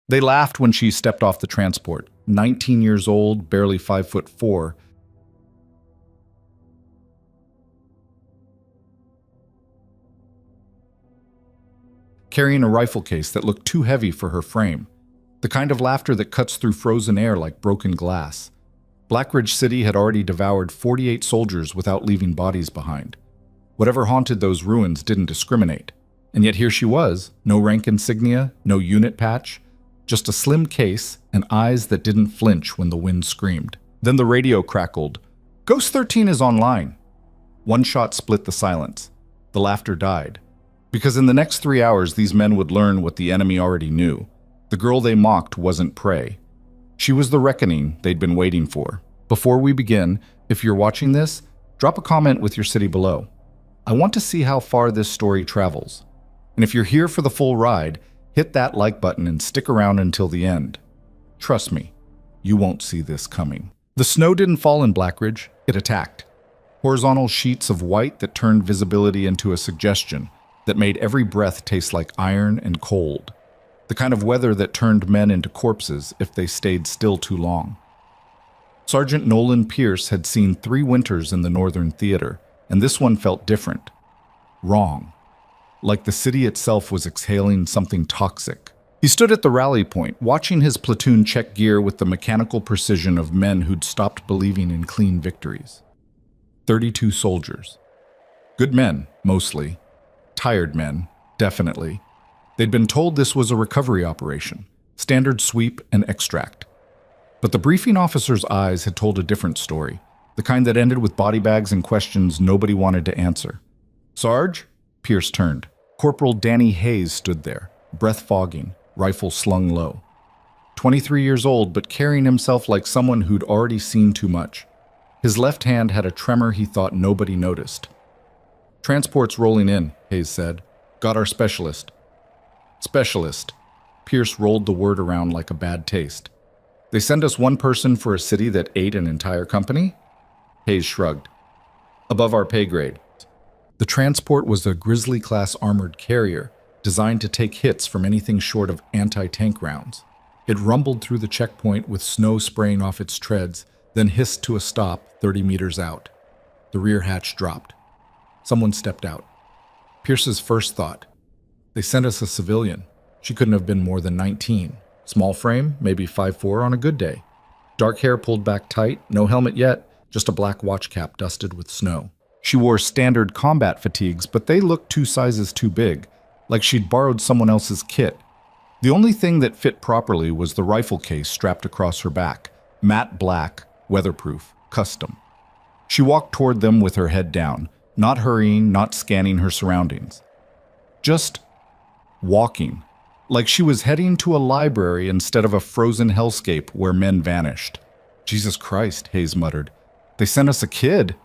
They laughed when she stepped off the transport. 19 years old, barely 5'4", carrying a rifle case that looked too heavy for her frame. The kind of laughter that cuts through frozen air like broken glass. Blackridge City had already devoured 48 soldiers without leaving bodies behind. Whatever haunted those ruins didn't discriminate. And yet here she was, no rank insignia, no unit patch, just a slim case and eyes that didn't flinch when the wind screamed. Then the radio crackled. "Ghost 13 is online." One shot split the silence. The laughter died. Because in the next 3 hours, these men would learn what the enemy already knew. The girl they mocked wasn't prey. She was the reckoning they'd been waiting for. Before we begin, if you're watching this, drop a comment with your city below. I want to see how far this story travels. And if you're here for the full ride, hit that like button and stick around until the end. Trust me, you won't see this coming. The snow didn't fall in Blackridge, it attacked. Horizontal sheets of white that turned visibility into a suggestion, that made every breath taste like iron and cold. The kind of weather that turned men into corpses if they stayed still too long. Sergeant Nolan Pierce had seen 3 winters in the Northern Theater, and this one felt different. Wrong. Like the city itself was exhaling something toxic. He stood at the rally point, watching his platoon check gear with the mechanical precision of men who'd stopped believing in clean victories. 32 soldiers. Good men, mostly. Tired men, definitely. They'd been told this was a recovery operation, standard sweep and extract. But the briefing officer's eyes had told a different story, the kind that ended with body bags and questions nobody wanted to answer. "Sarge?" Pierce turned. Corporal Danny Hayes stood there, breath fogging, rifle slung low. 23 years old, but carrying himself like someone who'd already seen too much. His left hand had a tremor he thought nobody noticed. "Transport's rolling in," Hayes said. "Got our specialist." Specialist. Pierce rolled the word around like a bad taste. "They send us one person for a city that ate an entire company?" Hayes shrugged. "Above our pay grade." The transport was a Grizzly-class armored carrier, designed to take hits from anything short of anti-tank rounds. It rumbled through the checkpoint with snow spraying off its treads, then hissed to a stop 30 meters out. The rear hatch dropped. Someone stepped out. Pierce's first thought, they sent us a civilian. She couldn't have been more than 19. Small frame, maybe 5'4" on a good day. Dark hair pulled back tight, no helmet yet, just a black watch cap dusted with snow. She wore standard combat fatigues, but they looked 2 sizes too big, like she'd borrowed someone else's kit. The only thing that fit properly was the rifle case strapped across her back, matte black, weatherproof, custom. She walked toward them with her head down, not hurrying, not scanning her surroundings. Just walking, like she was heading to a library instead of a frozen hellscape where men vanished. "Jesus Christ," Hayes muttered. "They sent us a kid."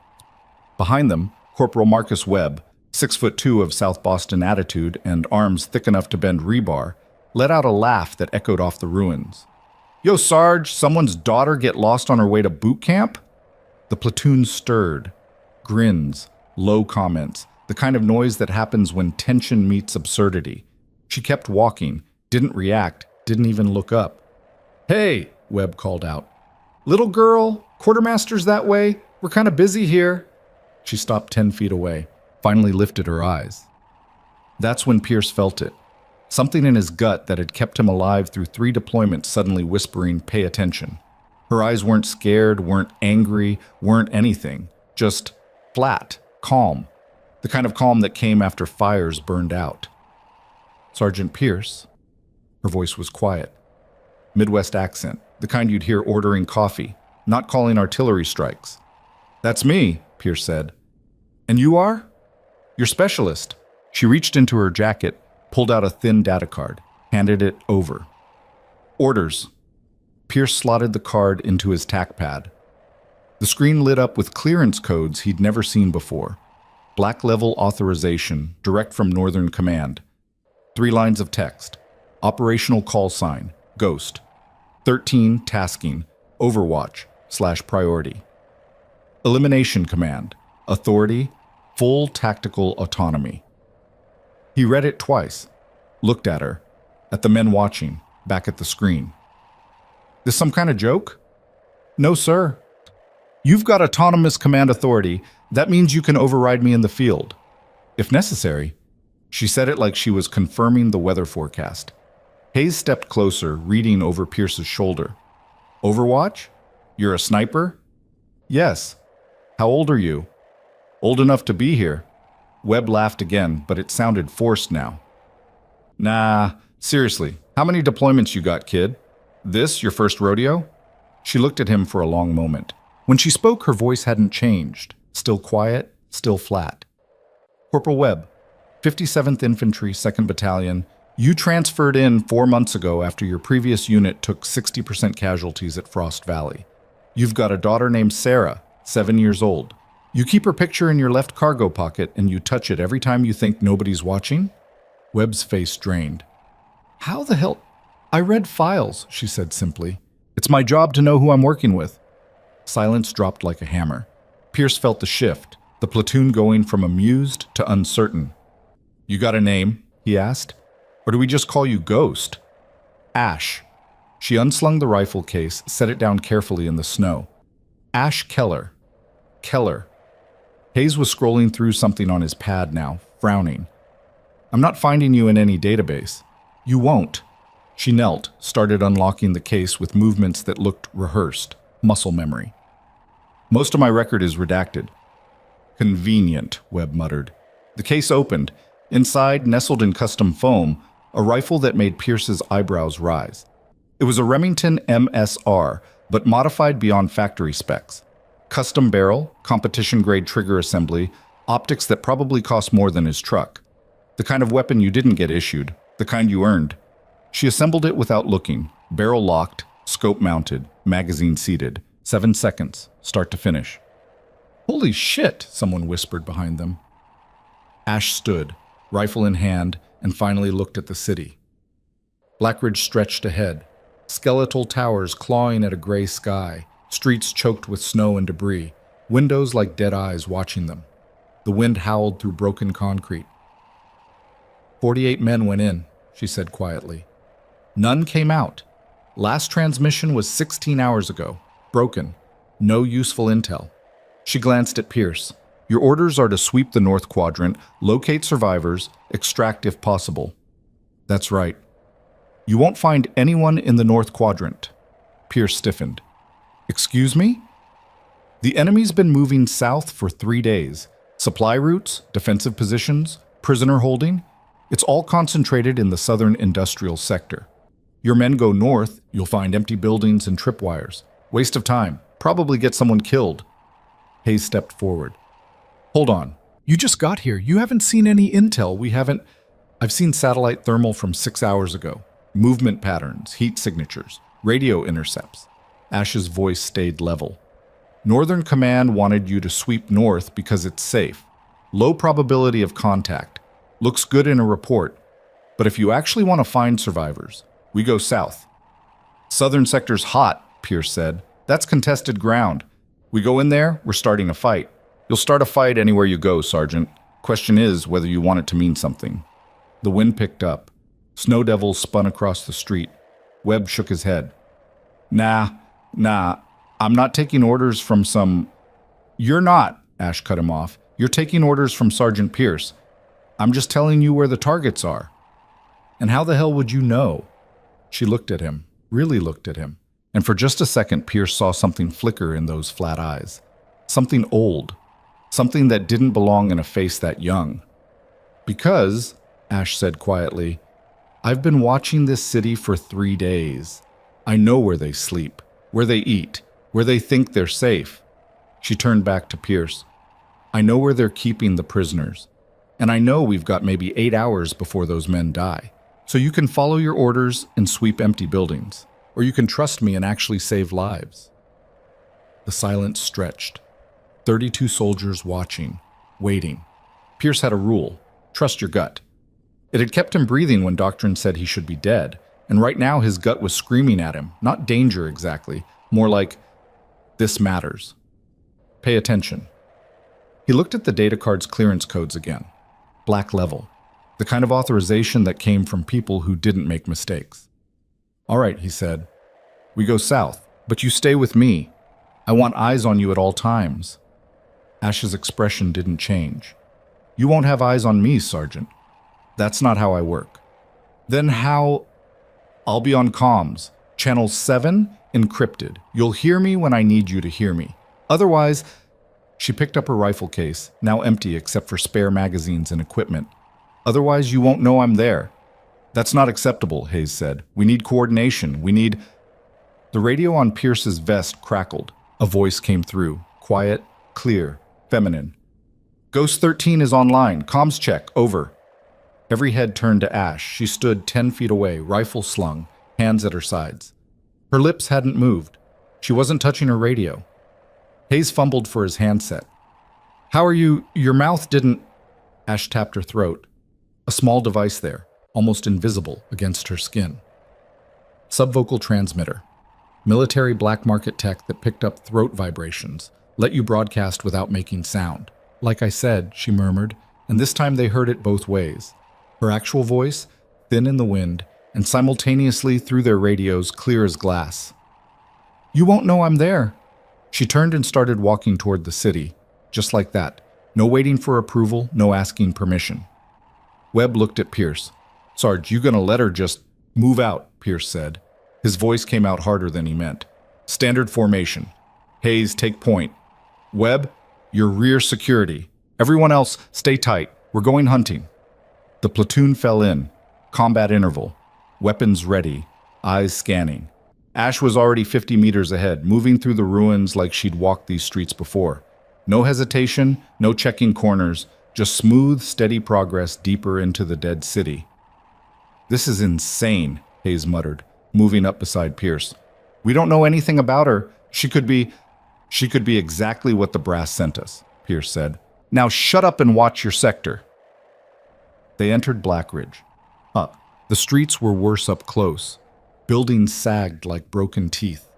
Behind them, Corporal Marcus Webb, 6'2" of South Boston attitude and arms thick enough to bend rebar, let out a laugh that echoed off the ruins. "Yo, Sarge, someone's daughter get lost on her way to boot camp?" The platoon stirred. Grins, low comments, the kind of noise that happens when tension meets absurdity. She kept walking, didn't react, didn't even look up. "Hey," Webb called out. "Little girl, quartermaster's that way. We're kind of busy here." She stopped 10 feet away, finally lifted her eyes. That's when Pierce felt it. Something in his gut that had kept him alive through 3 deployments suddenly whispering, "Pay attention." Her eyes weren't scared, weren't angry, weren't anything. Just flat, calm. The kind of calm that came after fires burned out. "Sergeant Pierce." Her voice was quiet. Midwest accent, the kind you'd hear ordering coffee, not calling artillery strikes. "That's me," Pierce said. "And you are?" "Your specialist." She reached into her jacket, pulled out a thin data card, handed it over. "Orders." Pierce slotted the card into his tac pad. The screen lit up with clearance codes he'd never seen before. Black level authorization, direct from Northern Command. 3 lines of text. Operational call sign, Ghost. 13 tasking, Overwatch/priority. Elimination command, authority, full tactical autonomy. He read it twice, looked at her, at the men watching, back at the screen. This some kind of joke? No, sir. You've got autonomous command authority. That means you can override me in the field. If necessary. She said it like she was confirming the weather forecast. Hayes stepped closer, reading over Pierce's shoulder. Overwatch? You're a sniper? Yes. How old are you? Old enough to be here. Webb laughed again, but it sounded forced now. Nah, seriously, how many deployments you got, kid? This your first rodeo? She looked at him for a long moment. When she spoke, her voice hadn't changed. Still quiet, still flat. Corporal Webb, 57th Infantry, 2nd Battalion. You transferred in 4 months ago after your previous unit took 60% casualties at Frost Valley. You've got a daughter named Sarah, 7 years old. You keep her picture in your left cargo pocket and you touch it every time you think nobody's watching? Webb's face drained. How the hell? I read files, she said simply. It's my job to know who I'm working with. Silence dropped like a hammer. Pierce felt the shift, the platoon going from amused to uncertain. You got a name? He asked. Or do we just call you Ghost? Ash. She unslung the rifle case, set it down carefully in the snow. Ash Keller. Keller. Hayes was scrolling through something on his pad now, frowning. I'm not finding you in any database. You won't. She knelt, started unlocking the case with movements that looked rehearsed, muscle memory. Most of my record is redacted. Convenient, Webb muttered. The case opened. Inside, nestled in custom foam, a rifle that made Pierce's eyebrows rise. It was a Remington MSR, but modified beyond factory specs. Custom barrel, competition-grade trigger assembly, optics that probably cost more than his truck. The kind of weapon you didn't get issued, the kind you earned. She assembled it without looking, barrel locked, scope mounted, magazine seated. 7 seconds, start to finish. Holy shit, someone whispered behind them. Ash stood, rifle in hand, and finally looked at the city. Blackridge stretched ahead, skeletal towers clawing at a gray sky, streets choked with snow and debris, windows like dead eyes watching them. The wind howled through broken concrete. 48 men went in, she said quietly. None came out. Last transmission was 16 hours ago. Broken. No useful intel. She glanced at Pierce. Your orders are to sweep the North Quadrant, locate survivors, extract if possible. That's right. You won't find anyone in the North Quadrant. Pierce stiffened. Excuse me? The enemy's been moving south for 3 days. Supply routes, defensive positions, prisoner holding. It's all concentrated in the southern industrial sector. Your men go north, you'll find empty buildings and tripwires. Waste of time. Probably get someone killed. Hayes stepped forward. Hold on. You just got here. You haven't seen any intel. I've seen satellite thermal from 6 hours ago. Movement patterns, heat signatures, radio intercepts. Ash's voice stayed level. Northern Command wanted you to sweep north because it's safe. Low probability of contact. Looks good in a report. But if you actually want to find survivors, we go south. Southern sector's hot, Pierce said. That's contested ground. We go in there, we're starting a fight. You'll start a fight anywhere you go, Sergeant. Question is whether you want it to mean something. The wind picked up. Snow devils spun across the street. Webb shook his head. Nah, I'm not taking orders from some... You're not, Ash cut him off. You're taking orders from Sergeant Pierce. I'm just telling you where the targets are. And how the hell would you know? She looked at him, really looked at him. And for just a second, Pierce saw something flicker in those flat eyes. Something old. Something that didn't belong in a face that young. Because, Ash said quietly, I've been watching this city for 3 days. I know where they sleep, where they eat, where they think they're safe. She turned back to Pierce. I know where they're keeping the prisoners. And I know we've got maybe 8 hours before those men die. So you can follow your orders and sweep empty buildings. Or you can trust me and actually save lives. The silence stretched. 32 soldiers watching, waiting. Pierce had a rule. Trust your gut. It had kept him breathing when Doctrine said he should be dead, and right now his gut was screaming at him, not danger exactly, more like, this matters. Pay attention. He looked at the data card's clearance codes again. Black level. The kind of authorization that came from people who didn't make mistakes. All right, he said. We go south, but you stay with me. I want eyes on you at all times. Ash's expression didn't change. You won't have eyes on me, Sergeant. That's not how I work. Then how? I'll be on comms. Channel 7, encrypted. You'll hear me when I need you to hear me. Otherwise, she picked up her rifle case, now empty except for spare magazines and equipment. Otherwise, you won't know I'm there. That's not acceptable, Hayes said. We need coordination. We need... The radio on Pierce's vest crackled. A voice came through. Quiet, clear, feminine. Ghost 13 is online. Comms check. Over. Every head turned to Ash. She stood 10 feet away, rifle slung, hands at her sides. Her lips hadn't moved. She wasn't touching her radio. Hayes fumbled for his handset. How are you? Your mouth didn't... Ash tapped her throat. A small device there, almost invisible against her skin. Subvocal transmitter. Military black market tech that picked up throat vibrations, let you broadcast without making sound. Like I said, she murmured, and this time they heard it both ways. Her actual voice, thin in the wind, and simultaneously through their radios, clear as glass. You won't know I'm there. She turned and started walking toward the city, just like that. No waiting for approval, no asking permission. Webb looked at Pierce. Sarge, you gonna let her just move out, Pierce said. His voice came out harder than he meant. Standard formation. Hayes, take point. Webb, your rear security. Everyone else, stay tight. We're going hunting. The platoon fell in. Combat interval. Weapons ready. Eyes scanning. Ash was already 50 meters ahead, moving through the ruins like she'd walked these streets before. No hesitation, no checking corners, just smooth, steady progress deeper into the dead city. This is insane, Hayes muttered, moving up beside Pierce. We don't know anything about her. She could be exactly what the brass sent us, Pierce said. Now shut up and watch your sector. They entered Blackridge. Up. The streets were worse up close. Buildings sagged like broken teeth.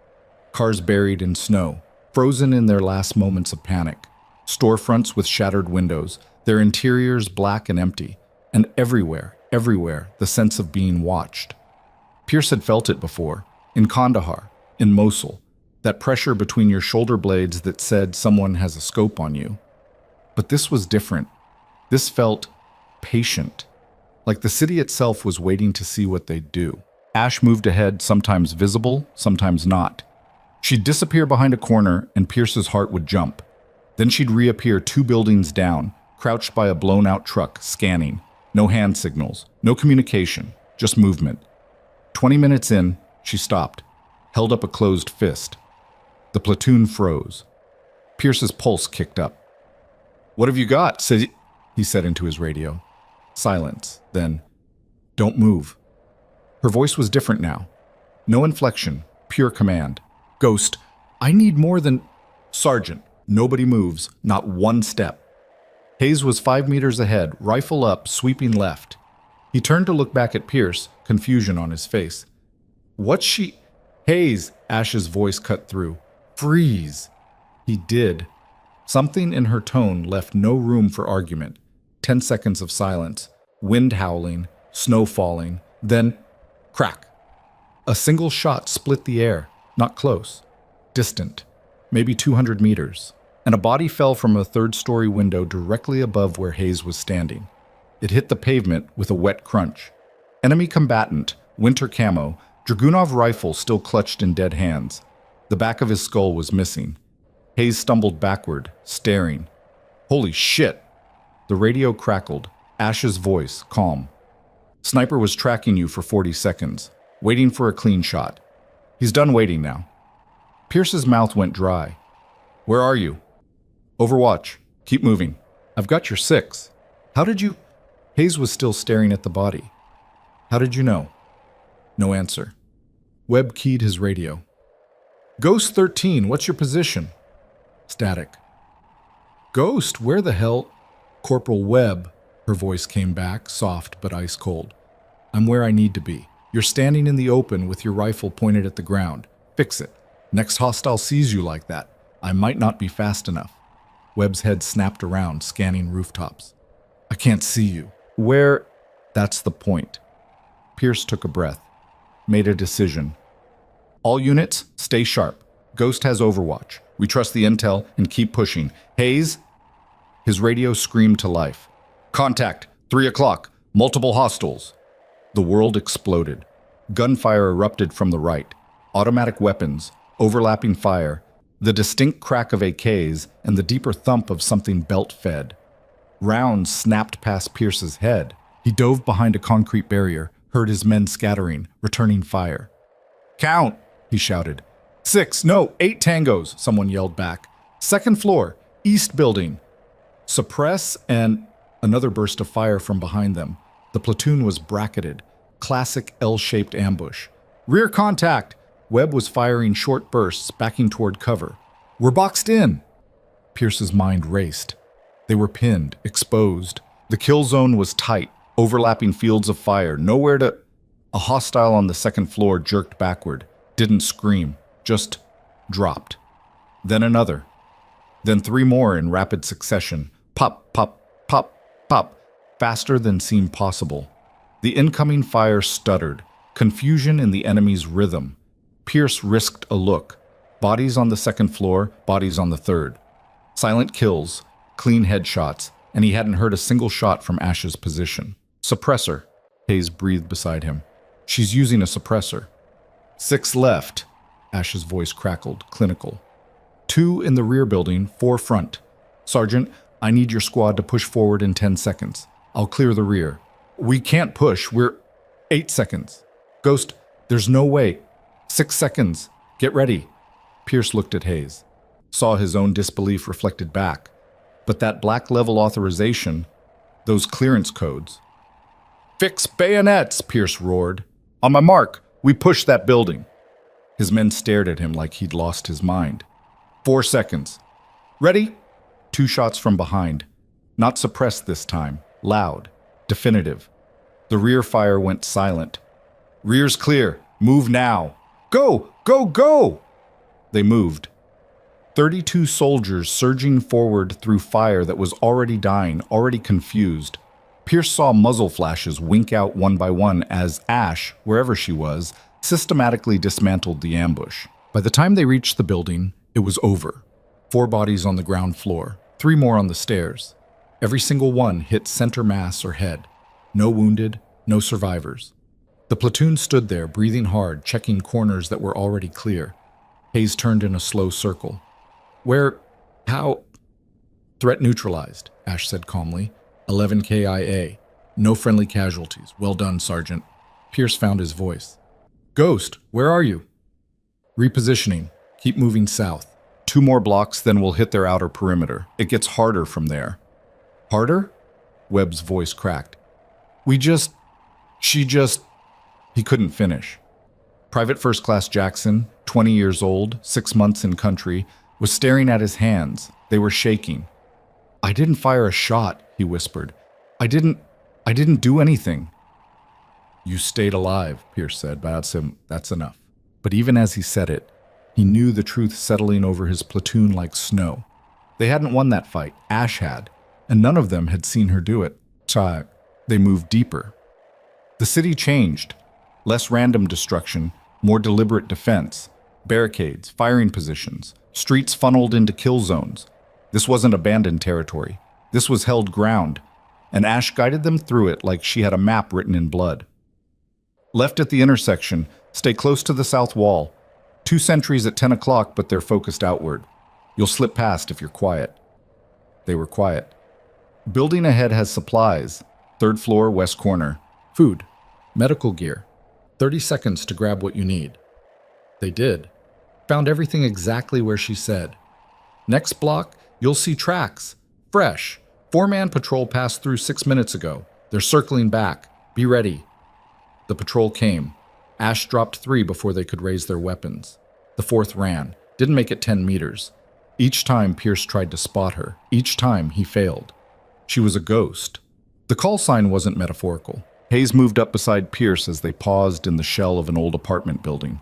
Cars buried in snow, frozen in their last moments of panic. Storefronts with shattered windows, their interiors black and empty. And everywhere, the sense of being watched. Pierce had felt it before, in Kandahar, in Mosul, that pressure between your shoulder blades that said someone has a scope on you. But this was different. This felt patient, like the city itself was waiting to see what they'd do. Ash moved ahead, sometimes visible, sometimes not. She'd disappear behind a corner and Pierce's heart would jump. Then she'd reappear 2 buildings down, crouched by a blown-out truck, scanning. No hand signals, no communication, just movement. 20 minutes in, she stopped, held up a closed fist. The platoon froze. Pierce's pulse kicked up. What have you got? He said into his radio. Silence, then, don't move. Her voice was different now. No inflection, pure command. Ghost, I need more than... Sergeant, nobody moves, not one step. Hayes was 5 meters ahead, rifle up, sweeping left. He turned to look back at Pierce, confusion on his face. What's she... Hayes, Ash's voice cut through. Freeze. He did. Something in her tone left no room for argument. 10 seconds of silence, wind howling, snow falling, then crack. A single shot split the air, not close, distant, maybe 200 meters, and a body fell from a 3rd-story window directly above where Hayes was standing. It hit the pavement with a wet crunch. Enemy combatant, winter camo, Dragunov rifle still clutched in dead hands. The back of his skull was missing. Hayes stumbled backward, staring. Holy shit! The radio crackled, Ash's voice, calm. Sniper was tracking you for 40 seconds, waiting for a clean shot. He's done waiting now. Pierce's mouth went dry. Where are you? Overwatch. Keep moving. I've got your 6. How did you... Hayes was still staring at the body. How did you know? No answer. Webb keyed his radio. Ghost 13, what's your position? Static. Ghost, where the hell... Corporal Webb, her voice came back, soft but ice cold. I'm where I need to be. You're standing in the open with your rifle pointed at the ground. Fix it. Next hostile sees you like that, I might not be fast enough. Webb's head snapped around, scanning rooftops. I can't see you. Where? That's the point. Pierce took a breath. made a decision. All units, stay sharp. Ghost has overwatch. We trust the intel and keep pushing. Hayes? His radio screamed to life. Contact, 3 o'clock, multiple hostiles. The world exploded. Gunfire erupted from the right. Automatic weapons, overlapping fire, the distinct crack of AKs, and the deeper thump of something belt-fed. Rounds snapped past Pierce's head. He dove behind a concrete barrier, heard his men scattering, returning fire. Count, he shouted. 6, no, 8 tangos, someone yelled back. Second floor, east building. Suppress, and another burst of fire from behind them. The platoon was bracketed. Classic L-shaped ambush. Rear contact! Webb was firing short bursts, backing toward cover. We're boxed in! Pierce's mind raced. They were pinned, exposed. The kill zone was tight, overlapping fields of fire, nowhere to... A hostile on the second floor jerked backward, didn't scream, just dropped. Then another. Then 3 more in rapid succession. Pop, pop, pop, pop, faster than seemed possible. The incoming fire stuttered, confusion in the enemy's rhythm. Pierce risked a look. Bodies on the second floor, bodies on the third. Silent kills, clean headshots, and he hadn't heard a single shot from Ash's position. Suppressor, Hayes breathed beside him. She's using a suppressor. 6 left, Ash's voice crackled, clinical. 2 in the rear building, 4 front. Sergeant, I need your squad to push forward in 10 seconds. I'll clear the rear. We can't push, we're... 8 seconds. Ghost, there's no way. 6 seconds. Get ready. Pierce looked at Hayes, saw his own disbelief reflected back. But that black level authorization, those clearance codes. Fix bayonets, Pierce roared. On my mark, we push that building. His men stared at him like he'd lost his mind. 4 seconds. Ready? 2 shots from behind. Not suppressed this time. Loud. Definitive. The rear fire went silent. Rear's clear. Move now. Go! Go! Go! They moved. 32 soldiers surging forward through fire that was already dying, already confused. Pierce saw muzzle flashes wink out one by one as Ash, wherever she was, systematically dismantled the ambush. By the time they reached the building, it was over. 4 bodies on the ground floor, 3 more on the stairs. Every single one hit center mass or head. No wounded, no survivors. The platoon stood there, breathing hard, checking corners that were already clear. Hayes turned in a slow circle. Where? How? Threat neutralized, Ash said calmly. 11 KIA. No friendly casualties. Well done, Sergeant. Pierce found his voice. Ghost, where are you? Repositioning. Keep moving south. 2 more blocks, then we'll hit their outer perimeter. It gets harder from there. Harder? Webb's voice cracked. He couldn't finish. Private First Class Jackson, 20 years old, 6 months in country, was staring at his hands. They were shaking. I didn't fire a shot, he whispered. I didn't do anything. You stayed alive, Pierce said, but that's enough. But even as he said it, he knew the truth settling over his platoon like snow. They hadn't won that fight. Ash had, and none of them had seen her do it. They moved deeper. The city changed. Less random destruction, more deliberate defense. Barricades, firing positions, streets funneled into kill zones. This wasn't abandoned territory. This was held ground, and Ash guided them through it like she had a map written in blood. Left at the intersection, stay close to the south wall. 2 sentries at 10 o'clock, but they're focused outward. You'll slip past if you're quiet. They were quiet. Building ahead has supplies. 3rd floor, west corner. Food. Medical gear. 30 seconds to grab what you need. They did. Found everything exactly where she said. Next block, you'll see tracks. Fresh. 4-man patrol passed through 6 minutes ago. They're circling back. Be ready. The patrol came. Ash dropped 3 before they could raise their weapons. The 4th ran. Didn't make it 10 meters. Each time Pierce tried to spot her. Each time he failed. She was a ghost. The call sign wasn't metaphorical. Hayes moved up beside Pierce as they paused in the shell of an old apartment building.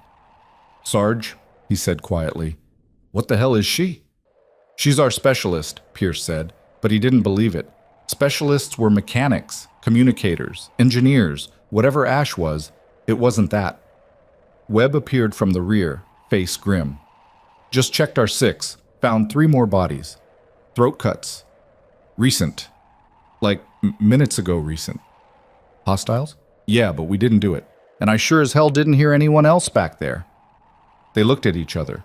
Sarge, he said quietly, what the hell is she? She's our specialist, Pierce said, but he didn't believe it. Specialists were mechanics, communicators, engineers, whatever Ash was, it wasn't that. Webb appeared from the rear, face grim. Just checked our 6, found 3 more bodies. Throat cuts. Recent. Like minutes ago recent. Hostiles? Yeah, but we didn't do it. And I sure as hell didn't hear anyone else back there. They looked at each other.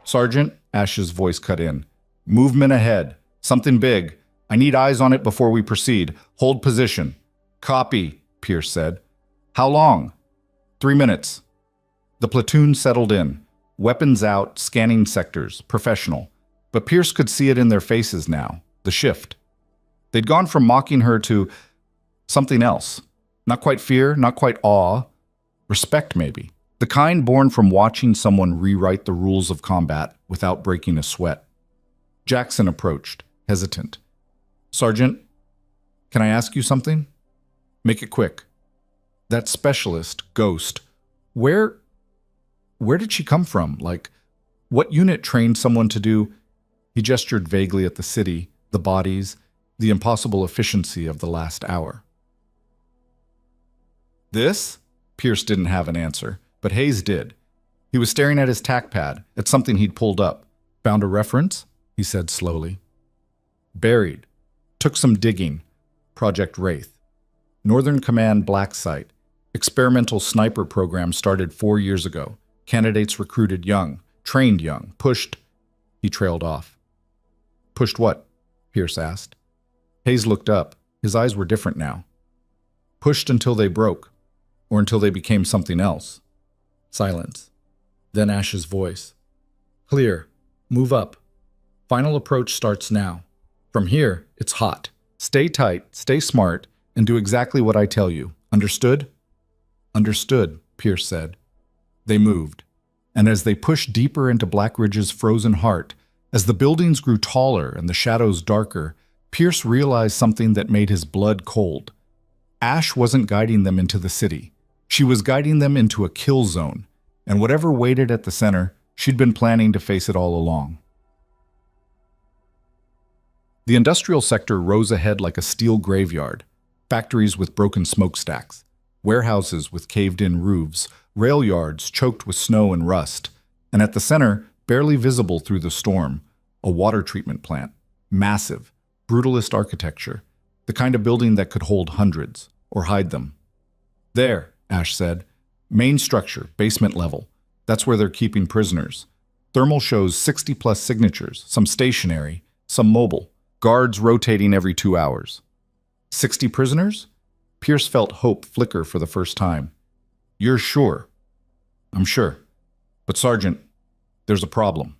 Sergeant, Ash's voice cut in. Movement ahead. Something big. I need eyes on it before we proceed. Hold position. Copy, Pierce said. How long? 3 minutes. The platoon settled in. Weapons out, scanning sectors, professional. But Pierce could see it in their faces now. The shift. They'd gone from mocking her to something else. Not quite fear, not quite awe. Respect, maybe. The kind born from watching someone rewrite the rules of combat without breaking a sweat. Jackson approached, hesitant. Sergeant, can I ask you something? Make it quick. That specialist, Ghost, where did she come from? Like, what unit trained someone to do? He gestured vaguely at the city, the bodies, the impossible efficiency of the last hour. This? Pierce didn't have an answer, but Hayes did. He was staring at his tac pad, at something he'd pulled up. Found a reference? He said slowly. Buried. Took some digging. Project Wraith. Northern Command Black Site. Experimental sniper program started 4 years ago. Candidates recruited young, trained young, pushed. He trailed off. Pushed what? Pierce asked. Hayes looked up. His eyes were different now. Pushed until they broke, or until they became something else. Silence. Then Ash's voice. Clear. Move up. Final approach starts now. From here, it's hot. Stay tight, stay smart, and do exactly what I tell you. Understood? Understood, Pierce said. They moved. And as they pushed deeper into Blackridge's frozen heart, as the buildings grew taller and the shadows darker, Pierce realized something that made his blood cold. Ash wasn't guiding them into the city. She was guiding them into a kill zone, and whatever waited at the center, she'd been planning to face it all along. The industrial sector rose ahead like a steel graveyard. Factories with broken smokestacks, warehouses with caved-in roofs, rail yards choked with snow and rust, and at the center, barely visible through the storm, a water treatment plant. Massive, brutalist architecture, the kind of building that could hold hundreds, or hide them. There, Ash said. Main structure, basement level. That's where they're keeping prisoners. Thermal shows 60-plus signatures, some stationary, some mobile. Guards rotating every 2 hours. 60 prisoners? Pierce felt hope flicker for the first time. You're sure? I'm sure. But Sergeant, there's a problem.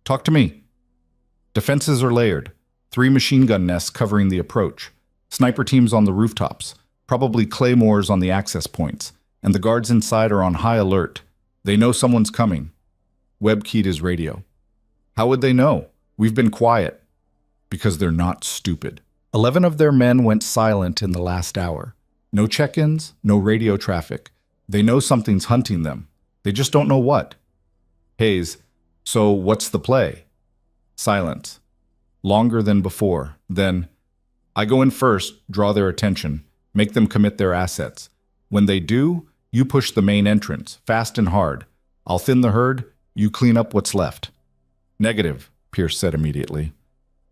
Talk to me. Defenses are layered. 3 machine gun nests covering the approach. Sniper teams on the rooftops. Probably claymores on the access points. And the guards inside are on high alert. They know someone's coming. Webb keyed his radio. How would they know? We've been quiet. Because they're not stupid. 11 of their men went silent in the last hour. No check-ins, no radio traffic. They know something's hunting them. They just don't know what. Hayes, so what's the play? Silence. Longer than before. Then, I go in first, draw their attention, make them commit their assets. When they do, you push the main entrance, fast and hard. I'll thin the herd, you clean up what's left. Negative, Pierce said immediately.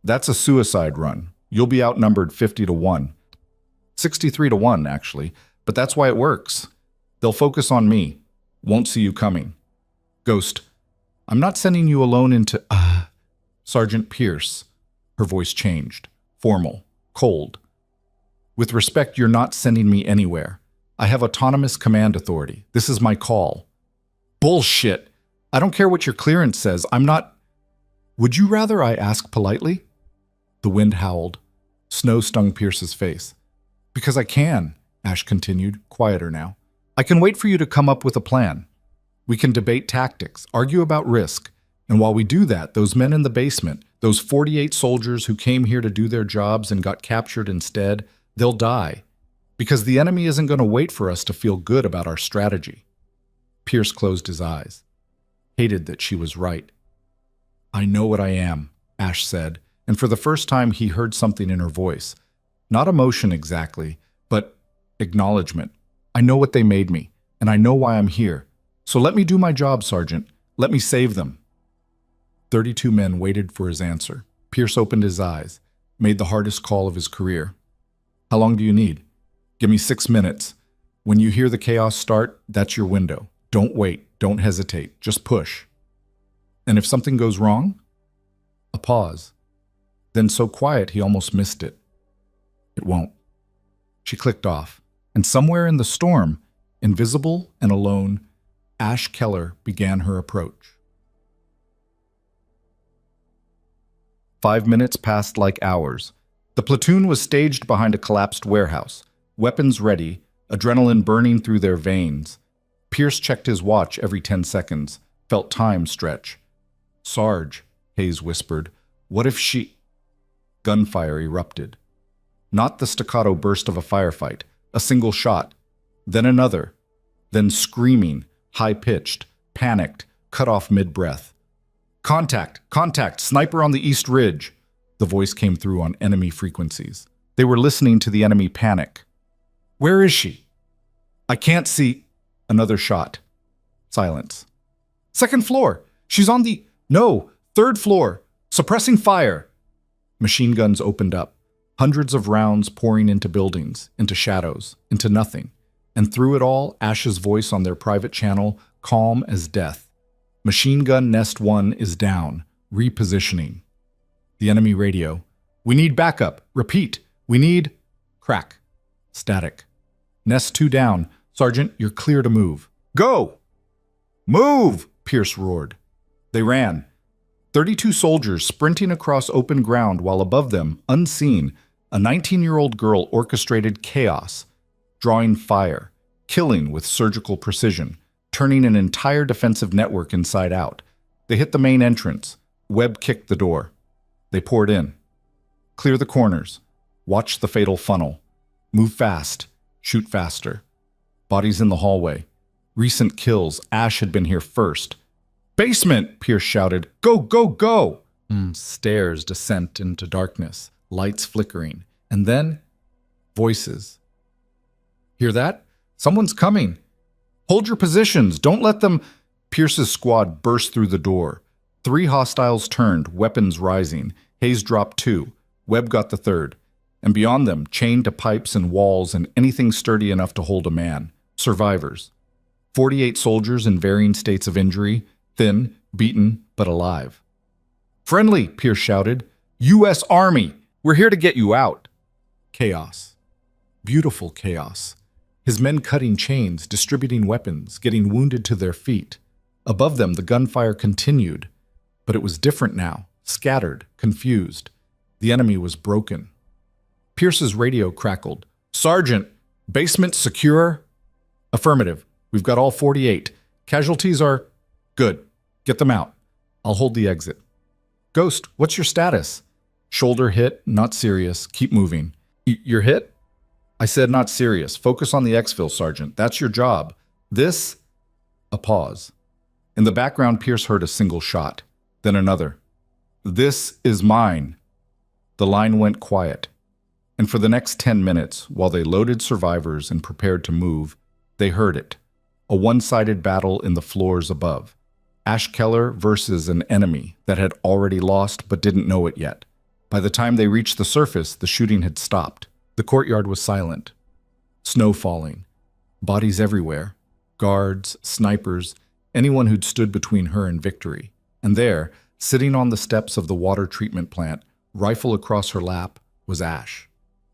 That's a suicide run. You'll be outnumbered 50-1. 63-1, actually, but that's why it works. They'll focus on me. Won't see you coming. Ghost, I'm not sending you alone into... Sergeant Pierce. Her voice changed. Formal. Cold. With respect, you're not sending me anywhere. I have autonomous command authority. This is my call. Bullshit! I don't care what your clearance says. I'm not... Would you rather I ask politely? The wind howled. Snow stung Pierce's face. Because I can, Ash continued, quieter now. I can wait for you to come up with a plan. We can debate tactics, argue about risk, and while we do that, those men in the basement, those 48 soldiers who came here to do their jobs and got captured instead, they'll die. Because the enemy isn't going to wait for us to feel good about our strategy. Pierce closed his eyes. Hated that she was right. I know what I am, Ash said, and for the first time he heard something in her voice. Not emotion exactly, but acknowledgement. I know what they made me, and I know why I'm here. So let me do my job, Sergeant. Let me save them. 32 men waited for his answer. Pierce opened his eyes, made the hardest call of his career. How long do you need? Give me 6 minutes. When you hear the chaos start, that's your window. Don't wait. Don't hesitate. Just push. And if something goes wrong? A pause. Then so quiet he almost missed it. It won't. She clicked off, and somewhere in the storm, invisible and alone, Ash Keller began her approach. 5 minutes passed like hours. The platoon was staged behind a collapsed warehouse, weapons ready, adrenaline burning through their veins. Pierce checked his watch every 10 seconds, felt time stretch. "Sarge," Hayes whispered, "what if she—" Gunfire erupted. Not the staccato burst of a firefight, a single shot, then another, then screaming, high-pitched, panicked, cut off mid-breath. "Contact! Contact! Sniper on the East Ridge!" The voice came through on enemy frequencies. They were listening to the enemy panic. "Where is she?" "I can't see." Another shot. Silence. "Second floor! She's on the— No! Third floor! Suppressing fire!" Machine guns opened up. Hundreds of rounds pouring into buildings, into shadows, into nothing. And through it all, Ash's voice on their private channel, calm as death. "Machine gun Nest 1 is down. Repositioning." The enemy radio. "We need backup. Repeat. We need—" Crack. Static. "Nest 2 down. Sergeant, you're clear to move." "Go!" "Move!" Pierce roared. They ran. 32 soldiers sprinting across open ground while above them, unseen, a 19-year-old girl orchestrated chaos, drawing fire, killing with surgical precision, turning an entire defensive network inside out. They hit the main entrance. Webb kicked the door. They poured in. Clear the corners. Watch the fatal funnel. Move fast. Shoot faster. Bodies in the hallway. Recent kills. Ash had been here first. "Basement!" Pierce shouted. "Go, go, go!" Stairs descent into darkness, lights flickering, and then voices. "Hear that? Someone's coming. Hold your positions. Don't let them—" Pierce's squad burst through the door. 3 hostiles turned, weapons rising. Hayes dropped 2. Webb got the 3rd. And beyond them, chained to pipes and walls and anything sturdy enough to hold a man. Survivors. 48 soldiers in varying states of injury, thin, beaten, but alive. "Friendly," Pierce shouted. "U.S. Army! We're here to get you out!" Chaos. Beautiful chaos. His men cutting chains, distributing weapons, getting wounded to their feet. Above them, the gunfire continued. But it was different now, scattered, confused. The enemy was broken. Pierce's radio crackled. "Sergeant, basement secure?" "Affirmative. We've got all 48. Casualties are—" "Good. Get them out. I'll hold the exit." "Ghost, what's your status?" "Shoulder hit, not serious. Keep moving." "You're hit?" "I said not serious. Focus on the exfil, Sergeant. That's your job. This—" A pause. In the background, Pierce heard a single shot. Then another. "This is mine." The line went quiet. And for the next 10 minutes, while they loaded survivors and prepared to move, they heard it. A one-sided battle in the floors above. Ash Keller versus an enemy that had already lost but didn't know it yet. By the time they reached the surface, the shooting had stopped. The courtyard was silent. Snow falling. Bodies everywhere. Guards, snipers, anyone who'd stood between her and victory. And there, sitting on the steps of the water treatment plant, rifle across her lap, was Ash.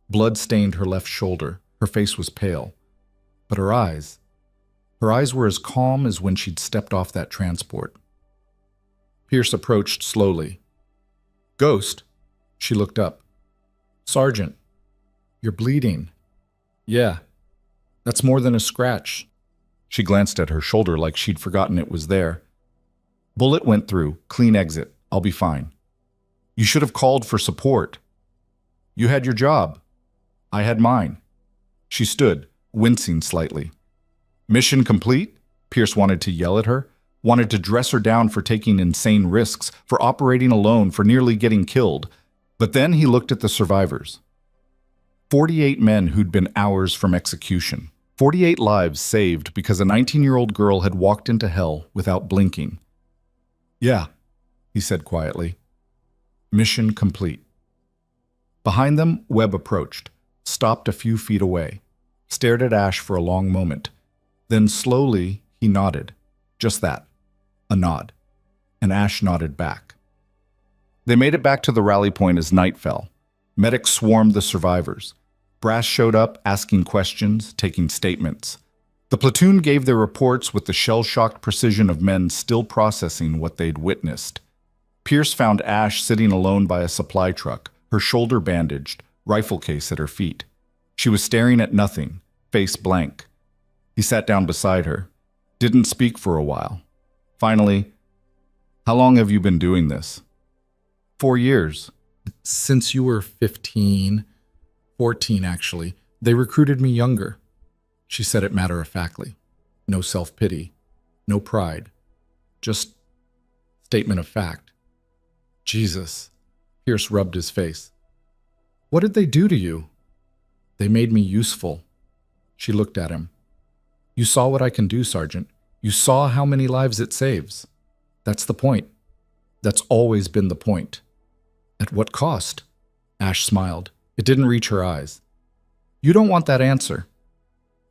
Blood stained her left shoulder. Her face was pale. But her eyes were as calm as when she'd stepped off that transport. Pierce approached slowly. "Ghost?" She looked up. "Sergeant, you're bleeding." "Yeah, that's more than a scratch." She glanced at her shoulder like she'd forgotten it was there. "Bullet went through. Clean exit. I'll be fine." "You should have called for support." "You had your job. I had mine." She stood, wincing slightly. "Mission complete?" Pierce wanted to yell at her, wanted to dress her down for taking insane risks, for operating alone, for nearly getting killed. But then he looked at the survivors. 48 men who'd been hours from execution. 48 lives saved because a 19-year-old girl had walked into hell without blinking. Yeah, he said quietly. Mission complete. Behind them, Webb approached, stopped a few feet away, stared at Ash for a long moment. Then slowly, he nodded. Just that. A nod. And Ash nodded back. They made it back to the rally point as night fell. Medics swarmed the survivors. Brass showed up, asking questions, taking statements. The platoon gave their reports with the shell-shocked precision of men still processing what they'd witnessed. Pierce found Ash sitting alone by a supply truck, her shoulder bandaged, rifle case at her feet. She was staring at nothing, face blank. He sat down beside her, didn't speak for a while. Finally, "How long have you been doing this?" 4 years. Since you were 15, 14 actually. They recruited me younger. She said it matter-of-factly. No self-pity, no pride. Just statement of fact. Jesus. Pierce rubbed his face. What did they do to you? They made me useful. She looked at him. You saw what I can do, Sergeant. You saw how many lives it saves. That's the point. That's always been the point. At what cost? Ash smiled. It didn't reach her eyes. You don't want that answer.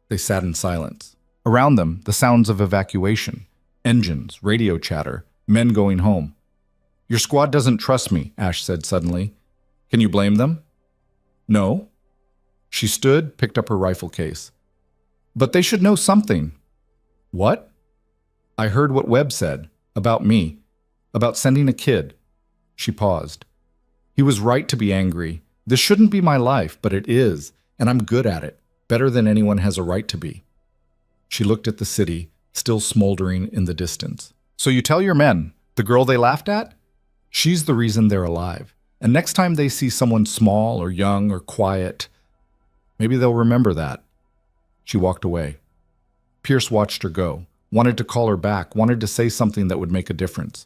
They sat in silence. Around them, the sounds of evacuation. Engines, radio chatter, men going home. Your squad doesn't trust me, Ash said suddenly. Can you blame them? No. She stood, picked up her rifle case. But they should know something. What? I heard what Webb said. About me. About sending a kid. She paused. He was right to be angry. This shouldn't be my life, but it is, and I'm good at it. Better than anyone has a right to be. She looked at the city, still smoldering in the distance. So you tell your men, the girl they laughed at? She's the reason they're alive. And next time they see someone small or young or quiet, maybe they'll remember that. She walked away. Pierce watched her go, wanted to call her back, wanted to say something that would make a difference.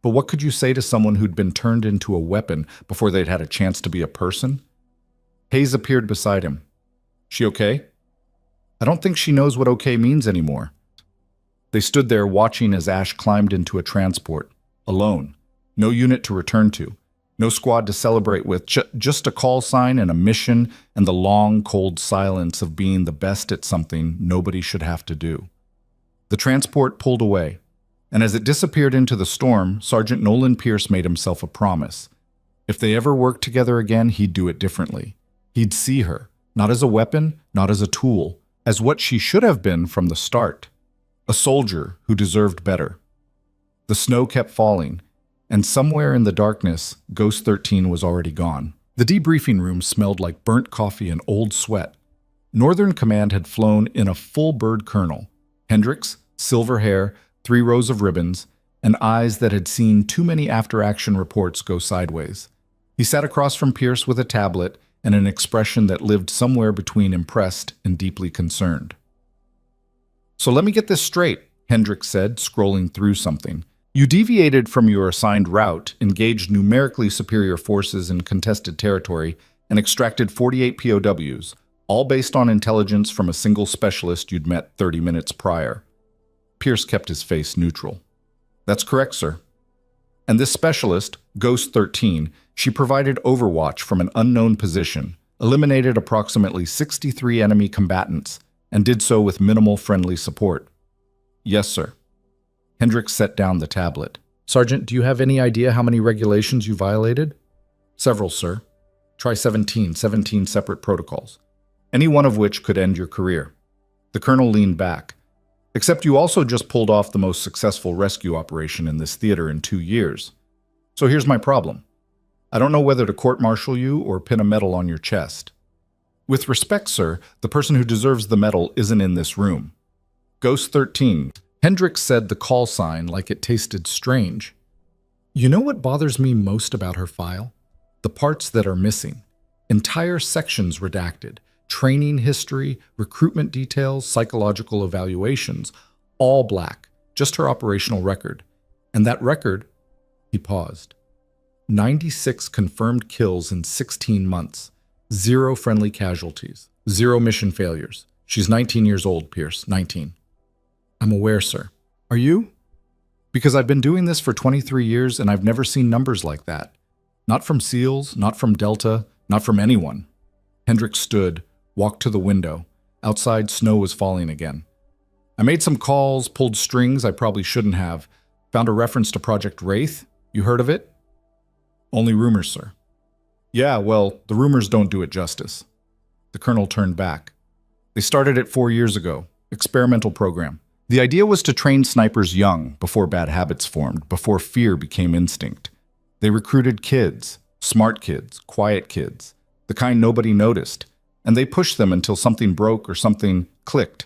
But what could you say to someone who'd been turned into a weapon before they'd had a chance to be a person? Hayes appeared beside him. She okay? I don't think she knows what okay means anymore. They stood there watching as Ash climbed into a transport, alone. No unit to return to. No squad to celebrate with. Just a call sign and a mission and the long, cold silence of being the best at something nobody should have to do. The transport pulled away, and as it disappeared into the storm, Sergeant Nolan Pierce made himself a promise. If they ever worked together again, he'd do it differently. He'd see her, not as a weapon, not as a tool, as what she should have been from the start. A soldier who deserved better. The snow kept falling, and somewhere in the darkness, Ghost 13 was already gone. The debriefing room smelled like burnt coffee and old sweat. Northern Command had flown in a full bird colonel. Hendricks, silver hair, 3 rows of ribbons, and eyes that had seen too many after-action reports go sideways. He sat across from Pierce with a tablet and an expression that lived somewhere between impressed and deeply concerned. So let me get this straight, Hendricks said, scrolling through something. You deviated from your assigned route, engaged numerically superior forces in contested territory, and extracted 48 POWs, all based on intelligence from a single specialist you'd met 30 minutes prior. Pierce kept his face neutral. That's correct, sir. And this specialist, Ghost 13, she provided overwatch from an unknown position, eliminated approximately 63 enemy combatants, and did so with minimal friendly support. Yes, sir. Hendricks set down the tablet. Sergeant, do you have any idea how many regulations you violated? Several, sir. Try 17 separate protocols, any one of which could end your career. The colonel leaned back. Except you also just pulled off the most successful rescue operation in this theater in 2 years. So here's my problem. I don't know whether to court-martial you or pin a medal on your chest. With respect, sir, the person who deserves the medal isn't in this room. Ghost 13. Hendricks said the call sign like it tasted strange. You know what bothers me most about her file? The parts that are missing. Entire sections redacted. Training history, recruitment details, psychological evaluations. All black. Just her operational record. And that record, he paused. 96 confirmed kills in 16 months. 0 friendly casualties. 0 mission failures. She's 19 years old, Pierce. 19. I'm aware, sir. Are you? Because I've been doing this for 23 years and I've never seen numbers like that. Not from SEALs, not from Delta, not from anyone. Hendricks stood, walked to the window. Outside, snow was falling again. I made some calls, pulled strings I probably shouldn't have. Found a reference to Project Wraith. You heard of it? Only rumors, sir. Yeah, well, the rumors don't do it justice. The colonel turned back. They started it 4 years ago. Experimental program. The idea was to train snipers young, before bad habits formed, before fear became instinct. They recruited kids, smart kids, quiet kids, the kind nobody noticed, and they pushed them until something broke or something clicked.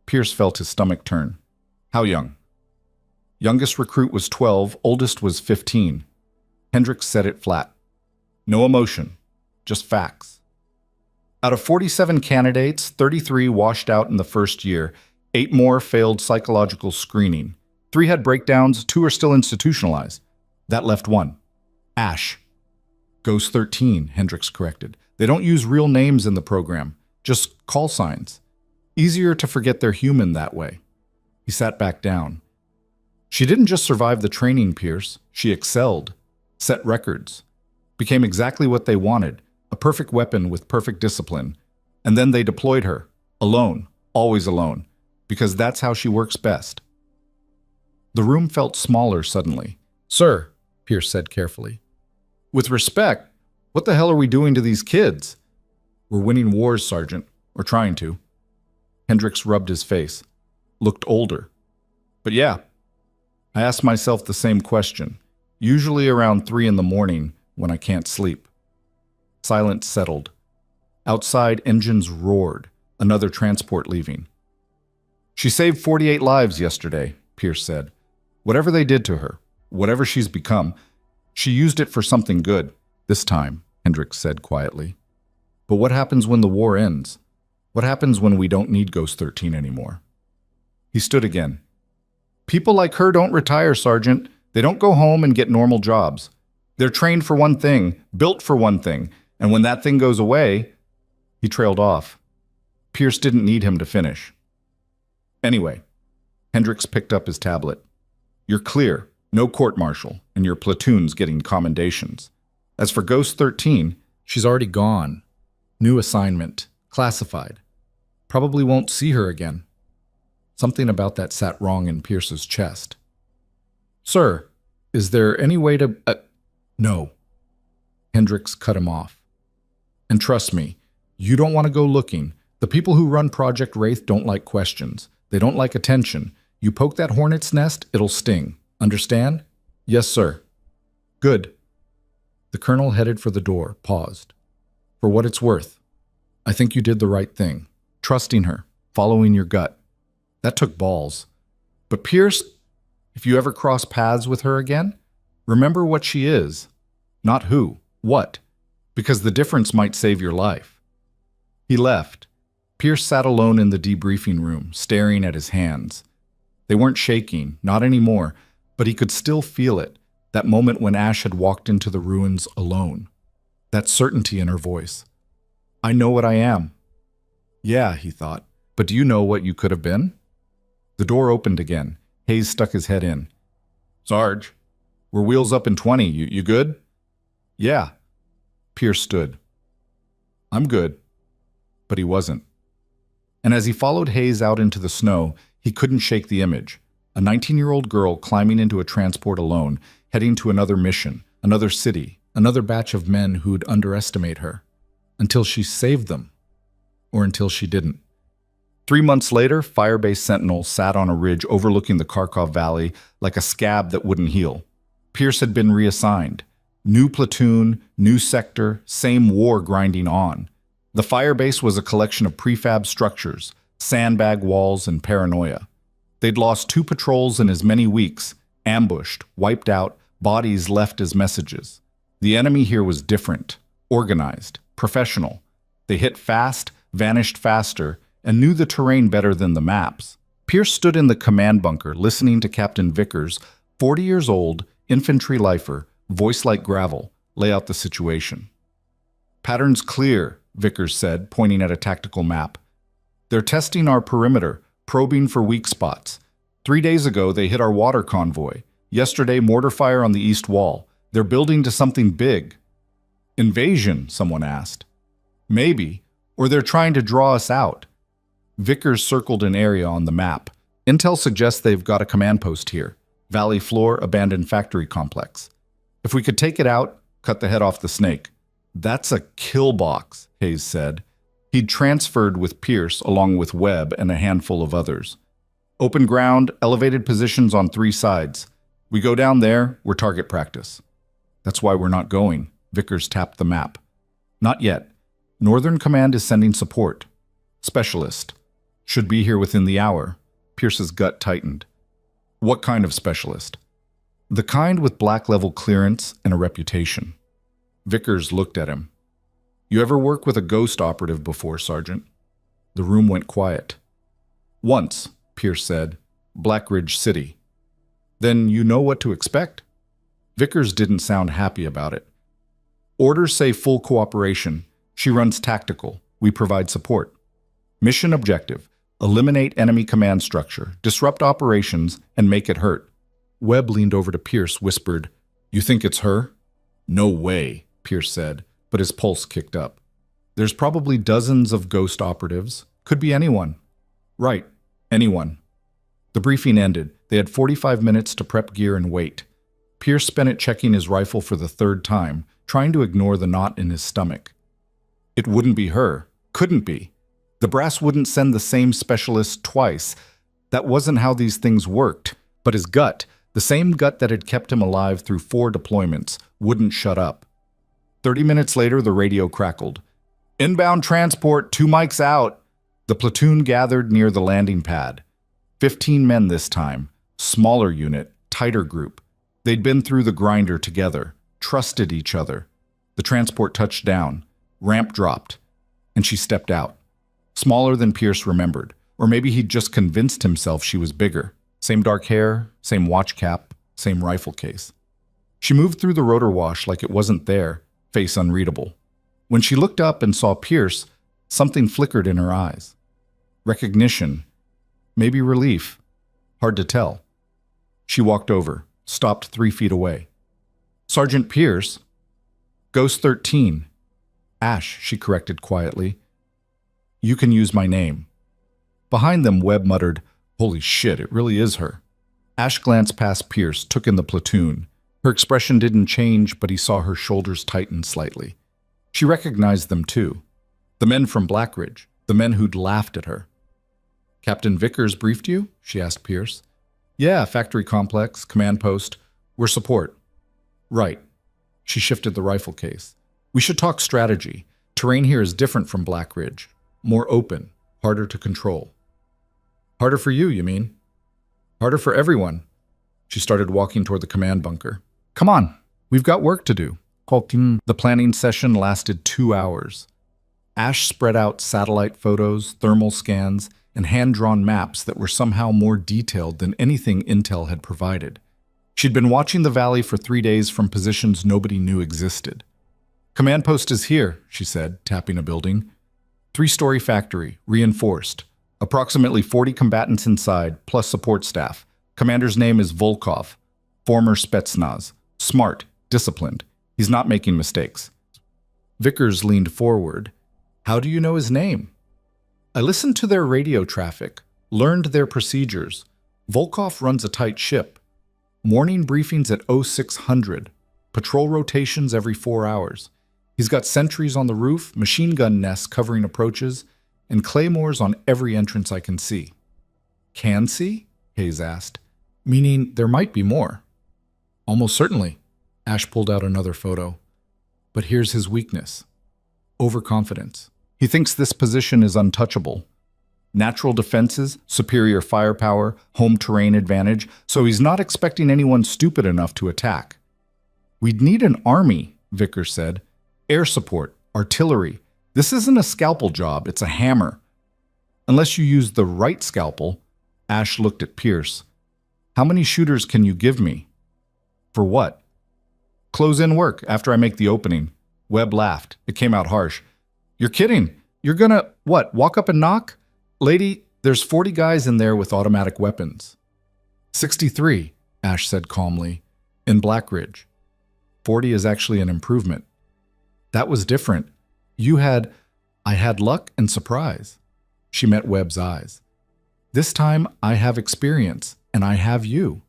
Pierce felt his stomach turn. How young? Youngest recruit was 12, oldest was 15. Hendricks said it flat. No emotion, just facts. Out of 47 candidates, 33 washed out in the first year. 8 more failed psychological screening. 3 had breakdowns, 2 are still institutionalized. That left 1. Ash. Ghost 13, Hendricks corrected. They don't use real names in the program, just call signs. Easier to forget they're human that way. He sat back down. She didn't just survive the training, Pierce. She excelled, set records, became exactly what they wanted, a perfect weapon with perfect discipline. And then they deployed her, alone, always alone, because that's how she works best. The room felt smaller suddenly. Sir, Pierce said carefully. With respect, what the hell are we doing to these kids? We're winning wars, Sergeant, or trying to. Hendricks rubbed his face, looked older. But yeah, I ask myself the same question, usually around 3 in the morning when I can't sleep. Silence settled. Outside, engines roared, another transport leaving. She saved 48 lives yesterday, Pierce said. Whatever they did to her, whatever she's become, she used it for something good. This time, Hendricks said quietly. But what happens when the war ends? What happens when we don't need Ghost 13 anymore? He stood again. People like her don't retire, Sergeant. They don't go home and get normal jobs. They're trained for one thing, built for one thing, and when that thing goes away, he trailed off. Pierce didn't need him to finish. Anyway, Hendricks picked up his tablet. You're clear, no court-martial, and your platoon's getting commendations. As for Ghost 13, she's already gone. New assignment, classified. Probably won't see her again. Something about that sat wrong in Pierce's chest. Sir, is there any way to... No. Hendricks cut him off. And trust me, you don't want to go looking. The people who run Project Wraith don't like questions. They don't like attention. You poke that hornet's nest, it'll sting. Understand? Yes, sir. Good. The colonel headed for the door, paused. For what it's worth, I think you did the right thing. Trusting her, following your gut. That took balls. But Pierce, if you ever cross paths with her again, remember what she is, not who, what, because the difference might save your life. He left. Pierce sat alone in the debriefing room, staring at his hands. They weren't shaking, not anymore, but he could still feel it, that moment when Ash had walked into the ruins alone. That certainty in her voice. I know what I am. Yeah, he thought, but do you know what you could have been? The door opened again. Hayes stuck his head in. Sarge, we're wheels up in 20. You good? Yeah. Pierce stood. I'm good. But he wasn't. And as he followed Hayes out into the snow, he couldn't shake the image. A 19-year-old girl climbing into a transport alone, heading to another mission, another city, another batch of men who'd underestimate her. Until she saved them. Or until she didn't. 3 months later, Firebase Sentinel sat on a ridge overlooking the Kharkov Valley like a scab that wouldn't heal. Pierce had been reassigned. New platoon, new sector, same war grinding on. The Firebase was a collection of prefab structures, sandbag walls, and paranoia. They'd lost 2 patrols in as many weeks, ambushed, wiped out, bodies left as messages. The enemy here was different, organized, professional. They hit fast, vanished faster, and knew the terrain better than the maps. Pierce stood in the command bunker listening to Captain Vickers, 40 years old, infantry lifer, voice like gravel, lay out the situation. Patterns clear, Vickers said, pointing at a tactical map. They're testing our perimeter, probing for weak spots. 3 days ago, they hit our water convoy. Yesterday, mortar fire on the east wall. They're building to something big. Invasion, someone asked. Maybe. Or they're trying to draw us out. Vickers circled an area on the map. Intel suggests they've got a command post here. Valley floor, abandoned factory complex. If we could take it out, cut the head off the snake. That's a kill box, Hayes said. He'd transferred with Pierce along with Webb and a handful of others. Open ground, elevated positions on 3 sides. We go down there, we're target practice. That's why we're not going. Vickers tapped the map. Not yet. Northern Command is sending support. Specialist. Should be here within the hour. Pierce's gut tightened. What kind of specialist? The kind with black-level clearance and a reputation. Vickers looked at him. You ever work with a ghost operative before, Sergeant? The room went quiet. Once, Pierce said. Black Ridge City. Then you know what to expect? Vickers didn't sound happy about it. Orders say full cooperation. She runs tactical. We provide support. Mission objective. Eliminate enemy command structure, disrupt operations, and make it hurt. Webb leaned over to Pierce, whispered, You think it's her? No way, Pierce said, but his pulse kicked up. There's probably dozens of ghost operatives. Could be anyone. Right, anyone. The briefing ended. They had 45 minutes to prep gear and wait. Pierce spent it checking his rifle for the 3rd time, trying to ignore the knot in his stomach. It wouldn't be her. Couldn't be. The brass wouldn't send the same specialist twice. That wasn't how these things worked. But his gut, the same gut that had kept him alive through 4 deployments, wouldn't shut up. 30 minutes later, the radio crackled. Inbound transport, 2 mics out. The platoon gathered near the landing pad. 15 men this time. Smaller unit, tighter group. They'd been through the grinder together, trusted each other. The transport touched down. Ramp dropped. And she stepped out. Smaller than Pierce remembered. Or maybe he'd just convinced himself she was bigger. Same dark hair, same watch cap, same rifle case. She moved through the rotor wash like it wasn't there, face unreadable. When she looked up and saw Pierce, something flickered in her eyes. Recognition. Maybe relief. Hard to tell. She walked over, stopped 3 feet away. Sergeant Pierce. Ghost 13. Ash, she corrected quietly. You can use my name. Behind them, Webb muttered, Holy shit, it really is her. Ash glanced past Pierce, took in the platoon. Her expression didn't change, but he saw her shoulders tighten slightly. She recognized them too. The men from Black Ridge, the men who'd laughed at her. Captain Vickers briefed you? She asked Pierce. Yeah, factory complex, command post. We're support. Right. She shifted the rifle case. We should talk strategy. Terrain here is different from Black Ridge. More open, harder to control. Harder for you, you mean? Harder for everyone. She started walking toward the command bunker. Come on, we've got work to do. The planning session lasted 2 hours. Ash spread out satellite photos, thermal scans, and hand-drawn maps that were somehow more detailed than anything Intel had provided. She'd been watching the valley for 3 days from positions nobody knew existed. Command post is here, she said, tapping a building. 3-story factory, reinforced. Approximately 40 combatants inside, plus support staff. Commander's name is Volkov, former Spetsnaz. Smart, disciplined. He's not making mistakes. Vickers leaned forward. How do you know his name? I listened to their radio traffic, learned their procedures. Volkov runs a tight ship. Morning briefings at 0600. Patrol rotations every 4 hours. He's got sentries on the roof, machine gun nests covering approaches, and claymores on every entrance I can see. Can see? Hayes asked. Meaning there might be more. Almost certainly. Ash pulled out another photo. But here's his weakness. Overconfidence. He thinks this position is untouchable. Natural defenses, superior firepower, home terrain advantage, so he's not expecting anyone stupid enough to attack. We'd need an army, Vickers said. Air support, artillery. This isn't a scalpel job, it's a hammer. Unless you use the right scalpel, Ash looked at Pierce. How many shooters can you give me? For what? Close-in work after I make the opening. Webb laughed. It came out harsh. You're kidding. You're gonna, what, walk up and knock? Lady, there's 40 guys in there with automatic weapons. 63, Ash said calmly, in Blackridge. 40 is actually an improvement. That was different. I had luck and surprise. She met Webb's eyes. This time I have experience, and I have you.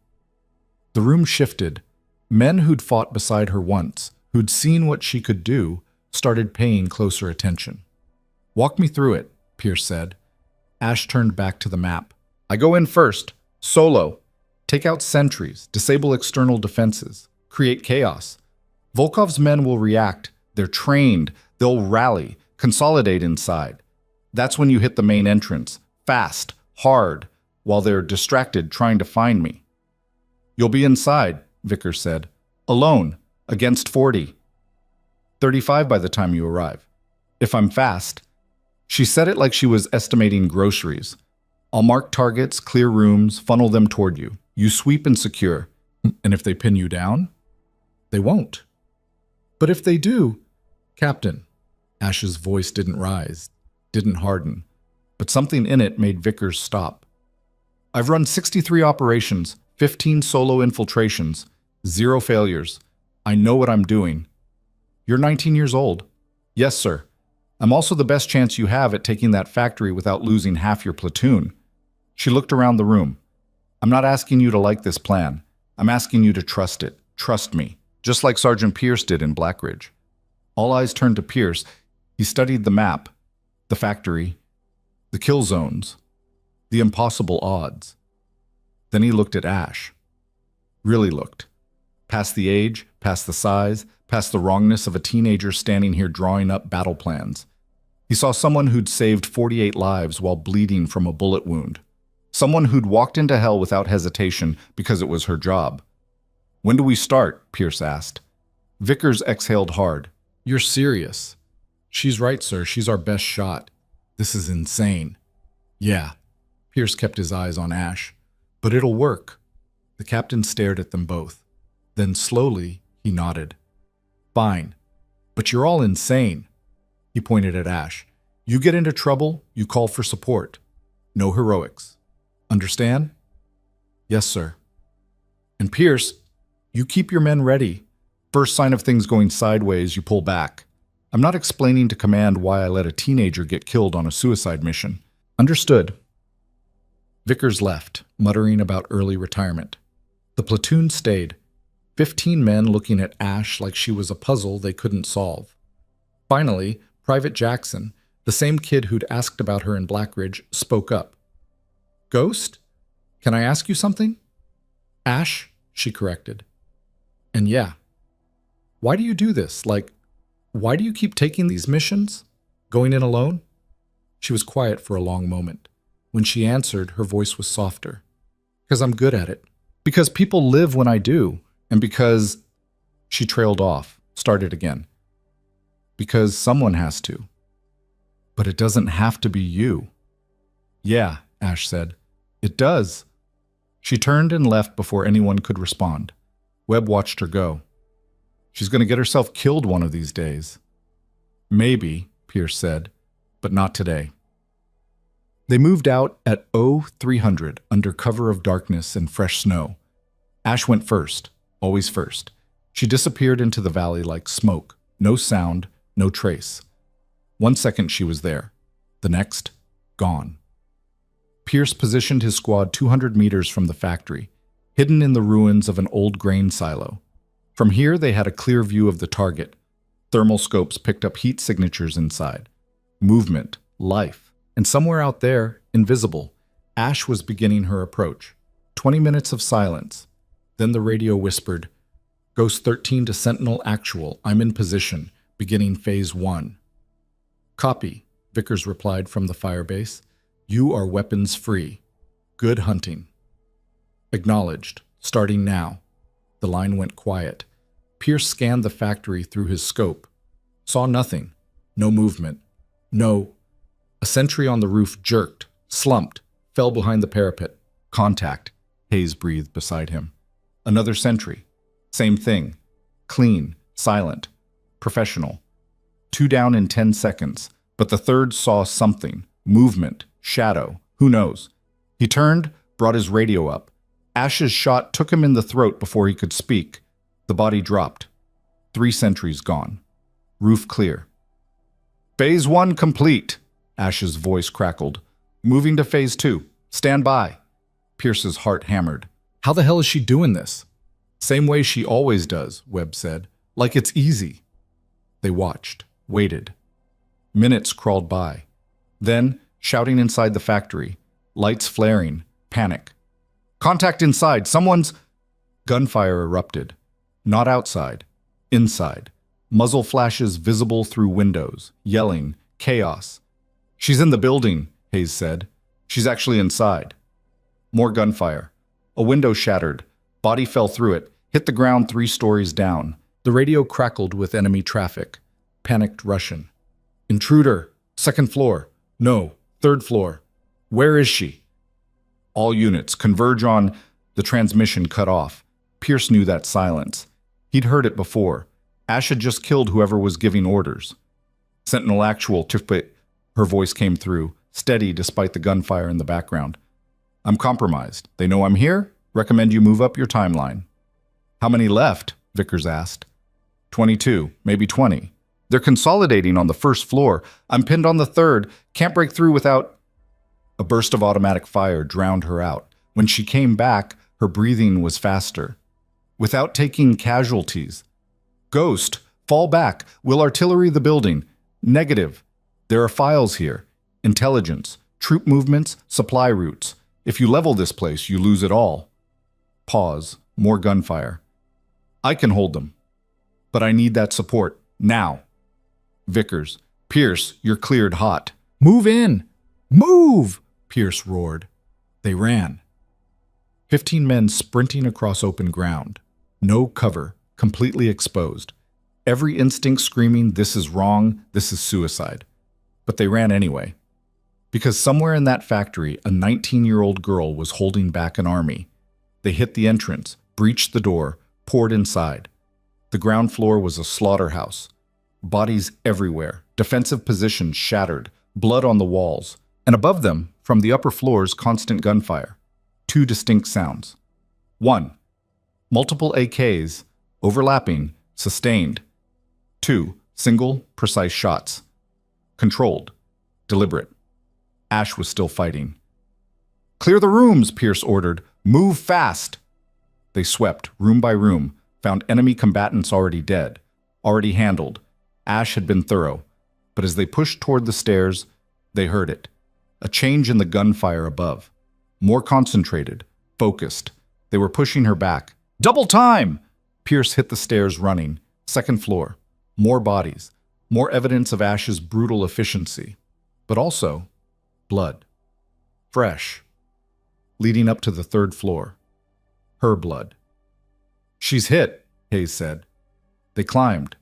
The room shifted. Men who'd fought beside her once, who'd seen what she could do, started paying closer attention. Walk me through it, Pierce said. Ash turned back to the map. I go in first, solo. Take out sentries, disable external defenses, create chaos. Volkov's men will react. They're trained. They'll rally, consolidate inside. That's when you hit the main entrance, fast, hard, while they're distracted trying to find me. You'll be inside, Vickers said. Alone, against 40. 35 by the time you arrive. If I'm fast. She said it like she was estimating groceries. I'll mark targets, clear rooms, funnel them toward you. You sweep and secure. And if they pin you down? They won't. But if they do, Captain. Ash's voice didn't rise, didn't harden, but something in it made Vickers stop. I've run 63 operations, 15 solo infiltrations, 0 failures. I know what I'm doing. You're 19 years old. Yes, sir. I'm also the best chance you have at taking that factory without losing half your platoon. She looked around the room. I'm not asking you to like this plan. I'm asking you to trust it. Trust me. Just like Sergeant Pierce did in Blackridge. All eyes turned to Pierce. He studied the map, the factory, the kill zones, the impossible odds. Then he looked at Ash. Really looked. Past the age, past the size, past the wrongness of a teenager standing here drawing up battle plans. He saw someone who'd saved 48 lives while bleeding from a bullet wound. Someone who'd walked into hell without hesitation because it was her job. When do we start? Pierce asked. Vickers exhaled hard. You're serious. She's right, sir. She's our best shot. This is insane. Yeah. Pierce kept his eyes on Ash. But it'll work. The captain stared at them both. Then slowly, he nodded. Fine. But you're all insane. He pointed at Ash. You get into trouble, you call for support. No heroics. Understand? Yes, sir. And Pierce, you keep your men ready. First sign of things going sideways, you pull back. I'm not explaining to command why I let a teenager get killed on a suicide mission. Understood. Vickers left, muttering about early retirement. The platoon stayed. 15 men looking at Ash like she was a puzzle they couldn't solve. Finally, Private Jackson, the same kid who'd asked about her in Blackridge, spoke up. Ghost? Can I ask you something? Ash, she corrected. And yeah. Why do you do this? Why do you keep taking these missions? Going in alone? She was quiet for a long moment. When she answered, her voice was softer. Because I'm good at it. Because people live when I do. And because... She trailed off, started again. Because someone has to. But it doesn't have to be you. Yeah, Ash said. It does. She turned and left before anyone could respond. Webb watched her go. She's going to get herself killed one of these days. Maybe, Pierce said, but not today. They moved out at 0300 under cover of darkness and fresh snow. Ash went first, always first. She disappeared into the valley like smoke. No sound, no trace. 1 second she was there. The next, gone. Pierce positioned his squad 200 meters from the factory, hidden in the ruins of an old grain silo. From here, they had a clear view of the target. Thermal scopes picked up heat signatures inside. Movement, life. And somewhere out there, invisible, Ash was beginning her approach. 20 minutes of silence. Then the radio whispered, Ghost 13 to Sentinel Actual, I'm in position, beginning Phase 1. Copy, Vickers replied from the firebase. You are weapons free. Good hunting. Acknowledged, starting now. The line went quiet. Pierce scanned the factory through his scope. Saw nothing. No movement. No. A sentry on the roof jerked, slumped, fell behind the parapet. Contact. Hayes breathed beside him. Another sentry. Same thing. Clean, silent, professional. 2 down in 10 seconds, but the third saw something. Movement. Shadow. Who knows? He turned, brought his radio up. Ash's shot took him in the throat before he could speak. The body dropped. 3 sentries gone. Roof clear. Phase 1 complete, Ash's voice crackled. Moving to Phase 2. Stand by. Pierce's heart hammered. How the hell is she doing this? Same way she always does, Webb said. Like it's easy. They watched, waited. Minutes crawled by. Then, shouting inside the factory, lights flaring, panic. Contact inside, someone's... Gunfire erupted. Not outside, inside. Muzzle flashes visible through windows, yelling, chaos. She's in the building, Hayes said. She's actually inside. More gunfire. A window shattered. Body fell through it, hit the ground 3 stories down. The radio crackled with enemy traffic. Panicked Russian. Intruder. 2nd floor. No. 3rd floor. Where is she? All units, converge on... The transmission cut off. Pierce knew that silence. He'd heard it before. Ash had just killed whoever was giving orders. Sentinel Actual, her voice came through, steady despite the gunfire in the background. I'm compromised. They know I'm here? Recommend you move up your timeline. How many left? Vickers asked. 22, maybe 20. They're consolidating on the 1st floor. I'm pinned on the 3rd. Can't break through without... A burst of automatic fire drowned her out. When she came back, her breathing was faster. Without taking casualties. Ghost, fall back. We'll artillery the building. Negative. There are files here. Intelligence, troop movements, supply routes. If you level this place, you lose it all. Pause. More gunfire. I can hold them. But I need that support. Now. Vickers. Pierce, you're cleared hot. Move in! Move! Pierce roared. They ran. 15 men sprinting across open ground. No cover. Completely exposed. Every instinct screaming, this is wrong, this is suicide. But they ran anyway. Because somewhere in that factory, a 19-year-old girl was holding back an army. They hit the entrance, breached the door, poured inside. The ground floor was a slaughterhouse. Bodies everywhere, defensive positions shattered, blood on the walls. And above them, from the upper floors, constant gunfire. 2 distinct sounds. 1. Multiple AKs, overlapping, sustained. 2. Single, precise shots. Controlled. Deliberate. Ash was still fighting. Clear the rooms, Pierce ordered. Move fast. They swept, room by room, found enemy combatants already dead, already handled. Ash had been thorough. But as they pushed toward the stairs, they heard it. A change in the gunfire above. More concentrated, focused. They were pushing her back. Double time! Pierce hit the stairs running. 2nd floor. More bodies. More evidence of Ash's brutal efficiency. But also, blood. Fresh. Leading up to the 3rd floor. Her blood. She's hit, Hayes said. They climbed.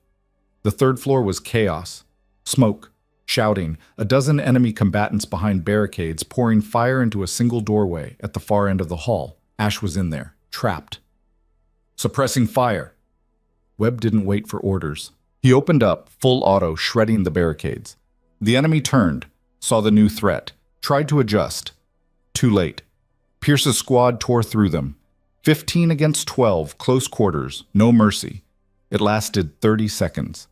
The 3rd floor was chaos. Smoke. Shouting. A dozen enemy combatants behind barricades pouring fire into a single doorway at the far end of the hall. Ash was in there, trapped. Suppressing fire. Webb didn't wait for orders. He opened up, full auto, shredding the barricades. The enemy turned, saw the new threat, tried to adjust. Too late. Pierce's squad tore through them. 15 against 12, close quarters, no mercy. It lasted 30 seconds.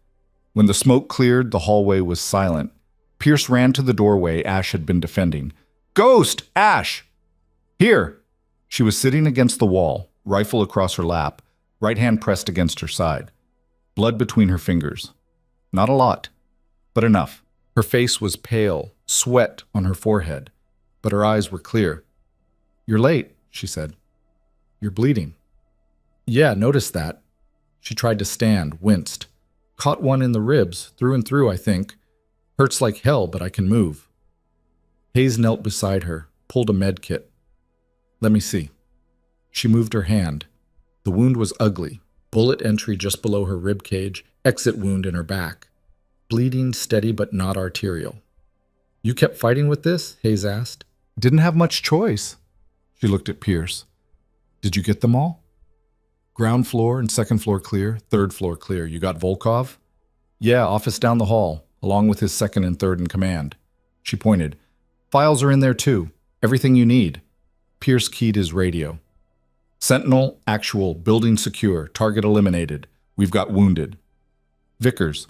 When the smoke cleared, the hallway was silent. Pierce ran to the doorway Ash had been defending. Ghost! Ash! Here! She was sitting against the wall, rifle across her lap, right hand pressed against her side. Blood between her fingers. Not a lot, but enough. Her face was pale, sweat on her forehead, but her eyes were clear. You're late, she said. You're bleeding. Yeah, noticed that. She tried to stand, winced. Caught one in the ribs, through and through, I think. Hurts like hell, but I can move. Hayes knelt beside her, pulled a med kit. Let me see. She moved her hand. The wound was ugly. Bullet entry just below her rib cage, exit wound in her back. Bleeding, steady but not arterial. You kept fighting with this? Hayes asked. Didn't have much choice. She looked at Pierce. Did you get them all? Ground floor and 2nd floor clear, 3rd floor clear. You got Volkov? Yeah, office down the hall, along with his 2nd and 3rd in command. She pointed. Files are in there too. Everything you need. Pierce keyed his radio. Sentinel, actual, building secure, target eliminated. We've got wounded. Vickers.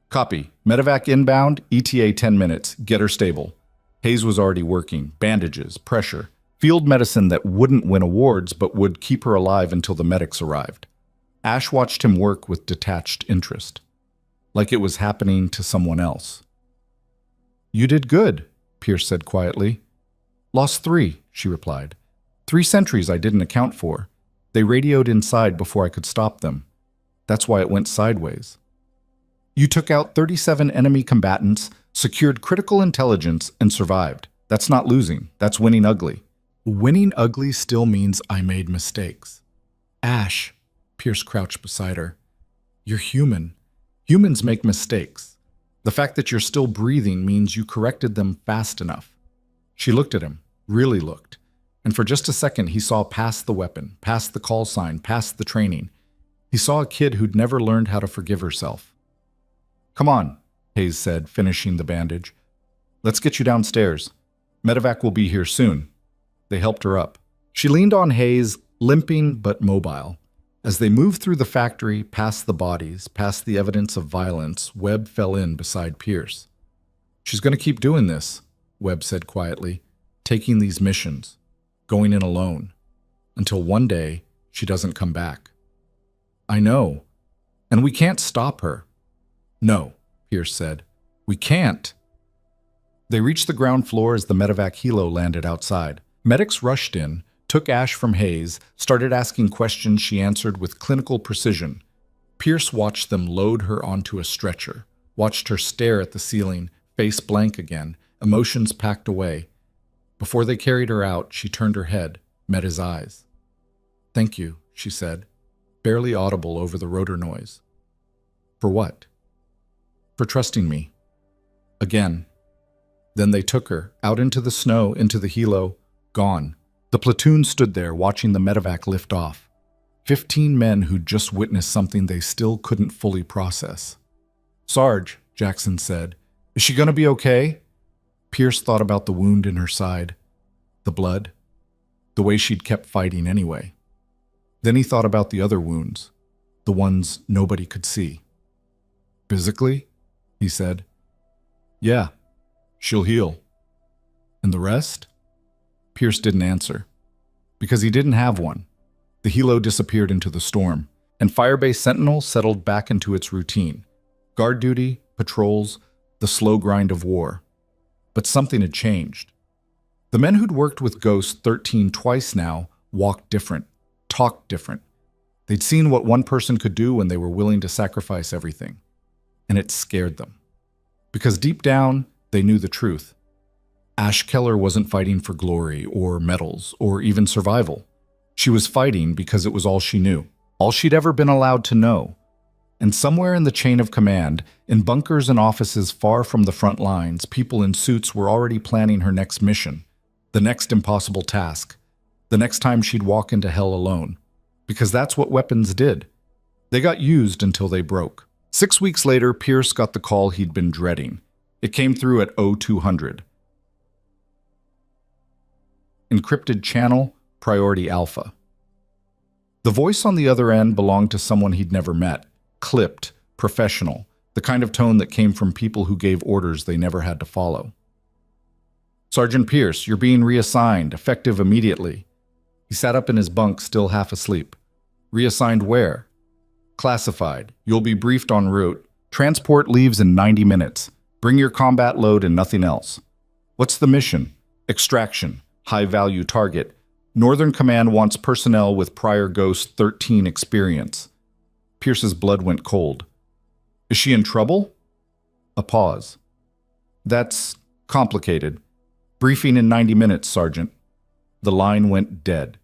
Copy. Medevac inbound, ETA 10 minutes. Get her stable. Hayes was already working. Bandages, pressure. Field medicine that wouldn't win awards but would keep her alive until the medics arrived. Ash watched him work with detached interest, like it was happening to someone else. You did good, Pierce said quietly. Lost 3, she replied. 3 sentries I didn't account for. They radioed inside before I could stop them. That's why it went sideways. You took out 37 enemy combatants, secured critical intelligence, and survived. That's not losing. That's winning ugly. Winning ugly still means I made mistakes. Ash, Pierce crouched beside her. You're human. Humans make mistakes. The fact that you're still breathing means you corrected them fast enough. She looked at him, really looked. And for just a second, he saw past the weapon, past the call sign, past the training. He saw a kid who'd never learned how to forgive herself. Come on, Hayes said, finishing the bandage. Let's get you downstairs. Medevac will be here soon. They helped her up. She leaned on Hayes, limping but mobile. As they moved through the factory, past the bodies, past the evidence of violence, Webb fell in beside Pierce. She's going to keep doing this, Webb said quietly, taking these missions, going in alone, until one day she doesn't come back. I know, and we can't stop her. No, Pierce said. We can't. They reached the ground floor as the medevac helo landed outside. Medics rushed in, took Ash from Hayes, started asking questions she answered with clinical precision. Pierce watched them load her onto a stretcher, watched her stare at the ceiling, face blank again, emotions packed away. Before they carried her out, she turned her head, met his eyes. Thank you, she said, barely audible over the rotor noise. For what? For trusting me. Again. Then they took her, out into the snow, into the helo, gone. The platoon stood there watching the medevac lift off. 15 men who'd just witnessed something they still couldn't fully process. Sarge, Jackson said, is she gonna be okay? Pierce thought about the wound in her side, the blood, the way she'd kept fighting anyway. Then he thought about the other wounds, the ones nobody could see. Physically? He said. Yeah, she'll heal. And the rest? Pierce didn't answer, because he didn't have one. The helo disappeared into the storm, and Firebase Sentinel settled back into its routine. Guard duty, patrols, the slow grind of war. But something had changed. The men who'd worked with Ghost 13 twice now walked different, talked different. They'd seen what one person could do when they were willing to sacrifice everything. And it scared them. Because deep down, they knew the truth. Ash Keller wasn't fighting for glory or medals or even survival. She was fighting because it was all she knew, all she'd ever been allowed to know. And somewhere in the chain of command, in bunkers and offices far from the front lines, people in suits were already planning her next mission, the next impossible task, the next time she'd walk into hell alone. Because that's what weapons did. They got used until they broke. 6 weeks later, Pierce got the call he'd been dreading. It came through at 0200. Encrypted channel, priority alpha. The voice on the other end belonged to someone he'd never met, clipped, professional, the kind of tone that came from people who gave orders they never had to follow. Sergeant Pierce, you're being reassigned, effective immediately. He sat up in his bunk, still half asleep. Reassigned where? Classified. You'll be briefed en route. Transport leaves in 90 minutes. Bring your combat load and nothing else. What's the mission? Extraction. High-value target. Northern Command wants personnel with prior Ghost 13 experience. Pierce's blood went cold. Is she in trouble? A pause. That's complicated. Briefing in 90 minutes, Sergeant. The line went dead.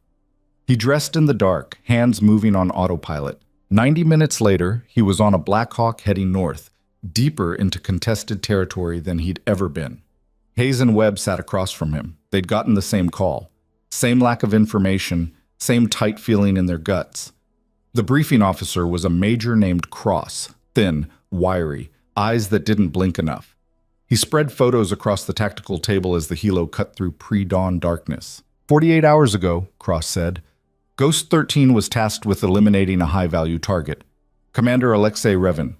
He dressed in the dark, hands moving on autopilot. 90 minutes later, he was on a Black Hawk heading north, deeper into contested territory than he'd ever been. Hayes and Webb sat across from him. They'd gotten the same call. Same lack of information, same tight feeling in their guts. The briefing officer was a major named Cross, thin, wiry, eyes that didn't blink enough. He spread photos across the tactical table as the helo cut through pre-dawn darkness. 48 hours ago, Cross said, Ghost 13 was tasked with eliminating a high-value target. Commander Alexei Revin,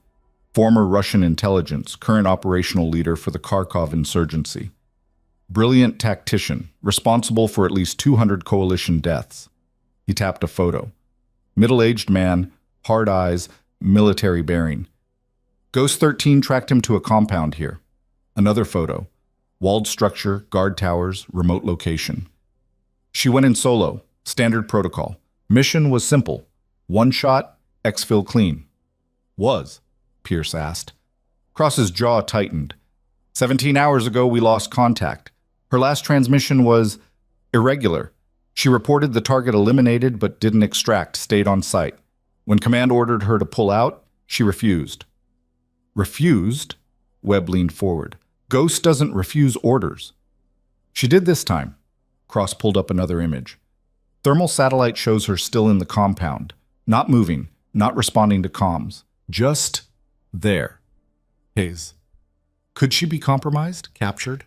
former Russian intelligence, current operational leader for the Kharkov insurgency. Brilliant tactician, responsible for at least 200 coalition deaths. He tapped a photo. Middle-aged man, hard eyes, military bearing. Ghost 13 tracked him to a compound here. Another photo. Walled structure, guard towers, remote location. She went in solo, standard protocol. Mission was simple. One shot, exfil clean. Was? Pierce asked. Cross's jaw tightened. 17 hours ago, we lost contact. Her last transmission was irregular. She reported the target eliminated but didn't extract, stayed on site. When command ordered her to pull out, she refused. Refused? Webb leaned forward. Ghost doesn't refuse orders. She did this time. Cross pulled up another image. Thermal satellite shows her still in the compound, not moving, not responding to comms. Just there. Hayes. Could she be compromised, captured?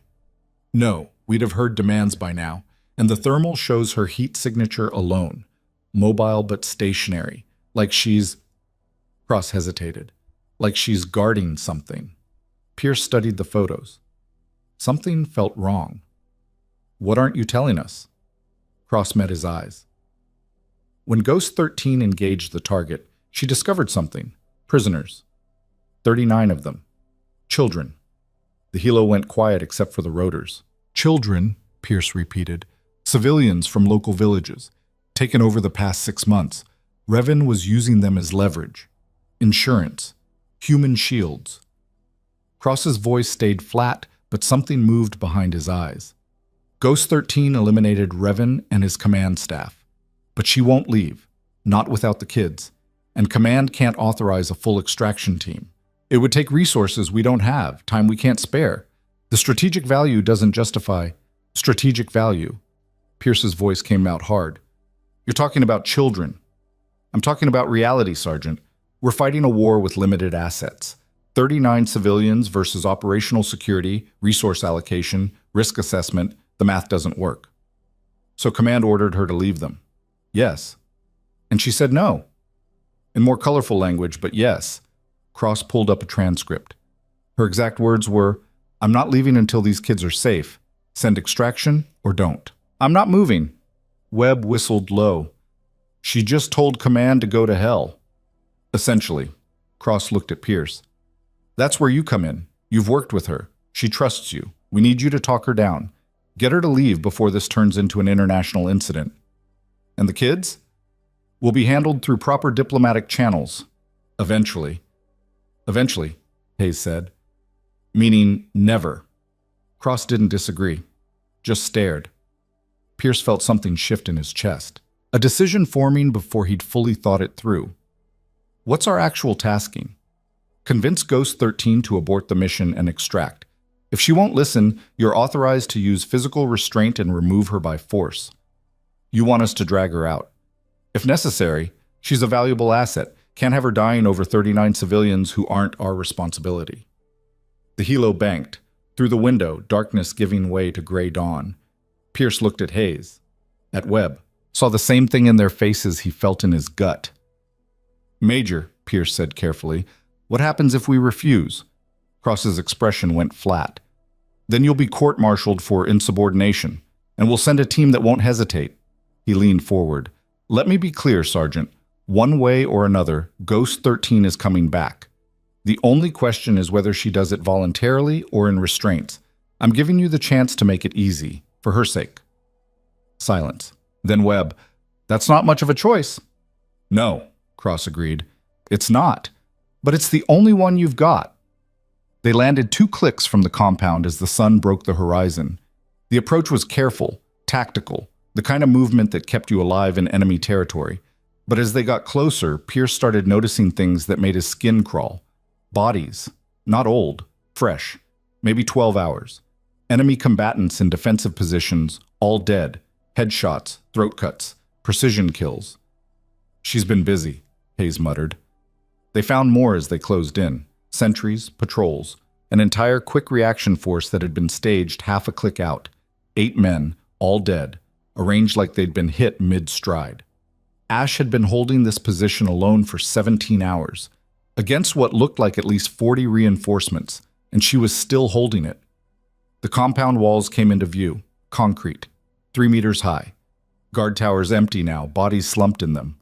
No, we'd have heard demands by now, and the thermal shows her heat signature alone, mobile but stationary, like she's... Cross hesitated. Like she's guarding something. Pierce studied the photos. Something felt wrong. What aren't you telling us? Cross met his eyes. When Ghost 13 engaged the target, she discovered something. Prisoners. 39 of them. Children. The helo went quiet except for the rotors. Children, Pierce repeated. Civilians from local villages. Taken over the past 6 months. Revin was using them as leverage. Insurance. Human shields. Cross's voice stayed flat, but something moved behind his eyes. Ghost 13 eliminated Revin and his command staff. But she won't leave. Not without the kids. And command can't authorize a full extraction team. It would take resources we don't have, time we can't spare. The strategic value doesn't justify strategic value. Pierce's voice came out hard. You're talking about children. I'm talking about reality, Sergeant. We're fighting a war with limited assets. 39 civilians versus operational security, resource allocation, risk assessment. The math doesn't work. So command ordered her to leave them. Yes. And she said no. In more colorful language, but yes. Cross pulled up a transcript. Her exact words were, I'm not leaving until these kids are safe. Send extraction or don't. I'm not moving. Webb whistled low. She just told command to go to hell. Essentially. Cross looked at Pierce. That's where you come in. You've worked with her. She trusts you. We need you to talk her down. Get her to leave before this turns into an international incident. And the kids? Will be handled through proper diplomatic channels. Eventually. Eventually, Hayes said. Meaning never. Cross didn't disagree. Just stared. Pierce felt something shift in his chest. A decision forming before he'd fully thought it through. What's our actual tasking? Convince Ghost 13 to abort the mission and extract. If she won't listen, you're authorized to use physical restraint and remove her by force. You want us to drag her out. If necessary, she's a valuable asset. Can't have her dying over 39 civilians who aren't our responsibility. The helo banked. Through the window, darkness giving way to gray dawn. Pierce looked at Hayes. At Webb. Saw the same thing in their faces he felt in his gut. Major, Pierce said carefully, what happens if we refuse? Cross's expression went flat. Then you'll be court-martialed for insubordination, and we'll send a team that won't hesitate. He leaned forward. Let me be clear, Sergeant. One way or another, Ghost 13 is coming back. The only question is whether she does it voluntarily or in restraints. I'm giving you the chance to make it easy, for her sake. Silence. Then Webb. That's not much of a choice. No, Cross agreed. It's not. But it's the only one you've got. They landed 2 clicks from the compound as the sun broke the horizon. The approach was careful, tactical, the kind of movement that kept you alive in enemy territory. But as they got closer, Pierce started noticing things that made his skin crawl. Bodies. Not old. Fresh. Maybe 12 hours. Enemy combatants in defensive positions, all dead. Headshots, throat cuts, precision kills. She's been busy, Hayes muttered. They found more as they closed in. Sentries, patrols. An entire quick reaction force that had been staged half a click out. 8 men, all dead, arranged like they'd been hit mid-stride. Ash had been holding this position alone for 17 hours, against what looked like at least 40 reinforcements, and she was still holding it. The compound walls came into view, concrete, 3 meters high. Guard towers empty now, bodies slumped in them.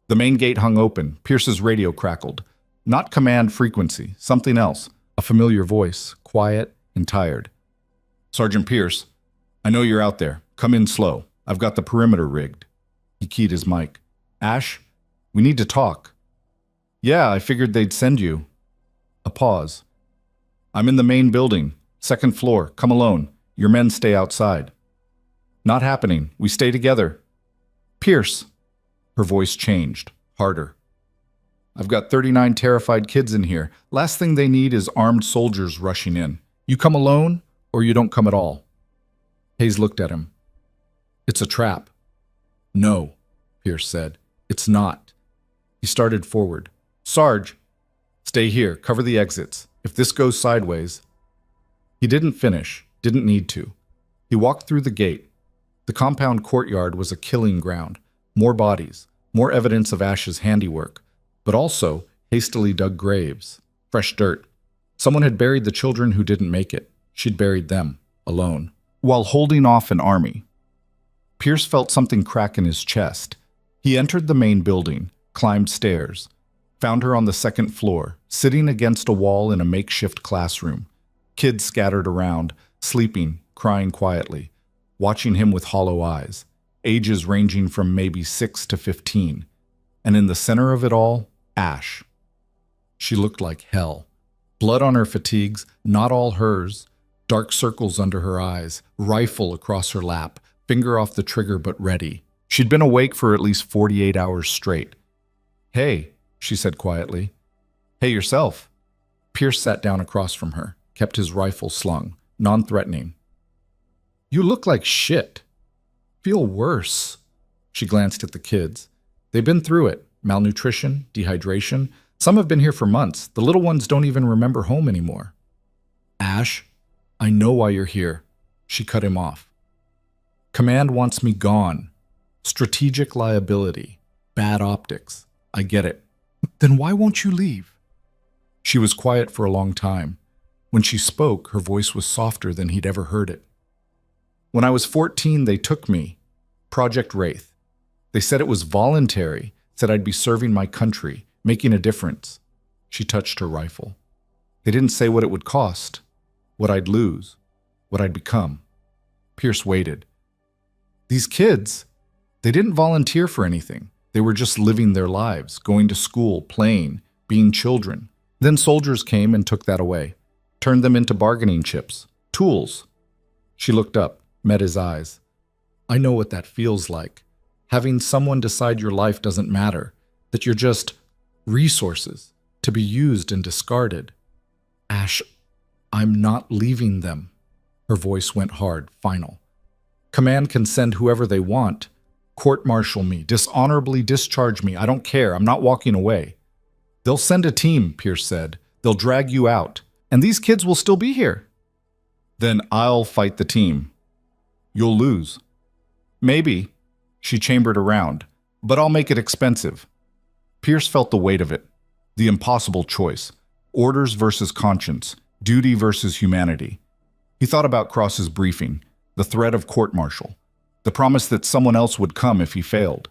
The main gate hung open, Pierce's radio crackled. Not command frequency, something else. A familiar voice, quiet and tired. "Sergeant Pierce, I know you're out there. Come in slow. I've got the perimeter rigged." He keyed his mic. "Ash, we need to talk." "Yeah, I figured they'd send you." A pause. "I'm in the main building, 2nd floor. Come alone. Your men stay outside." "Not happening. We stay together." "Pierce." Her voice changed, harder. "I've got 39 terrified kids in here. Last thing they need is armed soldiers rushing in. You come alone, or you don't come at all." Hayes looked at him. "It's a trap." "No," Pierce said. "It's not." He started forward. "Sarge, stay here. Cover the exits. If this goes sideways..." He didn't finish, didn't need to. He walked through the gate. The compound courtyard was a killing ground. More bodies, more evidence of Ash's handiwork, but also hastily dug graves, fresh dirt. Someone had buried the children who didn't make it. She'd buried them, alone, while holding off an army. Pierce felt something crack in his chest. He entered the main building, climbed stairs, found her on the 2nd floor, sitting against a wall in a makeshift classroom. Kids scattered around, sleeping, crying quietly, watching him with hollow eyes, ages ranging from maybe 6 to 15. And in the center of it all, Ash. She looked like hell. Blood on her fatigues, not all hers, dark circles under her eyes, rifle across her lap, finger off the trigger but ready. She'd been awake for at least 48 hours straight. "Hey," she said quietly. "Hey yourself." Pierce sat down across from her, kept his rifle slung, non-threatening. "You look like shit. Feel worse." She glanced at the kids. They've been through it. Malnutrition, dehydration. Some have been here for months. The little ones don't even remember home anymore. "Ash, I know why you're here." She cut him off. "Command wants me gone. Strategic liability. Bad optics. I get it." "Then why won't you leave?" She was quiet for a long time. When she spoke, her voice was softer than he'd ever heard it. "When I was 14, they took me. Project Wraith. They said it was voluntary, said I'd be serving my country, making a difference." She touched her rifle. "They didn't say what it would cost, what I'd lose, what I'd become." Pierce waited. "These kids, they didn't volunteer for anything. They were just living their lives, going to school, playing, being children. Then soldiers came and took that away, turned them into bargaining chips, tools." She looked up, met his eyes. "I know what that feels like. Having someone decide your life doesn't matter, that you're just resources to be used and discarded." "Ash, I'm not leaving them." Her voice went hard, final. "Command can send whoever they want. Court-martial me, dishonorably discharge me. I don't care. I'm not walking away." "They'll send a team," Pierce said. "They'll drag you out. And these kids will still be here." "Then I'll fight the team." "You'll lose." "Maybe." She chambered around. "But I'll make it expensive." Pierce felt the weight of it. The impossible choice. Orders versus conscience. Duty versus humanity. He thought about Cross's briefing. The threat of court-martial. The promise that someone else would come if he failed.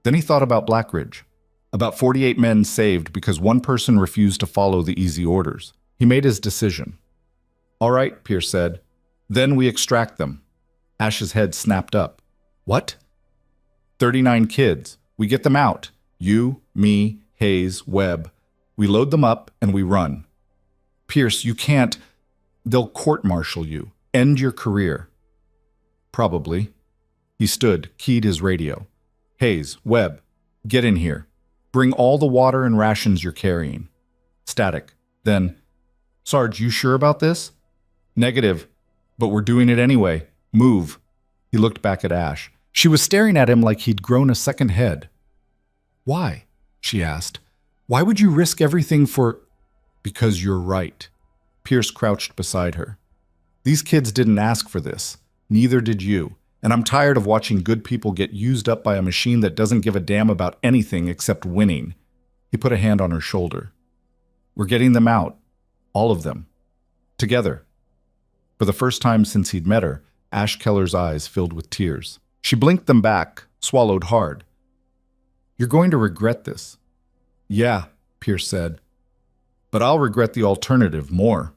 Then he thought about Blackridge. About 48 men saved because one person refused to follow the easy orders. He made his decision. "All right," Pierce said. "Then we extract them." Ash's head snapped up. "What?" 39 kids. We get them out. You, me, Hayes, Webb. We load them up and we run." "Pierce, you can't. They'll court-martial you. End your career." "Probably." He stood, keyed his radio. "Hayes, Webb, get in here. Bring all the water and rations you're carrying." Static. Then, "Sarge, you sure about this?" "Negative. But we're doing it anyway. Move." He looked back at Ash. She was staring at him like he'd grown a second head. "Why?" she asked. "Why would you risk everything for—" "Because you're right." Pierce crouched beside her. These kids didn't ask for this. Neither did you. And I'm tired of watching good people get used up by a machine that doesn't give a damn about anything except winning. He put a hand on her shoulder. We're getting them out. All of them. Together. For the first time since he'd met her, Ash Keller's eyes filled with tears. She blinked them back, swallowed hard. You're going to regret this. Yeah, Pierce said. But I'll regret the alternative more.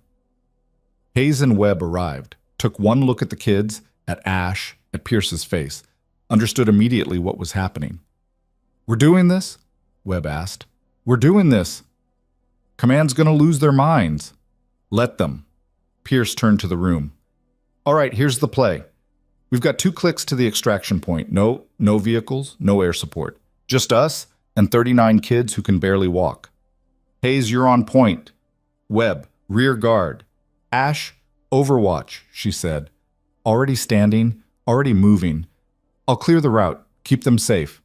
Hayes and Webb arrived, took one look at the kids, at Ash, at Pierce's face, understood immediately what was happening. We're doing this? Webb asked. We're doing this. Command's gonna lose their minds. Let them. Pierce turned to the room. All right, here's the play. We've got 2 clicks to the extraction point. No vehicles, no air support. Just us and 39 kids who can barely walk. Hayes, you're on point. Webb, rear guard. Ash, overwatch, she said. Already standing, already moving. I'll clear the route. Keep them safe.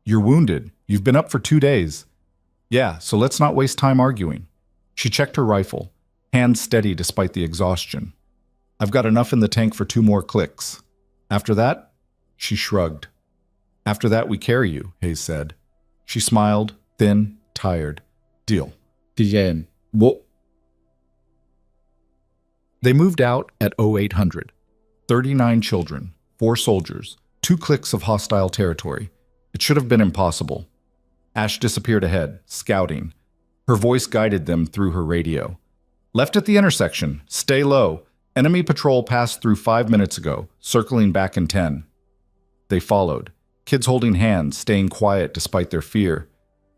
You're wounded. You've been up for 2 days. Yeah, so let's not waste time arguing. She checked her rifle, hands steady despite the exhaustion. I've got enough in the tank for 2 more clicks. After that, she shrugged. After that, we carry you, Hayes said. She smiled, thin, tired. Deal. Bien. Well, they moved out at 0800. 39 children, 4 soldiers, 2 clicks of hostile territory. It should have been impossible. Ash disappeared ahead, scouting. Her voice guided them through her radio. Left at the intersection. Stay low. Enemy patrol passed through 5 minutes ago, circling back in 10. They followed, kids holding hands, staying quiet despite their fear.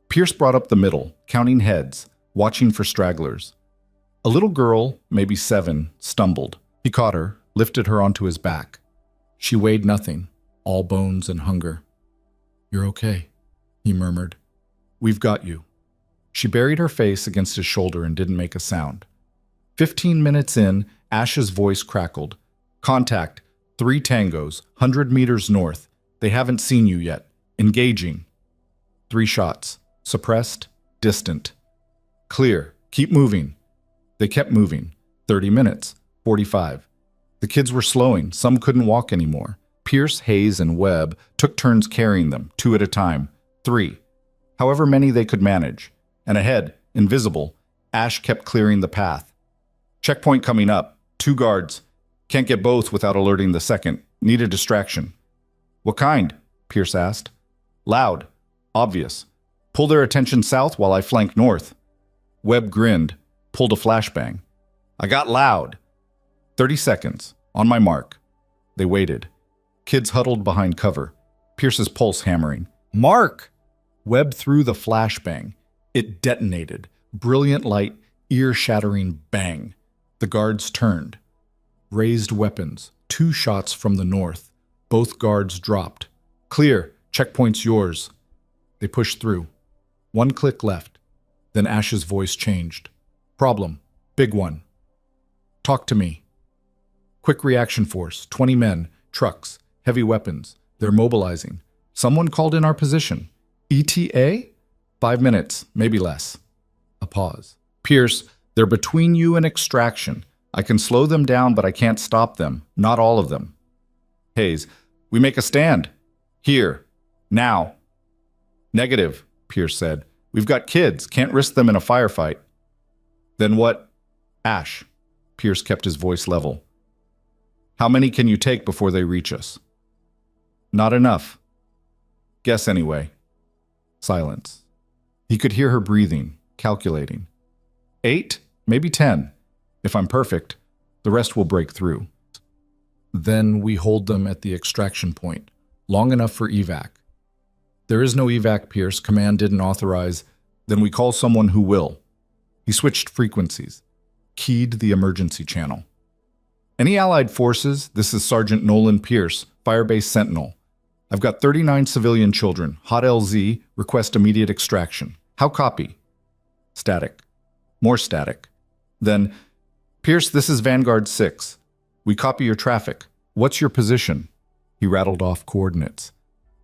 Pierce brought up the middle, counting heads, watching for stragglers. A little girl, maybe 7, stumbled. He caught her, lifted her onto his back. She weighed nothing, all bones and hunger. You're okay, he murmured. We've got you. She buried her face against his shoulder and didn't make a sound. 15 minutes in, Ash's voice crackled. Contact, 3 tangos, 100 meters north. They haven't seen you yet. Engaging. 3 shots. Suppressed, distant. Clear. Keep moving. They kept moving. 30 minutes. 45. The kids were slowing. Some couldn't walk anymore. Pierce, Hayes, and Webb took turns carrying them, 2 at a time. 3. However many they could manage. And ahead, invisible, Ash kept clearing the path. Checkpoint coming up. 2 guards. Can't get both without alerting the second. Need a distraction. What kind? Pierce asked. Loud. Obvious. Pull their attention south while I flank north. Webb grinned. Pulled a flashbang. I got loud. 30 seconds. On my mark. They waited. Kids huddled behind cover. Pierce's pulse hammering. Mark! Webb threw the flashbang. It detonated. Brilliant light, ear-shattering bang. The guards turned. Raised weapons. 2 shots from the north. Both guards dropped. Clear. Checkpoint's yours. They pushed through. 1 click left. Then Ash's voice changed. Problem. Big one. Talk to me. Quick reaction force. 20 men. Trucks. Heavy weapons. They're mobilizing. Someone called in our position. ETA? 5 minutes. Maybe less. A pause. Pierce, they're between you and extraction. I can slow them down, but I can't stop them. Not all of them. Hayes, we make a stand. Here. Now. Negative, Pierce said. We've got kids. Can't risk them in a firefight. Then what? Ash. Pierce kept his voice level. How many can you take before they reach us? Not enough. Guess anyway. Silence. He could hear her breathing, calculating. 8, maybe 10. If I'm perfect, the rest will break through. Then we hold them at the extraction point, long enough for evac. There is no evac, Pierce. Command didn't authorize. Then we call someone who will. He switched frequencies, keyed the emergency channel. Any Allied forces, this is Sergeant Nolan Pierce, Firebase Sentinel. I've got 39 civilian children. Hot LZ, request immediate extraction. How copy? Static. More static. Then, Pierce, this is Vanguard 6. We copy your traffic. What's your position? He rattled off coordinates.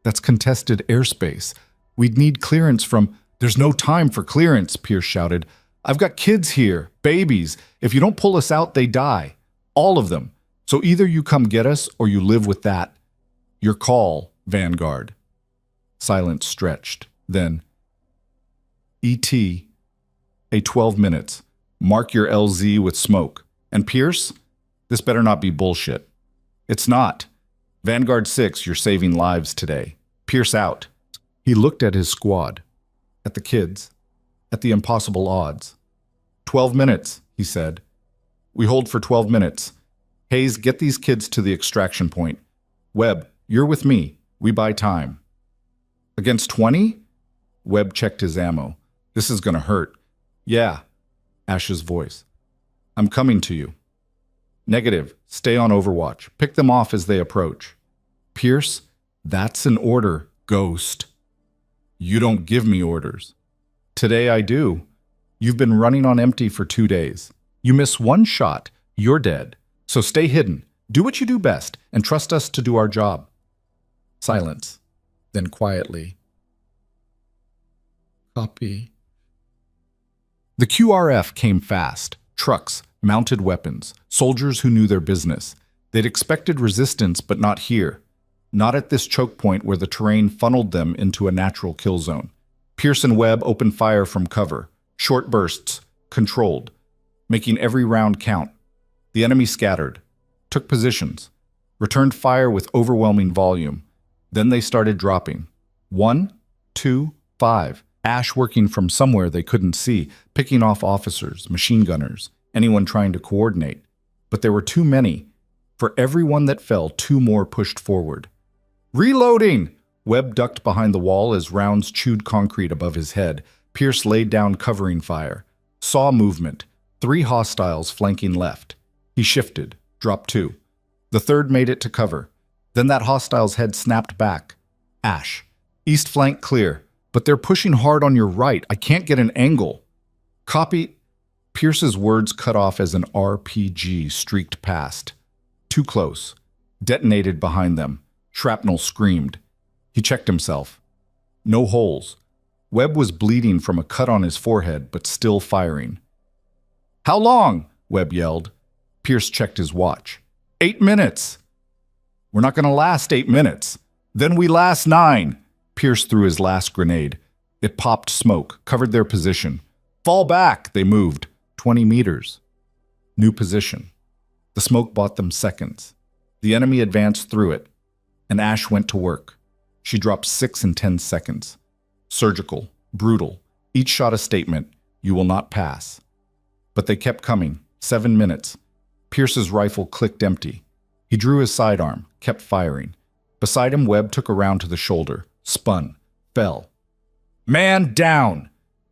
That's contested airspace. We'd need clearance from... There's no time for clearance, Pierce shouted. I've got kids here, babies. If you don't pull us out, they die. All of them. So either you come get us or you live with that. Your call, Vanguard. Silence stretched. Then, E.T., a 12 minutes. Mark your LZ with smoke. And Pierce? This better not be bullshit. It's not. Vanguard 6, you're saving lives today. Pierce out. He looked at his squad, at the kids, at the impossible odds. 12 minutes, he said. We hold for 12 minutes. Hayes, get these kids to the extraction point. Webb, you're with me. We buy time. Against 20? Webb checked his ammo. This is gonna hurt. Yeah. Ash's voice. I'm coming to you. Negative. Stay on overwatch. Pick them off as they approach. Pierce, that's an order, Ghost. You don't give me orders. Today I do. You've been running on empty for 2 days. You miss one shot, you're dead. So stay hidden. Do what you do best and trust us to do our job. Silence. Then quietly. Copy. The QRF came fast. Trucks, mounted weapons, soldiers who knew their business. They'd expected resistance, but not here. Not at this choke point where the terrain funneled them into a natural kill zone. Pierce and Webb opened fire from cover. Short bursts, controlled, making every round count. The enemy scattered, took positions, returned fire with overwhelming volume. Then they started dropping. 1, 2, 5. Ash working from somewhere they couldn't see, picking off officers, machine gunners, anyone trying to coordinate. But there were too many. For every one that fell, 2 more pushed forward. Reloading! Webb ducked behind the wall as rounds chewed concrete above his head. Pierce laid down covering fire. Saw movement. 3 hostiles flanking left. He shifted, dropped 2. The third made it to cover. Then that hostile's head snapped back. Ash. East flank clear. But they're pushing hard on your right. I can't get an angle. Copy. Pierce's words cut off as an RPG streaked past. Too close. Detonated behind them. Shrapnel screamed. He checked himself. No holes. Webb was bleeding from a cut on his forehead, but still firing. How long? Webb yelled. Pierce checked his watch. 8 minutes. We're not going to last 8 minutes. Then we last 9. Pierce threw his last grenade. It popped smoke, covered their position. Fall back, they moved. 20 meters. New position. The smoke bought them seconds. The enemy advanced through it, and Ash went to work. She dropped 6 in 10 seconds. Surgical, brutal. Each shot a statement, you will not pass. But they kept coming. 7 minutes. Pierce's rifle clicked empty. He drew his sidearm, kept firing. Beside him, Webb took a round to the shoulder. Spun. Fell. Man down!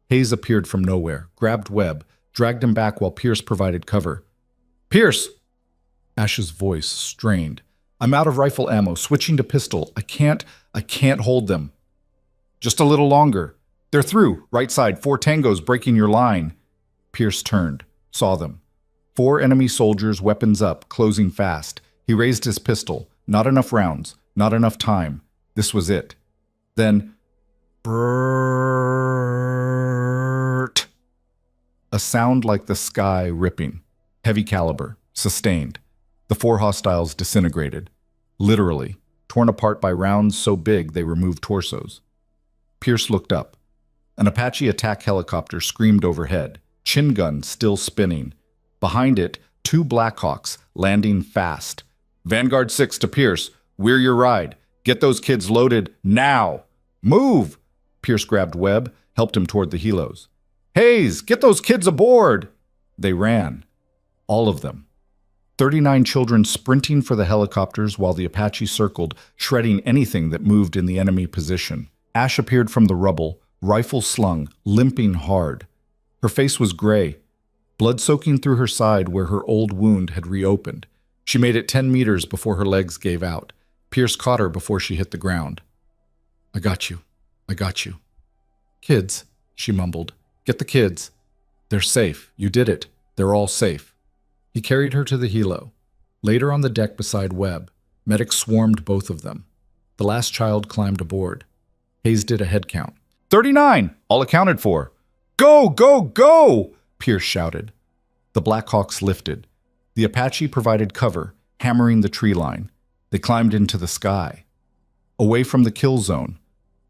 Hayes appeared from nowhere, grabbed Webb, dragged him back while Pierce provided cover. Pierce! Ash's voice strained. I'm out of rifle ammo, switching to pistol. I can't hold them. Just a little longer. They're through. Right side, 4 tangos breaking your line. Pierce turned, saw them. 4 enemy soldiers, weapons up, closing fast. He raised his pistol. Not enough rounds. Not enough time. This was it. Then, brrrrt. A sound like the sky ripping. Heavy caliber. Sustained. The 4 hostiles disintegrated. Literally. Torn apart by rounds so big they removed torsos. Pierce looked up. An Apache attack helicopter screamed overhead. Chin gun still spinning. Behind it, 2 Blackhawks landing fast. Vanguard 6 to Pierce. We're your ride. Get those kids loaded now. Move! Pierce grabbed Webb, helped him toward the helos. Hayes, get those kids aboard! They ran. All of them. 39 children sprinting for the helicopters while the Apache circled, shredding anything that moved in the enemy position. Ash appeared from the rubble, rifle slung, limping hard. Her face was gray, blood soaking through her side where her old wound had reopened. She made it 10 meters before her legs gave out. Pierce caught her before she hit the ground. I got you. I got you. Kids, she mumbled. Get the kids. They're safe. You did it. They're all safe. He carried her to the helo. Later on the deck beside Webb, medics swarmed both of them. The last child climbed aboard. Hayes did a head count. 39! All accounted for. Go, go, go! Pierce shouted. The Blackhawks lifted. The Apache provided cover, hammering the tree line. They climbed into the sky. Away from the kill zone.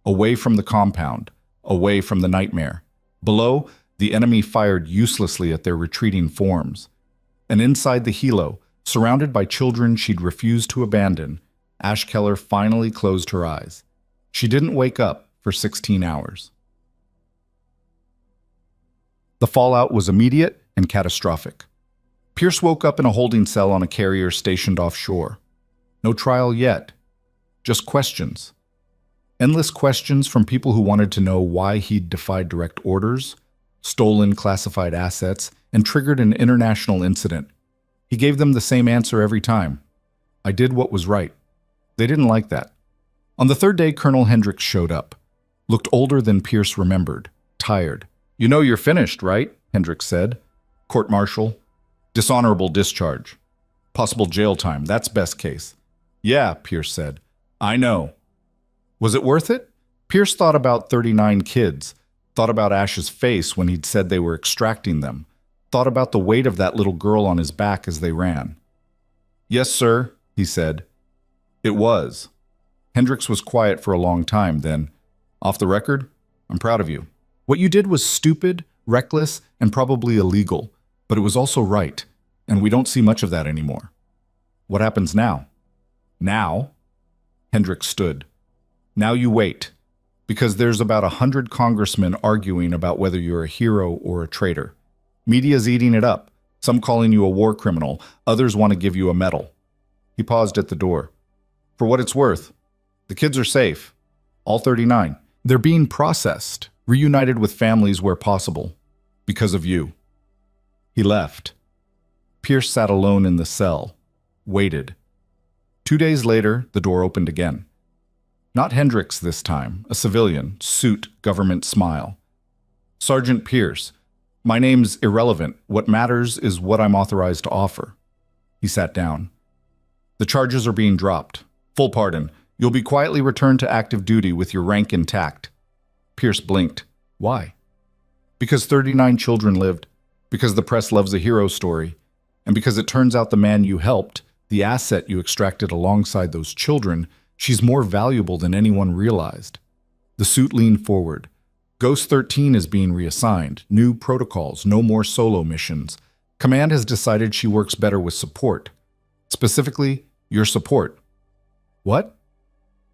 Away from the compound. Away from the nightmare. Below, the enemy fired uselessly at their retreating forms. And inside the helo, surrounded by children she'd refused to abandon, Ash Keller finally closed her eyes. She didn't wake up for 16 hours. The fallout was immediate and catastrophic. Pierce woke up in a holding cell on a carrier stationed offshore. No trial yet, just questions. Endless questions from people who wanted to know why he'd defied direct orders, stolen classified assets, and triggered an international incident. He gave them the same answer every time. I did what was right. They didn't like that. On the third day, Colonel Hendricks showed up. Looked older than Pierce remembered, tired. "You know you're finished, right?" Hendricks said. "Court-martial. Dishonorable discharge. Possible jail time, that's best case." "Yeah," Pierce said. "I know." Was it worth it? Pierce thought about 39 kids, thought about Ash's face when he'd said they were extracting them, thought about the weight of that little girl on his back as they ran. "Yes, sir," he said. "It was." Hendricks was quiet for a long time, then, "Off the record, I'm proud of you. What you did was stupid, reckless, and probably illegal, but it was also right, and we don't see much of that anymore. What happens now?" "Now?" Hendricks stood. "Now you wait, because there's about 100 congressmen arguing about whether you're a hero or a traitor. Media's eating it up, some calling you a war criminal, others want to give you a medal." He paused at the door. "For what it's worth, the kids are safe. All 39. They're being processed, reunited with families where possible, because of you." He left. Pierce sat alone in the cell, waited. 2 days later, the door opened again. Not Hendricks this time, a civilian, suit, government smile. "Sergeant Pierce, my name's irrelevant. What matters is what I'm authorized to offer." He sat down. "The charges are being dropped. Full pardon. You'll be quietly returned to active duty with your rank intact." Pierce blinked. "Why?" "Because 39 children lived, because the press loves a hero story, and because it turns out the man you helped, the asset you extracted alongside those children, she's more valuable than anyone realized." The suit leaned forward. "Ghost 13 is being reassigned. New protocols, no more solo missions. Command has decided she works better with support. Specifically, your support." "What?"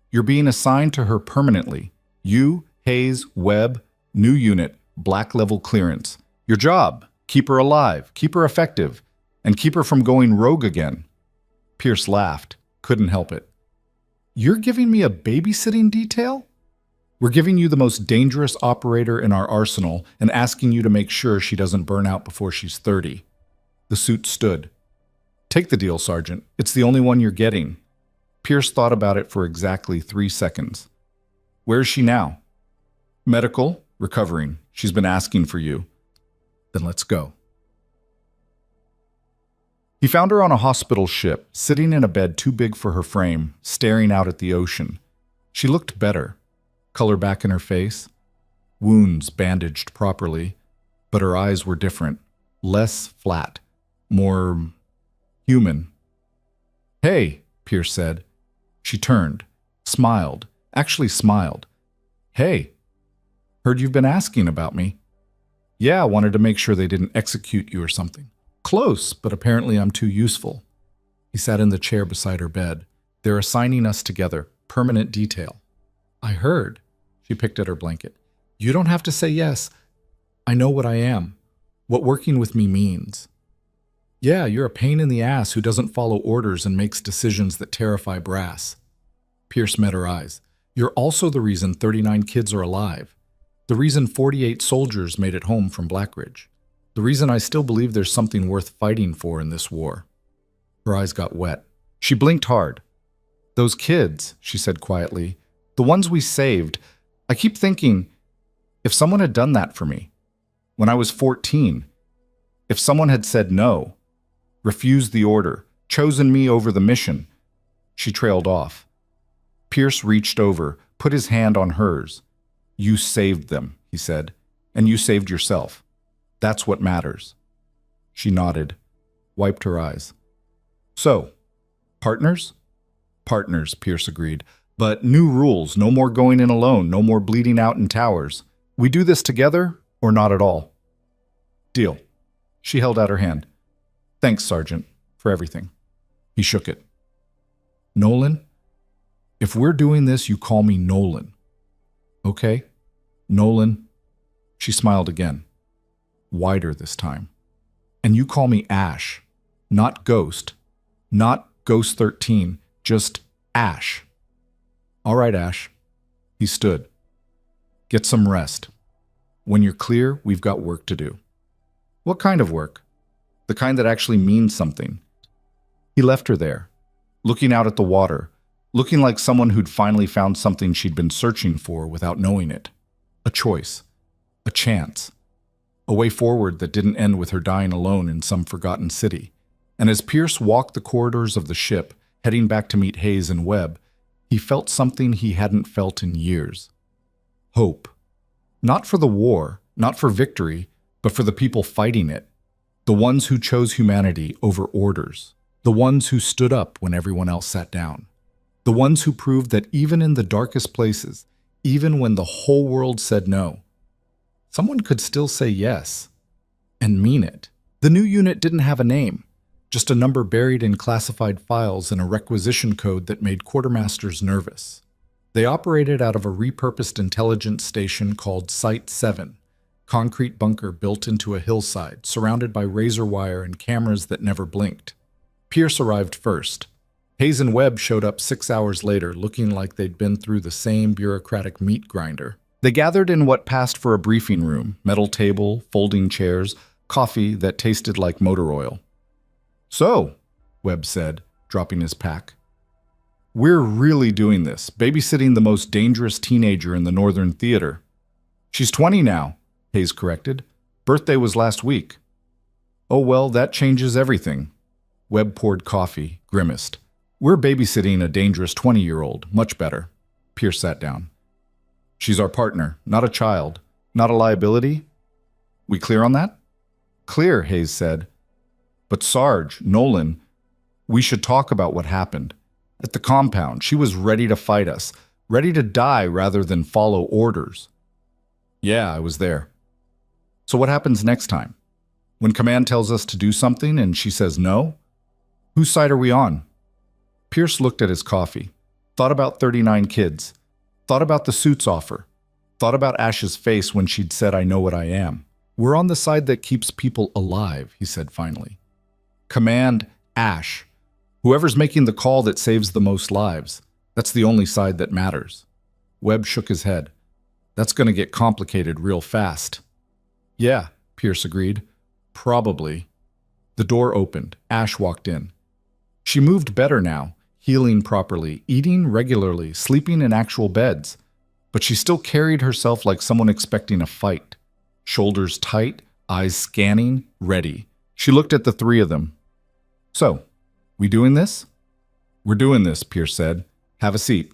"You're being assigned to her permanently. You, Hayes, Webb, new unit, black level clearance. Your job, keep her alive, keep her effective, and keep her from going rogue again." Pierce laughed, couldn't help it. "You're giving me a babysitting detail? We're giving you the most dangerous operator in our arsenal and asking you to make sure she doesn't burn out before she's 30. The suit stood. "Take the deal, Sergeant. It's the only one you're getting." Pierce thought about it for exactly 3 seconds. "Where's she now?" "Medical, recovering. She's been asking for you." "Then let's go." He found her on a hospital ship, sitting in a bed too big for her frame, staring out at the ocean. She looked better. Color back in her face. Wounds bandaged properly. But her eyes were different. Less flat. More human. "Hey," Pierce said. She turned, smiled, actually smiled. "Hey, heard you've been asking about me." "Yeah, wanted to make sure they didn't execute you or something." "Close, but apparently I'm too useful." He sat in the chair beside her bed. "They're assigning us together, permanent detail." "I heard." She picked at her blanket. "You don't have to say yes. I know what I am, what working with me means." "Yeah, you're a pain in the ass who doesn't follow orders and makes decisions that terrify brass." Pierce met her eyes. "You're also the reason 39 kids are alive. The reason 48 soldiers made it home from Blackridge. The reason I still believe there's something worth fighting for in this war." Her eyes got wet. She blinked hard. "Those kids," she said quietly, "the ones we saved, I keep thinking, if someone had done that for me, when I was 14, if someone had said no, refused the order, chosen me over the mission." She trailed off. Pierce reached over, put his hand on hers. "You saved them," he said, "and you saved yourself." That's what matters. She nodded, wiped her eyes. So, partners? Partners, Pierce agreed. But new rules, no more going in alone, no more bleeding out in towers. We do this together or not at all. Deal. She held out her hand. Thanks, Sergeant, for everything. He shook it. Nolan? If we're doing this, you call me Nolan. Okay? Nolan. She smiled again. Wider this time. And you call me Ash. Not Ghost. Not Ghost 13. Just Ash. All right, Ash. He stood. Get some rest. When you're clear, we've got work to do. What kind of work? The kind that actually means something. He left her there, looking out at the water, looking like someone who'd finally found something she'd been searching for without knowing it. A choice. A chance. A way forward that didn't end with her dying alone in some forgotten city. And as Pierce walked the corridors of the ship, heading back to meet Hayes and Webb, he felt something he hadn't felt in years. Hope. Not for the war, not for victory, but for the people fighting it. The ones who chose humanity over orders. The ones who stood up when everyone else sat down. The ones who proved that even in the darkest places, even when the whole world said no, someone could still say yes, and mean it. The new unit didn't have a name, just a number buried in classified files and a requisition code that made quartermasters nervous. They operated out of a repurposed intelligence station called Site 7, concrete bunker built into a hillside, surrounded by razor wire and cameras that never blinked. Pierce arrived first. Hayes and Webb showed up 6 hours later, looking like they'd been through the same bureaucratic meat grinder. They gathered in what passed for a briefing room, metal table, folding chairs, coffee that tasted like motor oil. So, Webb said, dropping his pack. We're really doing this, babysitting the most dangerous teenager in the Northern Theater. She's 20 now, Hayes corrected. Birthday was last week. Oh well, that changes everything. Webb poured coffee, grimaced. We're babysitting a dangerous 20-year-old, much better. Pierce sat down. She's our partner, not a child, not a liability. We clear on that? Clear, Hayes said. But Sarge, Nolan, we should talk about what happened. At the compound, she was ready to fight us, ready to die rather than follow orders. Yeah, I was there. So what happens next time? When command tells us to do something and she says no? Whose side are we on? Pierce looked at his coffee, thought about 39 kids, thought about the suit's offer, thought about Ash's face when she'd said, I know what I am. We're on the side that keeps people alive, he said finally. Command Ash. Whoever's making the call that saves the most lives. That's the only side that matters. Webb shook his head. That's going to get complicated real fast. Yeah, Pierce agreed. Probably. The door opened. Ash walked in. She moved better now, healing properly, eating regularly, sleeping in actual beds. But she still carried herself like someone expecting a fight. Shoulders tight, eyes scanning, ready. She looked at the three of them. So, we doing this? We're doing this, Pierce said. Have a seat.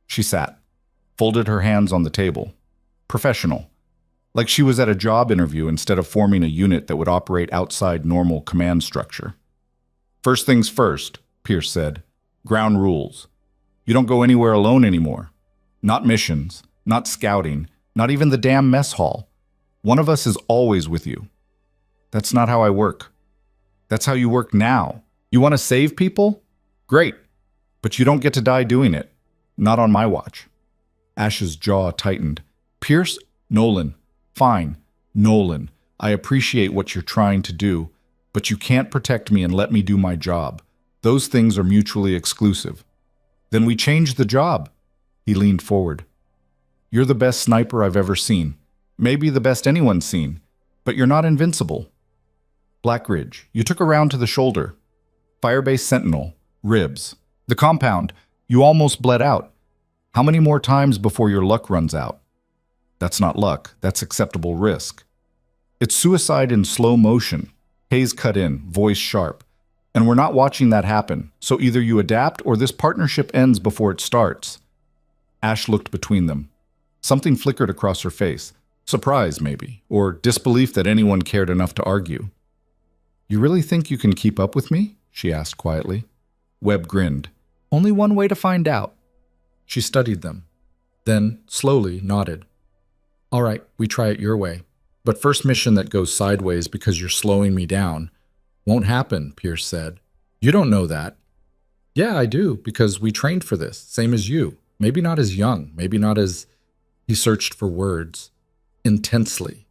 She sat, folded her hands on the table. Professional. Like she was at a job interview instead of forming a unit that would operate outside normal command structure. First things first, Pierce said. Ground rules. You don't go anywhere alone anymore. Not missions, not scouting, not even the damn mess hall. One of us is always with you. That's not how I work. That's how you work now. You want to save people? Great. But you don't get to die doing it. Not on my watch. Ash's jaw tightened. Pierce? Nolan. Fine. Nolan. I appreciate what you're trying to do, but you can't protect me and let me do my job. Those things are mutually exclusive. Then we change the job. He leaned forward. You're the best sniper I've ever seen. Maybe the best anyone's seen. But you're not invincible. Blackridge, you took a round to the shoulder. Firebase Sentinel, ribs. The compound, you almost bled out. How many more times before your luck runs out? That's not luck, that's acceptable risk. It's suicide in slow motion. Hayes cut in, voice sharp. And we're not watching that happen, so either you adapt or this partnership ends before it starts. Ash looked between them. Something flickered across her face. Surprise, maybe, or disbelief that anyone cared enough to argue. You really think you can keep up with me? She asked quietly. Webb grinned. Only one way to find out. She studied them, then slowly nodded. All right, we try it your way. But first mission that goes sideways because you're slowing me down. Won't happen, Pierce said. You don't know that. Yeah, I do, because we trained for this, same as you. Maybe not as young, maybe not as... He searched for words. Intensely.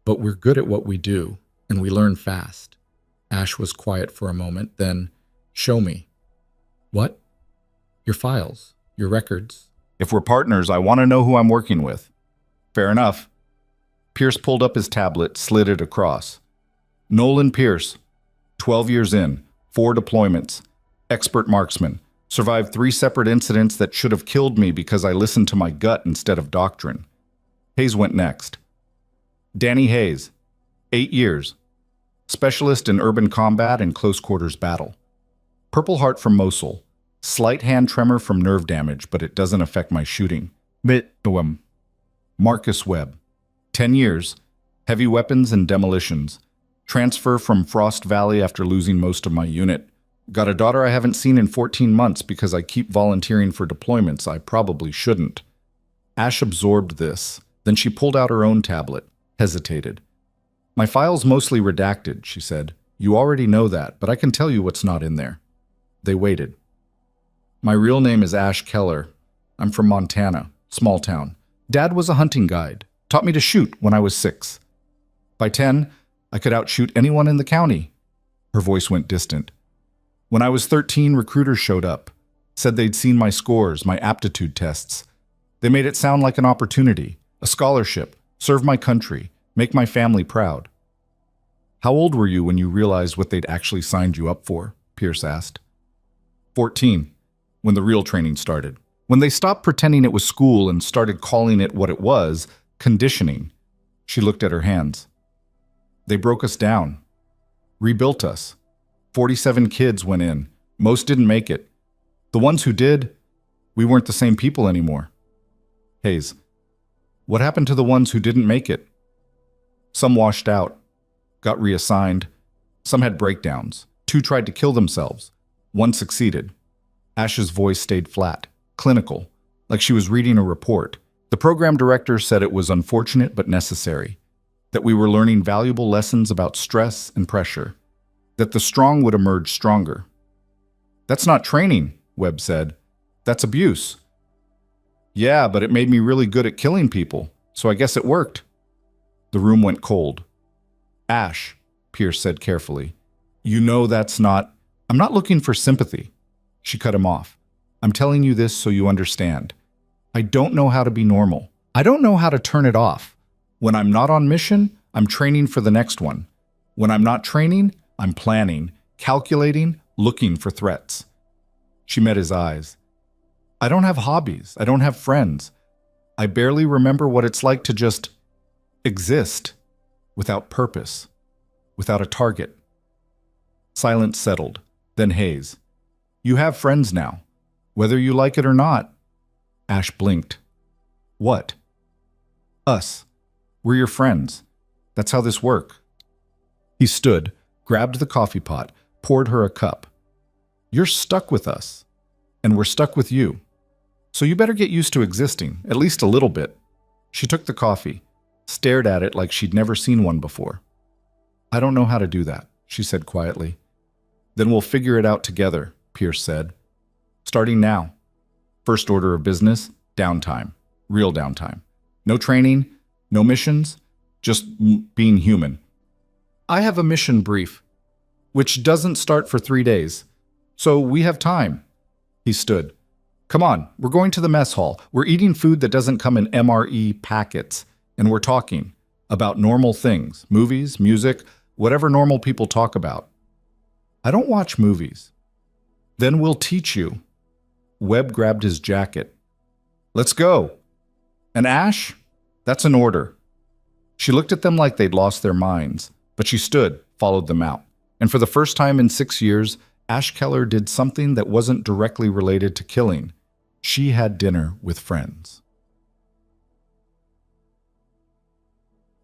But we're good at what we do, and we learn fast. Ash was quiet for a moment, then, show me. What? Your files, your records. If we're partners, I want to know who I'm working with. Fair enough. Pierce pulled up his tablet, slid it across. Nolan Pierce, 12 years in, 4 deployments, expert marksman, survived 3 separate incidents that should have killed me because I listened to my gut instead of doctrine. Hayes went next. Danny Hayes, 8 years, specialist in urban combat and close quarters battle. Purple Heart from Mosul, slight hand tremor from nerve damage, but it doesn't affect my shooting. Marcus Webb, 10 years, heavy weapons and demolitions, transfer from Frost Valley after losing most of my unit. Got a daughter I haven't seen in 14 months because I keep volunteering for deployments I probably shouldn't. Ash absorbed this. Then she pulled out her own tablet, hesitated. My file's mostly redacted, she said. You already know that, but I can tell you what's not in there. They waited. My real name is Ash Keller. I'm from Montana, small town. Dad was a hunting guide, taught me to shoot when I was 6. By 10, I could outshoot anyone in the county. Her voice went distant. When I was 13, recruiters showed up, said they'd seen my scores, my aptitude tests. They made it sound like an opportunity, a scholarship, serve my country, make my family proud. How old were you when you realized what they'd actually signed you up for? Pierce asked. 14, when the real training started. When they stopped pretending it was school and started calling it what it was, conditioning. She looked at her hands. They broke us down, rebuilt us. 47 kids went in. Most didn't make it. The ones who did, we weren't the same people anymore. Hayes, what happened to the ones who didn't make it? Some washed out, got reassigned. Some had breakdowns. 2 tried to kill themselves. 1 succeeded. Ash's voice stayed flat, clinical, like she was reading a report. The program director said it was unfortunate but necessary, that we were learning valuable lessons about stress and pressure, that the strong would emerge stronger. That's not training, Webb said. That's abuse. Yeah, but it made me really good at killing people, so I guess it worked. The room went cold. Ash, Pierce said carefully, you know that's not... I'm not looking for sympathy. She cut him off. I'm telling you this so you understand. I don't know how to be normal. I don't know how to turn it off. When I'm not on mission, I'm training for the next one. When I'm not training, I'm planning, calculating, looking for threats. She met his eyes. I don't have hobbies. I don't have friends. I barely remember what it's like to just exist without purpose, without a target. Silence settled. Then Hayes. You have friends now, whether you like it or not. Ash blinked. What? Us. We're your friends. That's how this works. He stood, grabbed the coffee pot, poured her a cup. You're stuck with us, and we're stuck with you. So you better get used to existing, at least a little bit. She took the coffee, stared at it like she'd never seen one before. I don't know how to do that, she said quietly. Then we'll figure it out together, Pierce said. Starting now. First order of business, downtime. Real downtime. No training, no missions, just being human. I have a mission brief, which doesn't start for 3 days. So we have time. He stood. Come on, we're going to the mess hall. We're eating food that doesn't come in MRE packets. And we're talking about normal things, movies, music, whatever normal people talk about. I don't watch movies. Then we'll teach you. Webb grabbed his jacket. Let's go. And Ash? That's an order. She looked at them like they'd lost their minds, but she stood, followed them out. And for the first time in 6 years, Ash Keller did something that wasn't directly related to killing. She had dinner with friends.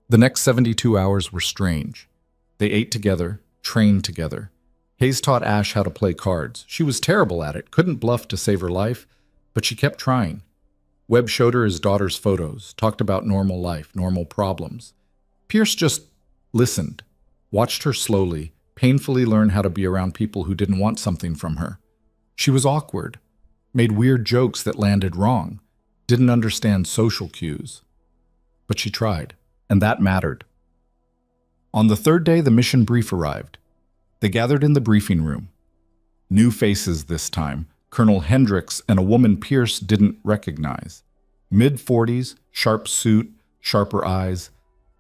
The next 72 hours were strange. They ate together, trained together. Hayes taught Ash how to play cards. She was terrible at it, couldn't bluff to save her life, but she kept trying. Webb showed her his daughter's photos, talked about normal life, normal problems. Pierce just listened, watched her slowly, painfully learn how to be around people who didn't want something from her. She was awkward, made weird jokes that landed wrong, didn't understand social cues. But she tried, and that mattered. On the third day, the mission brief arrived. They gathered in the briefing room. New faces this time, Colonel Hendricks and a woman Pierce didn't recognize. Mid-40s, sharp suit, sharper eyes.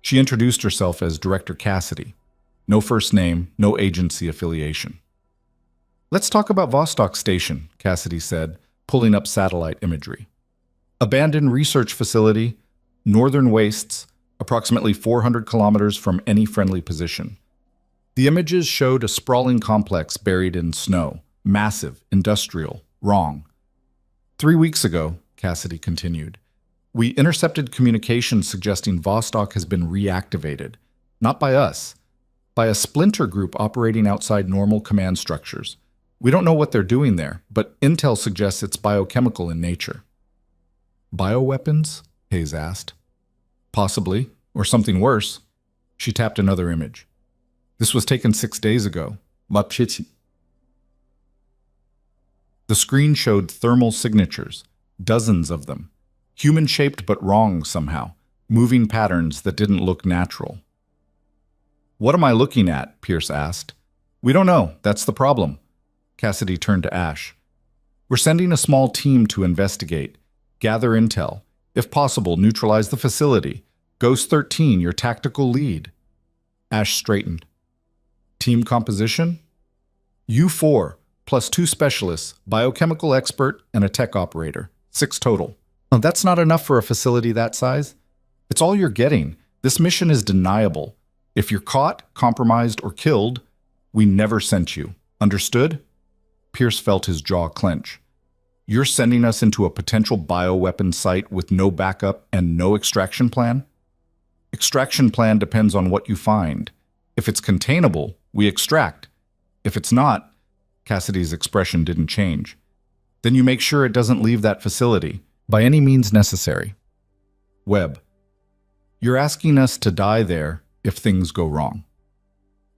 She introduced herself as Director Cassidy. No first name, no agency affiliation. "Let's talk about Vostok Station," Cassidy said, pulling up satellite imagery. Abandoned research facility, northern wastes, approximately 400 kilometers from any friendly position. The images showed a sprawling complex buried in snow, massive, industrial, wrong. 3 weeks ago, Cassidy continued, we intercepted communications suggesting Vostok has been reactivated, not by us, by a splinter group operating outside normal command structures. We don't know what they're doing there, but intel suggests it's biochemical in nature. Bioweapons? Hayes asked. Possibly, or something worse. She tapped another image. This was taken 6 days ago. The screen showed thermal signatures, dozens of them, human-shaped but wrong somehow, moving patterns that didn't look natural. "What am I looking at?" Pierce asked. "We don't know. That's the problem." Cassidy turned to Ash. "We're sending a small team to investigate, gather intel, if possible, neutralize the facility. Ghost 13, your tactical lead." Ash straightened. "Team composition?" "U4, plus 2 specialists, biochemical expert, and a tech operator. 6 total." "Oh, that's not enough for a facility that size. It's all you're getting. This mission is deniable. If you're caught, compromised, or killed, we never sent you. Understood?" Pierce felt his jaw clench. "You're sending us into a potential bioweapon site with no backup and no extraction plan?" "Extraction plan depends on what you find. If it's containable, we extract. If it's not," Cassidy's expression didn't change, "then you make sure it doesn't leave that facility, by any means necessary." "Webb, you're asking us to die there if things go wrong.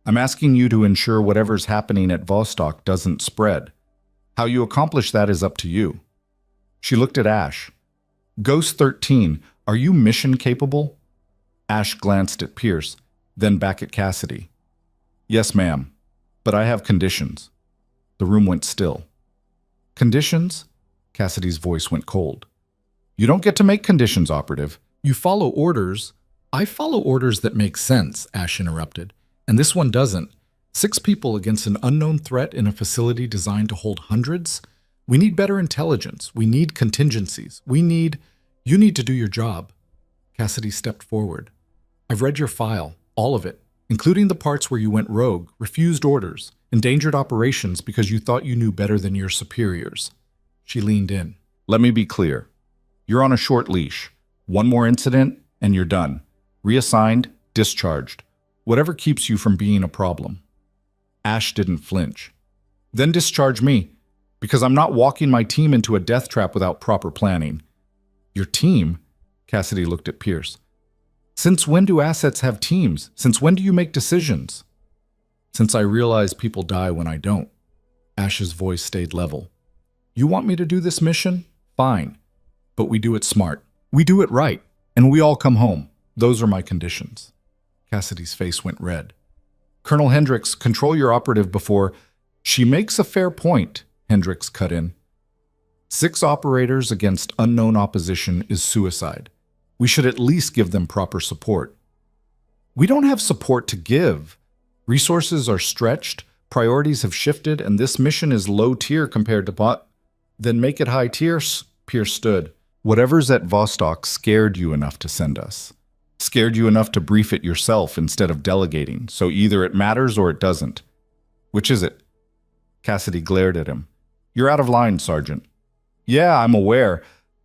I'm asking you to ensure whatever's happening at Vostok doesn't spread. How you accomplish that is up to you." She looked at Ash. "Ghost 13, are you mission capable?" Ash glanced at Pierce, then back at Cassidy. "Yes, ma'am, but I have conditions." The room went still. "Conditions?" Cassidy's voice went cold. "You don't get to make conditions, Operative. You follow orders." "I follow orders that make sense," Ash interrupted. "And this one doesn't. 6 people against an unknown threat in a facility designed to hold hundreds? We need better intelligence. We need contingencies. You need to do your job." Cassidy stepped forward. "I've read your file, all of it, including the parts where you went rogue, refused orders, endangered operations because you thought you knew better than your superiors." She leaned in. "Let me be clear. You're on a short leash. One more incident, and you're done. Reassigned, discharged. Whatever keeps you from being a problem." Ash didn't flinch. "Then discharge me, because I'm not walking my team into a death trap without proper planning." "Your team?" Cassidy looked at Pierce. "Since when do assets have teams? Since when do you make decisions?" "Since I realize people die when I don't." Ash's voice stayed level. "You want me to do this mission? Fine. But we do it smart. We do it right. And we all come home. Those are my conditions." Cassidy's face went red. "Colonel Hendricks, control your operative before—" "She makes a fair point," Hendricks cut in. 6 operators against unknown opposition is suicide. We should at least give them proper support." "We don't have support to give. Resources are stretched, priorities have shifted, and this mission is low tier compared to bot." "Then make it high tier," Pierce stood. "Whatever's at Vostok scared you enough to send us. Scared you enough to brief it yourself instead of delegating, so either it matters or it doesn't. Which is it?" Cassidy glared at him. "You're out of line, Sergeant." "Yeah, I'm aware,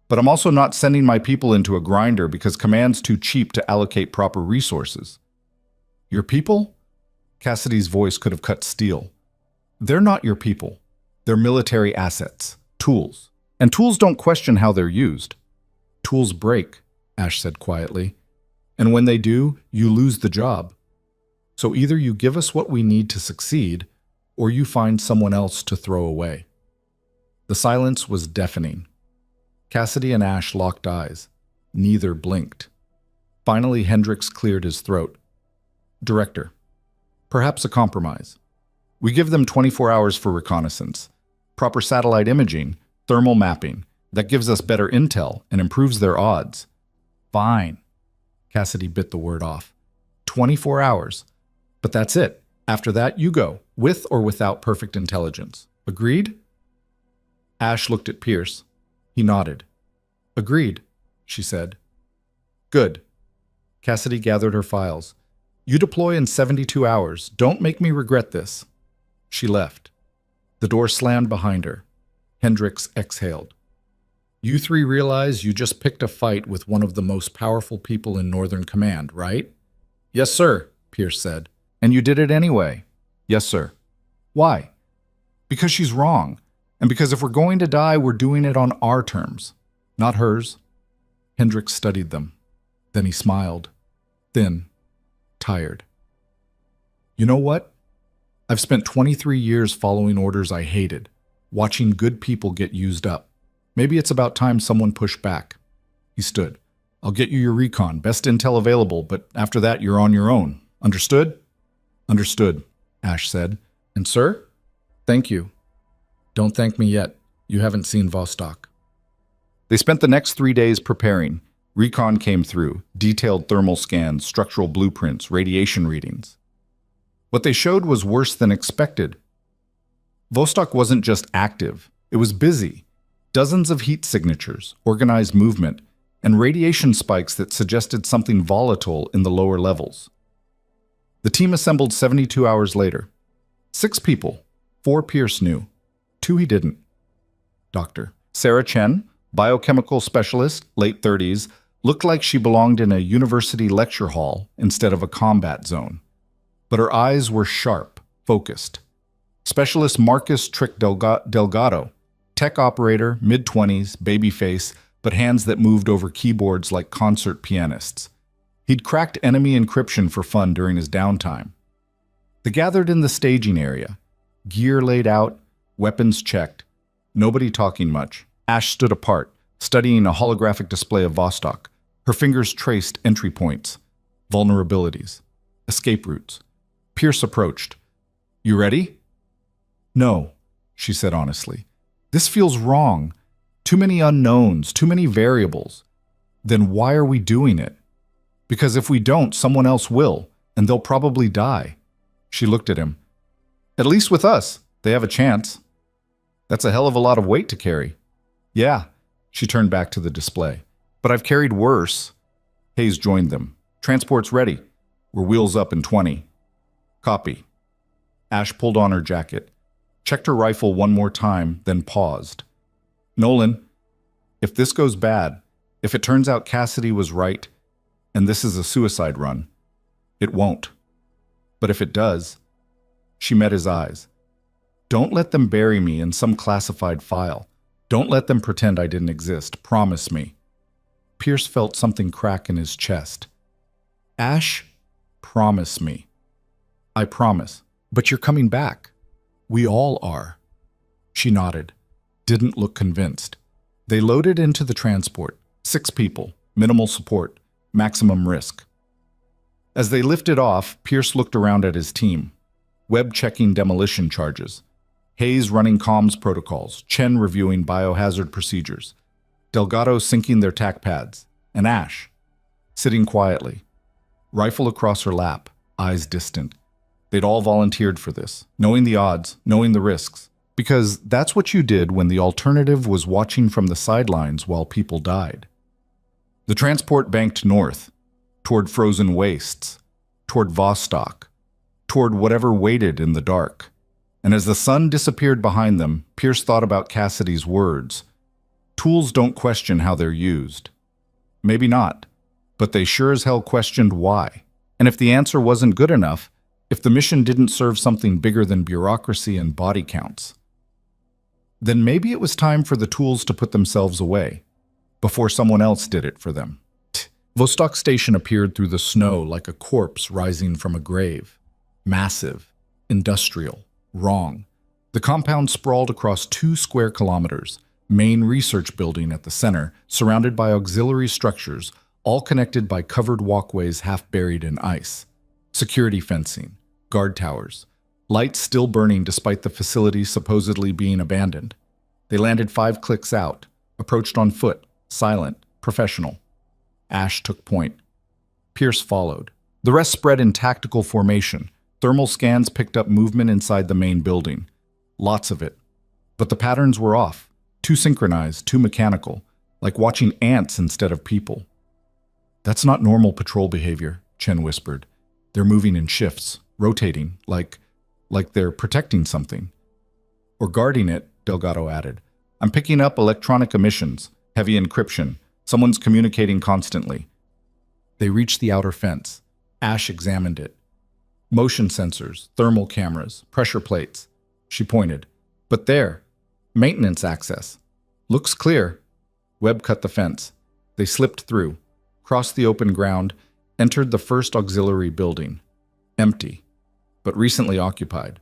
but But I'm also not sending my people into a grinder because command's too cheap to allocate proper resources. Your people? Cassidy's voice could have cut steel. They're not your people. They're military assets, tools. And tools don't question how they're used. Tools break, Ash said quietly. And when they do, you lose the job. So either you give us what we need to succeed, or you find someone else to throw away. The silence was deafening. Cassidy and Ash locked eyes. Neither blinked. Finally, Hendricks cleared his throat. Director, perhaps a compromise. We give them 24 hours for reconnaissance, proper satellite imaging, thermal mapping. That gives us better intel and improves their odds. Fine. Cassidy bit the word off. 24 hours. But that's it. After that, you go, with or without perfect intelligence. Agreed? Ash looked at Pierce. He nodded. Agreed, she said. Good. Cassidy gathered her files. You deploy in 72 hours. Don't make me regret this. She left. The door slammed behind her. Hendricks exhaled. You three realize you just picked a fight with one of the most powerful people in Northern Command, right? Yes, sir, Pierce said. And you did it anyway? Yes, sir. Why? Because she's wrong. And because if we're going to die, we're doing it on our terms, not hers. Hendricks studied them. Then he smiled. Thin. Tired. You know what? I've spent 23 years following orders I hated, watching good people get used up. Maybe it's about time someone pushed back. He stood. I'll get you your recon, best intel available, but after that you're on your own. Understood? Understood, Ash said. And sir? Thank you. Don't thank me yet. You haven't seen Vostok. They spent the next 3 days preparing. Recon came through, detailed thermal scans, structural blueprints, radiation readings. What they showed was worse than expected. Vostok wasn't just active, it was busy. Dozens of heat signatures, organized movement, and radiation spikes that suggested something volatile in the lower levels. The team assembled 72 hours later. 6 people, 4 Pierce knew, 2 he didn't. Dr. Sarah Chen, biochemical specialist, late 30s, looked like she belonged in a university lecture hall instead of a combat zone. But her eyes were sharp, focused. Specialist Marcus Trick Delgado, tech operator, mid-20s, baby face, but hands that moved over keyboards like concert pianists. He'd cracked enemy encryption for fun during his downtime. They gathered in the staging area. Gear laid out, weapons checked. Nobody talking much. Ash stood apart, studying a holographic display of Vostok. Her fingers traced entry points, vulnerabilities, escape routes. Pierce approached. You ready? No, she said honestly. This feels wrong. Too many unknowns, too many variables. Then why are we doing it? Because if we don't, someone else will, and they'll probably die. She looked at him. At least with us, they have a chance. That's a hell of a lot of weight to carry. Yeah, she turned back to the display. But I've carried worse. Hayes joined them. Transport's ready. We're wheels up in 20. Copy. Ash pulled on her jacket, checked her rifle one more time, then paused. Nolan, if this goes bad, if it turns out Cassidy was right, and this is a suicide run, it won't. But if it does, she met his eyes. Don't let them bury me in some classified file. Don't let them pretend I didn't exist. Promise me. Pierce felt something crack in his chest. Ash, promise me. I promise. But you're coming back. We all are. She nodded, didn't look convinced. They loaded into the transport. 6 people, minimal support, maximum risk. As they lifted off, Pierce looked around at his team. Webb checking demolition charges. Hayes running comms protocols. Chen reviewing biohazard procedures. Delgado syncing their tac pads. And Ash, sitting quietly. Rifle across her lap, eyes distant. They'd all volunteered for this, knowing the odds, knowing the risks. Because that's what you did when the alternative was watching from the sidelines while people died. The transport banked north, toward frozen wastes, toward Vostok, toward whatever waited in the dark. And as the sun disappeared behind them, Pierce thought about Cassidy's words. Tools don't question how they're used. Maybe not, but they sure as hell questioned why. And if the answer wasn't good enough, if the mission didn't serve something bigger than bureaucracy and body counts, then maybe it was time for the tools to put themselves away, before someone else did it for them. Vostok Station appeared through the snow like a corpse rising from a grave. Massive, industrial, wrong. The compound sprawled across 2 square kilometers, main research building at the center, surrounded by auxiliary structures, all connected by covered walkways half buried in ice. Security fencing, guard towers, lights still burning despite the facility supposedly being abandoned. They landed 5 clicks out, approached on foot, silent, professional. Ash took point. Pierce followed. The rest spread in tactical formation. Thermal scans picked up movement inside the main building. Lots of it. But the patterns were off. Too synchronized, too mechanical, like watching ants instead of people. That's not normal patrol behavior, Chen whispered. They're moving in shifts, rotating, like they're protecting something. Or guarding it, Delgado added. I'm picking up electronic emissions, heavy encryption. Someone's communicating constantly. They reached the outer fence. Ash examined it. Motion sensors, thermal cameras, pressure plates. She pointed. But there, maintenance access. Looks clear. Webb cut the fence. They slipped through, crossed the open ground, entered the first auxiliary building. Empty, but recently occupied.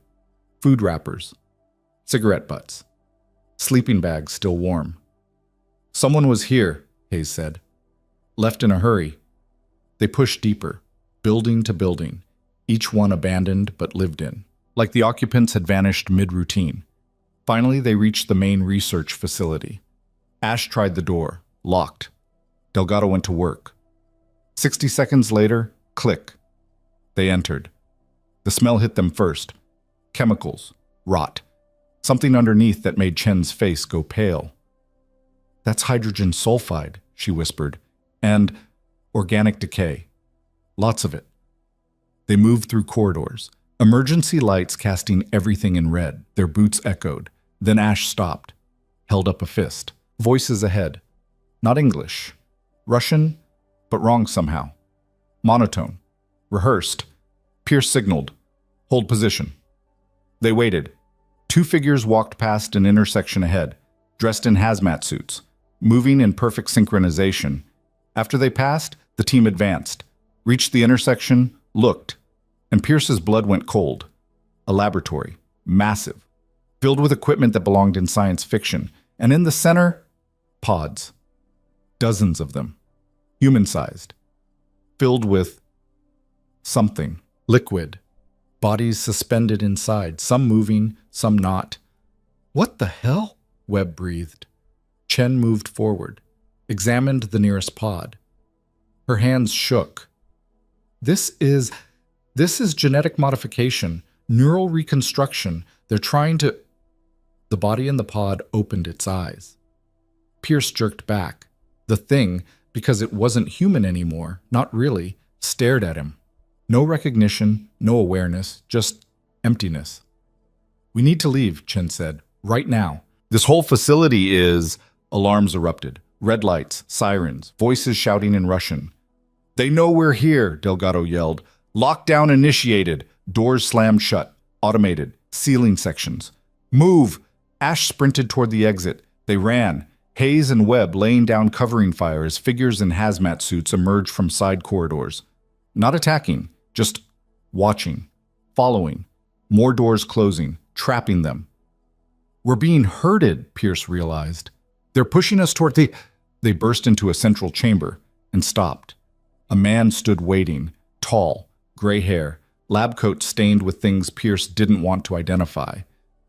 Food wrappers, cigarette butts, sleeping bags still warm. Someone was here, Hayes said. Left in a hurry. They pushed deeper, building to building, each one abandoned but lived in, like the occupants had vanished mid-routine. Finally, they reached the main research facility. Ash tried the door, locked. Delgado went to work. 60 seconds later, click. They entered. The smell hit them first. Chemicals, rot. Something underneath that made Chen's face go pale. That's hydrogen sulfide, she whispered, and organic decay. Lots of it. They moved through corridors, emergency lights casting everything in red. Their boots echoed. Then Ash stopped, held up a fist. Voices ahead. Not English. Russian, but wrong somehow. Monotone. Rehearsed. Pierce signaled. Hold position. They waited. 2 figures walked past an intersection ahead, dressed in hazmat suits, moving in perfect synchronization. After they passed, the team advanced, reached the intersection, looked, and Pierce's blood went cold. A laboratory, massive, filled with equipment that belonged in science fiction, and in the center, pods. Dozens of them, human-sized, filled with something, liquid, bodies suspended inside, some moving, some not. What the hell? Webb breathed. Chen moved forward, examined the nearest pod. Her hands shook. This is genetic modification, neural reconstruction. They're trying to... The body in the pod opened its eyes. Pierce jerked back. The thing, because it wasn't human anymore, not really, stared at him. No recognition, no awareness, just emptiness. We need to leave, Chen said. Right now. This whole facility is... Alarms erupted. Red lights, sirens, voices shouting in Russian. They know we're here, Delgado yelled. Lockdown initiated. Doors slammed shut. Automated. Ceiling sections. Move! Ash sprinted toward the exit. They ran. Hayes and Webb laying down covering fire as figures in hazmat suits emerged from side corridors. Not attacking, just watching, following. More doors closing, trapping them. We're being herded, Pierce realized. They're pushing us toward the... They burst into a central chamber and stopped. A man stood waiting, tall, gray hair, lab coat stained with things Pierce didn't want to identify.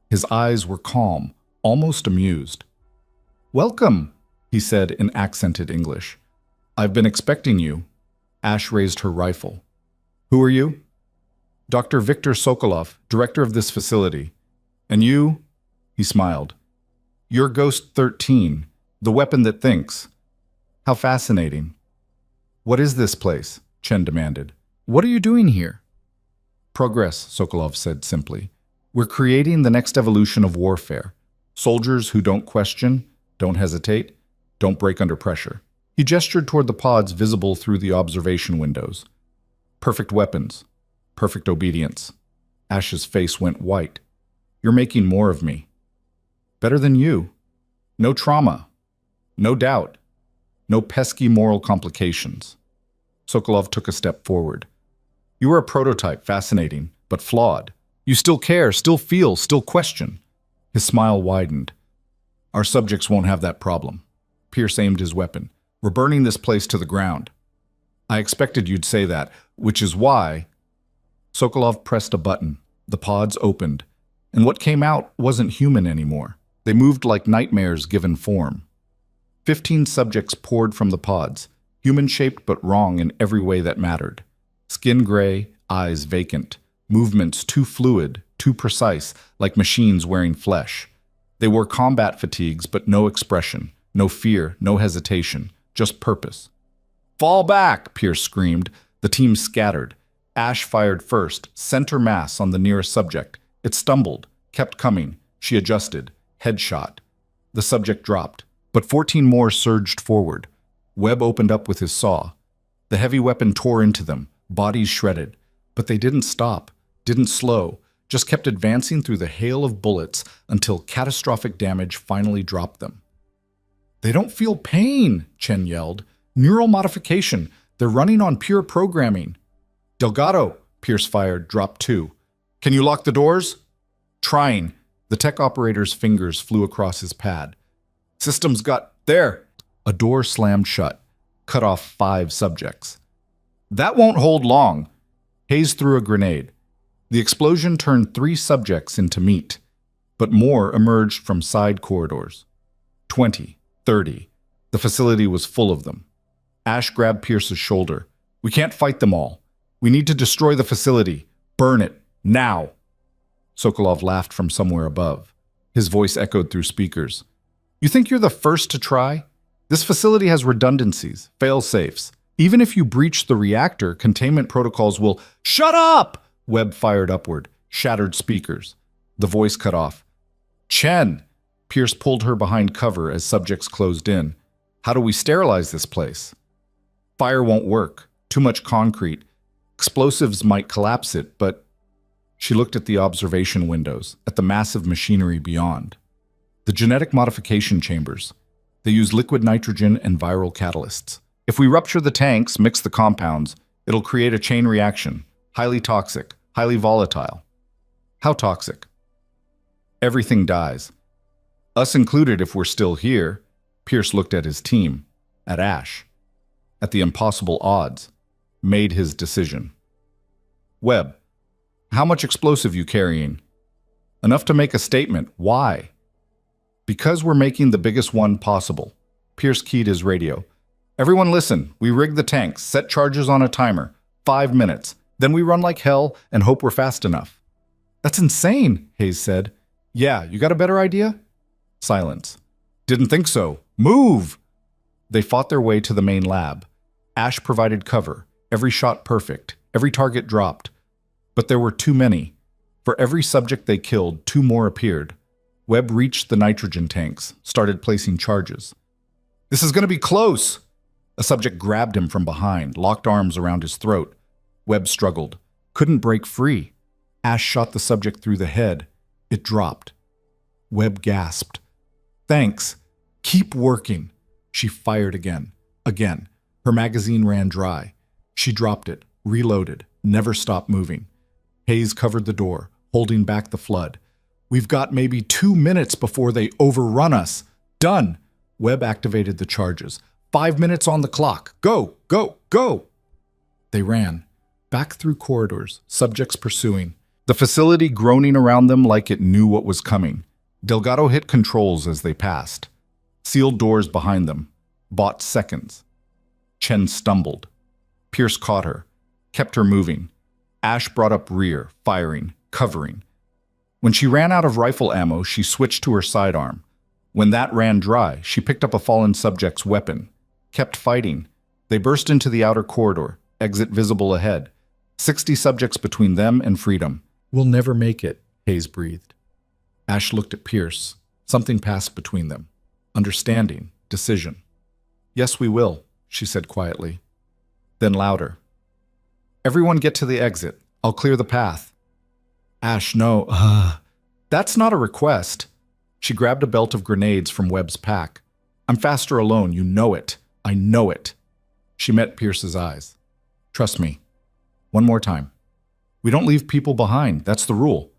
His eyes were calm, almost amused. Welcome, he said in accented English. I've been expecting you. Ash raised her rifle. Who are you? Dr. Viktor Sokolov, director of this facility. And you? He smiled. You're Ghost 13, the weapon that thinks. How fascinating. What is this place? Chen demanded. What are you doing here? Progress, Sokolov said simply. We're creating the next evolution of warfare. Soldiers who don't question, don't hesitate, Don't break under pressure. He gestured toward the pods visible through the observation windows. Perfect weapons. Perfect obedience. Ash's face went white. You're making more of me. Better than you. No trauma. No doubt. No pesky moral complications. Sokolov took a step forward. You are a prototype, fascinating, but flawed. You still care, still feel, still question. His smile widened. Our subjects won't have that problem. Pierce aimed his weapon. We're burning this place to the ground. I expected you'd say that, which is why... Sokolov pressed a button. The pods opened. And what came out wasn't human anymore. They moved like nightmares given form. 15 subjects poured from the pods, human-shaped but wrong in every way that mattered. Skin gray, eyes vacant, movements too fluid, too precise, like machines wearing flesh. They wore combat fatigues, but no expression, no fear, no hesitation, just purpose. Fall back, Pierce screamed. The team scattered. Ash fired first, center mass on the nearest subject. It stumbled, kept coming. She adjusted. Headshot. The subject dropped, but 14 more surged forward. Webb opened up with his saw. The heavy weapon tore into them, bodies shredded. But they didn't stop, didn't slow, just kept advancing through the hail of bullets until catastrophic damage finally dropped them. They don't feel pain, Chen yelled. Neural modification. They're running on pure programming. Delgado, Pierce fired, dropped 2. Can you lock the doors? Trying. The tech operator's fingers flew across his pad. Systems got... There! A door slammed shut, cut off 5 subjects. That won't hold long. Hayes threw a grenade. The explosion turned 3 subjects into meat, but more emerged from side corridors. 20, 30. The facility was full of them. Ash grabbed Pierce's shoulder. We can't fight them all. We need to destroy the facility. Burn it. Now. Sokolov laughed from somewhere above. His voice echoed through speakers. You think you're the first to try? This facility has redundancies, fail-safes. Even if you breach the reactor, containment protocols will... Shut up! Webb fired upward, shattered speakers. The voice cut off. Chen! Pierce pulled her behind cover as subjects closed in. How do we sterilize this place? Fire won't work. Too much concrete. Explosives might collapse it, but... She looked at the observation windows, at the massive machinery beyond. The genetic modification chambers. They use liquid nitrogen and viral catalysts. If we rupture the tanks, mix the compounds, it'll create a chain reaction. Highly toxic, highly volatile. How toxic? Everything dies. Us included if we're still here. Pierce looked at his team, at Ash, at the impossible odds, made his decision. Webb. How much explosive you carrying? Enough to make a statement. Why? Because we're making the biggest one possible. Pierce keyed his radio. Everyone listen. We rig the tanks, set charges on a timer. 5 minutes. Then we run like hell and hope we're fast enough. That's insane, Hayes said. Yeah, you got a better idea? Silence. Didn't think so. Move! They fought their way to the main lab. Ash provided cover. Every shot perfect. Every target dropped. But there were too many. For every subject they killed, 2 more appeared. Webb reached the nitrogen tanks, started placing charges. This is going to be close! A subject grabbed him from behind, locked arms around his throat. Webb struggled. Couldn't break free. Ash shot the subject through the head. It dropped. Webb gasped. Thanks. Keep working. She fired again. Again. Her magazine ran dry. She dropped it, reloaded, never stopped moving. Hayes covered the door, holding back the flood. We've got maybe 2 minutes before they overrun us. Done. Webb activated the charges. 5 minutes on the clock. Go, go, go. They ran. Back through corridors, subjects pursuing. The facility groaning around them like it knew what was coming. Delgado hit controls as they passed. Sealed doors behind them. Bought seconds. Chen stumbled. Pierce caught her. Kept her moving. Ash brought up rear, firing, covering. When she ran out of rifle ammo, she switched to her sidearm. When that ran dry, she picked up a fallen subject's weapon. Kept fighting. They burst into the outer corridor, exit visible ahead. 60 subjects between them and freedom. We'll never make it, Hayes breathed. Ash looked at Pierce. Something passed between them. Understanding, decision. Yes, we will, she said quietly. Then louder. Everyone get to the exit. I'll clear the path. Ash, no. That's not a request. She grabbed a belt of grenades from Webb's pack. I'm faster alone, you know it. I know it. She met Pierce's eyes. Trust me. One more time. We don't leave people behind. That's the rule.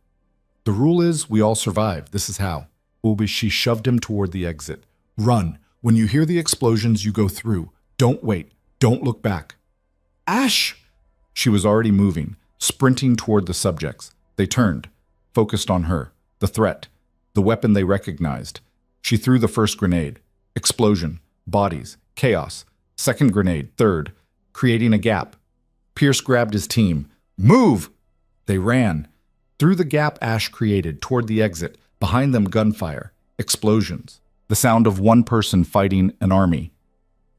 The rule is we all survive. This is how. She shoved him toward the exit. Run. When you hear the explosions, you go through. Don't wait. Don't look back. Ash! She was already moving, sprinting toward the subjects. They turned, focused on her, the threat, the weapon they recognized. She threw the first grenade. Explosion, bodies, chaos. Second grenade, third, creating a gap. Pierce grabbed his team. Move! They ran. Through the gap Ash created, toward the exit. Behind them, gunfire, explosions. The sound of one person fighting an army.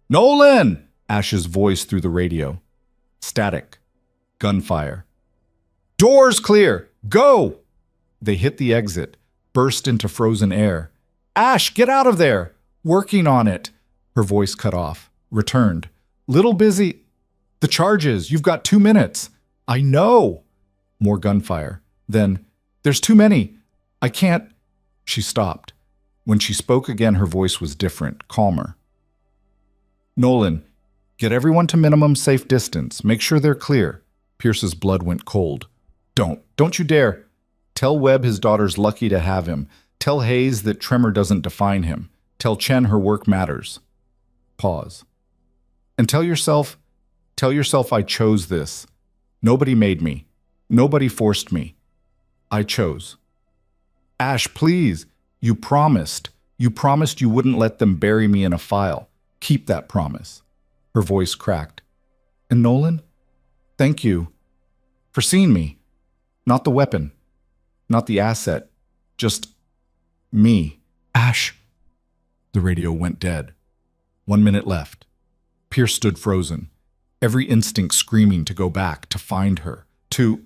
Nolan! Ash's voice through the radio. Static. Gunfire. Doors clear! Go! They hit the exit, burst into frozen air. Ash, get out of there! Working on it. Her voice cut off. Returned. Little busy. The charges. You've got 2 minutes. I know. More gunfire. Then, there's too many. I can't. She stopped. When she spoke again, her voice was different, calmer. Nolan, get everyone to minimum safe distance. Make sure they're clear. Pierce's blood went cold. Don't you dare. Tell Webb his daughter's lucky to have him. Tell Hayes that tremor doesn't define him. Tell Chen her work matters. Pause. And tell yourself I chose this. Nobody made me. Nobody forced me. I chose. Ash, please. You promised. You promised you wouldn't let them bury me in a file. Keep that promise. Her voice cracked. And Nolan? Thank you for seeing me. Not the weapon. Not the asset. Just me. Ash. The radio went dead. 1 minute left. Pierce stood frozen, every instinct screaming to go back, to find her, to...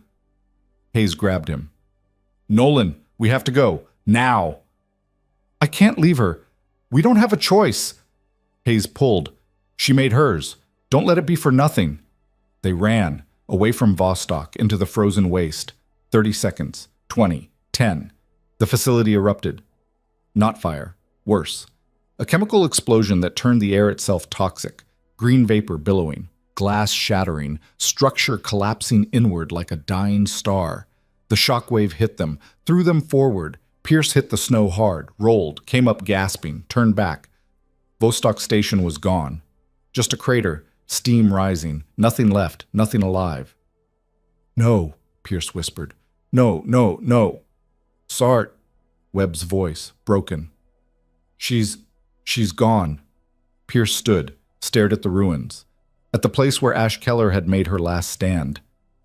Hayes grabbed him. Nolan, we have to go. Now. I can't leave her. We don't have a choice. Hayes pulled. She made hers. Don't let it be for nothing. They ran, away from Vostok, into the frozen waste. 30 seconds. 20. 10. The facility erupted. Not fire. Worse. A chemical explosion that turned the air itself toxic. Green vapor billowing. Glass shattering. Structure collapsing inward like a dying star. The shockwave hit them, threw them forward. Pierce hit the snow hard, rolled, came up gasping, turned back. Vostok Station was gone. Just a crater, steam rising, nothing left, nothing alive. No, Pierce whispered. No, no, no. Sart, Webb's voice, broken. She's gone. Pierce stood, stared at the ruins, at the place where Ash Keller had made her last stand,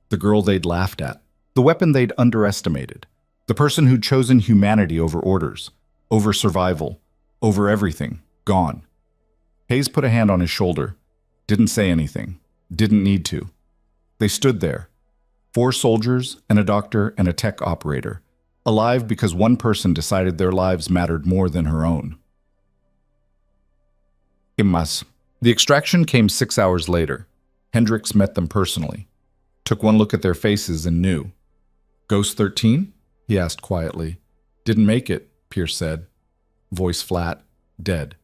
the girl they'd laughed at, the weapon they'd underestimated, the person who'd chosen humanity over orders, over survival, over everything, gone. Hayes put a hand on his shoulder, didn't say anything, didn't need to. They stood there, 4 soldiers and a doctor and a tech operator, alive because one person decided their lives mattered more than her own. The extraction came 6 hours later. Hendricks met them personally, took one look at their faces and knew. Ghost 13? He asked quietly. Didn't make it, Pierce said. Voice flat, dead.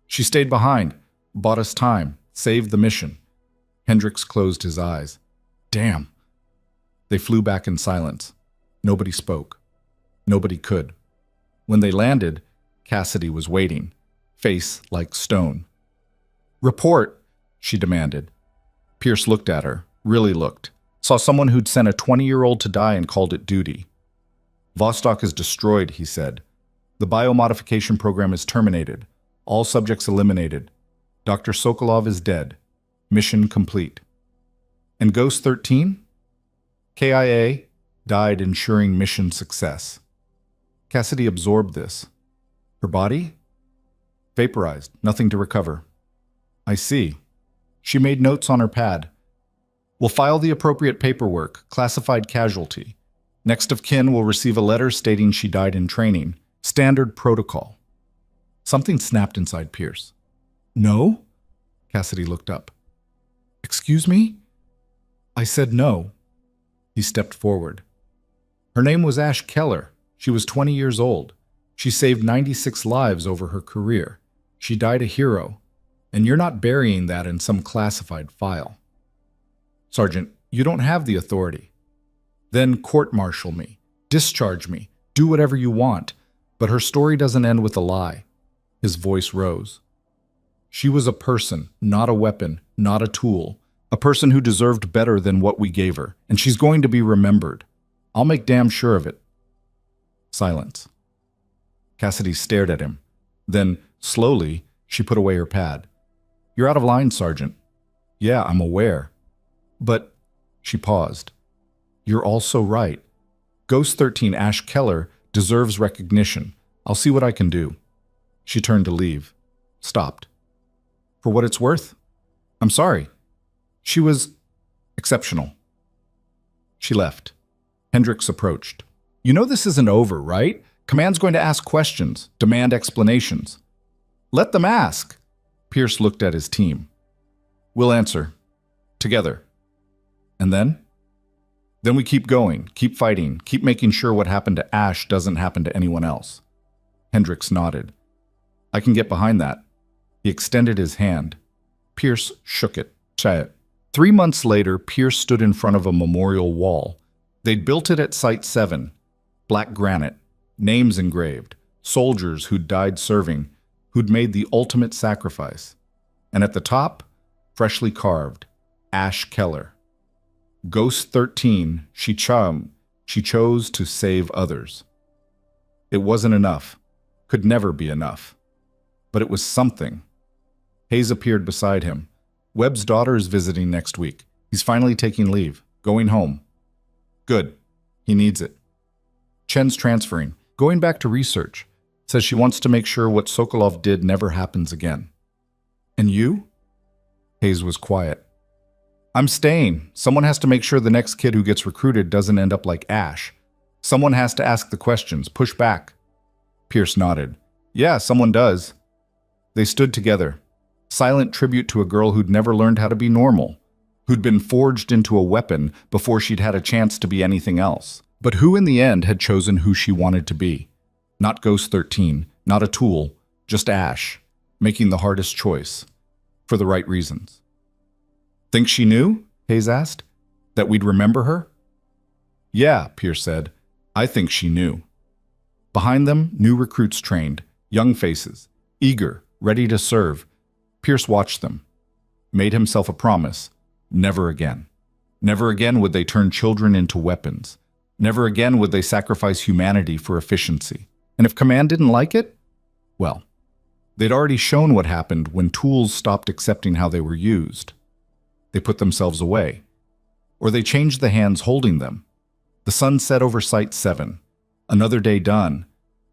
She stayed behind, bought us time, saved the mission. Hendricks closed his eyes. Damn. They flew back in silence. Nobody spoke. Nobody could. When they landed, Cassidy was waiting, face like stone. Report, she demanded. Pierce looked at her, really looked, saw someone who'd sent a 20-year-old to die and called it duty. Vostok is destroyed, he said. The biomodification program is terminated. All subjects eliminated. Dr. Sokolov is dead. Mission complete. And Ghost 13? KIA died ensuring mission success. Cassidy absorbed this. Her body? Vaporized, nothing to recover. I see. She made notes on her pad. We'll file the appropriate paperwork, classified casualty. Next of kin will receive a letter stating she died in training. Standard protocol. Something snapped inside Pierce. No? Cassidy looked up. Excuse me? I said no. He stepped forward. Her name was Ash Keller. She was 20 years old. She saved 96 lives over her career. She died a hero. And you're not burying that in some classified file. Sergeant, you don't have the authority. Then court-martial me. Discharge me. Do whatever you want. But her story doesn't end with a lie. His voice rose. She was a person, not a weapon, not a tool. A person who deserved better than what we gave her. And she's going to be remembered. I'll make damn sure of it. Silence. Cassidy stared at him. Then, slowly, she put away her pad. You're out of line, Sergeant. Yeah, I'm aware. But, she paused. You're also right. Ghost 13 Ash Keller deserves recognition. I'll see what I can do. She turned to leave. Stopped. For what it's worth? I'm sorry. She was exceptional. She left. Hendricks approached. You know this isn't over, right? Command's going to ask questions, demand explanations. Let them ask. Pierce looked at his team. We'll answer. Together. And then? Then we keep going, keep fighting, keep making sure what happened to Ash doesn't happen to anyone else. Hendricks nodded. I can get behind that. He extended his hand. Pierce shook it. Try it. 3 months later, Pierce stood in front of a memorial wall. They'd built it at Site 7. Black granite, names engraved, soldiers who'd died serving, who'd made the ultimate sacrifice. And at the top, freshly carved, Ash Keller. Ghost 13, she chose to save others. It wasn't enough, could never be enough. But it was something. Hayes appeared beside him. Webb's daughter is visiting next week. He's finally taking leave, going home. Good. He needs it. Chen's transferring, going back to research. Says she wants to make sure what Sokolov did never happens again. And you? Hayes was quiet. I'm staying. Someone has to make sure the next kid who gets recruited doesn't end up like Ash. Someone has to ask the questions, push back. Pierce nodded. Yeah, someone does. They stood together. Silent tribute to a girl who'd never learned how to be normal, who'd been forged into a weapon before she'd had a chance to be anything else, but who in the end had chosen who she wanted to be. Not Ghost 13, not a tool, just Ash, making the hardest choice, for the right reasons. Think she knew? Hayes asked. That we'd remember her? Yeah, Pierce said. I think she knew. Behind them, new recruits trained, young faces, eager, ready to serve. Pierce watched them, made himself a promise. Never again. Never again would they turn children into weapons. Never again would they sacrifice humanity for efficiency. And if Command didn't like it, well, they'd already shown what happened when tools stopped accepting how they were used. They put themselves away. Or they changed the hands holding them. The sun set over Site 7. Another day done.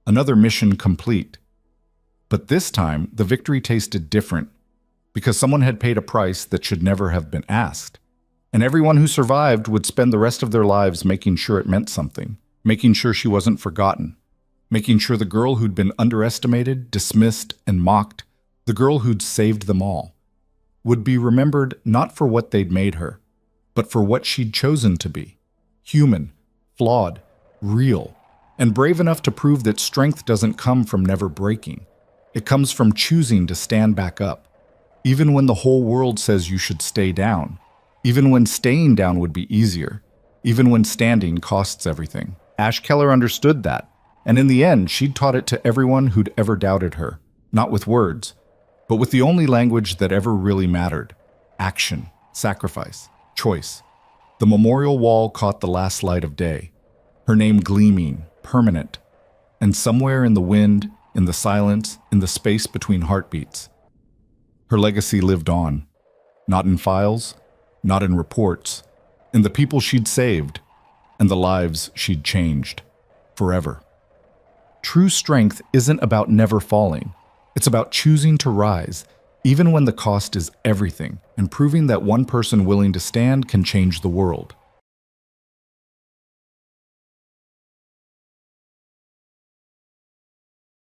Another mission complete. But this time, the victory tasted different, because someone had paid a price that should never have been asked. And everyone who survived would spend the rest of their lives making sure it meant something, making sure she wasn't forgotten, making sure the girl who'd been underestimated, dismissed, and mocked, the girl who'd saved them all, would be remembered not for what they'd made her, but for what she'd chosen to be. Human, flawed, real, and brave enough to prove that strength doesn't come from never breaking. It comes from choosing to stand back up. Even when the whole world says you should stay down. Even when staying down would be easier. Even when standing costs everything. Ash Keller understood that. And in the end, she'd taught it to everyone who'd ever doubted her. Not with words, but with the only language that ever really mattered. Action, sacrifice, choice. The memorial wall caught the last light of day. Her name gleaming, permanent. And somewhere in the wind, in the silence, in the space between heartbeats, her legacy lived on. Not in files, not in reports, in the people she'd saved, and the lives she'd changed. Forever. True strength isn't about never falling. It's about choosing to rise, even when the cost is everything, and proving that one person willing to stand can change the world.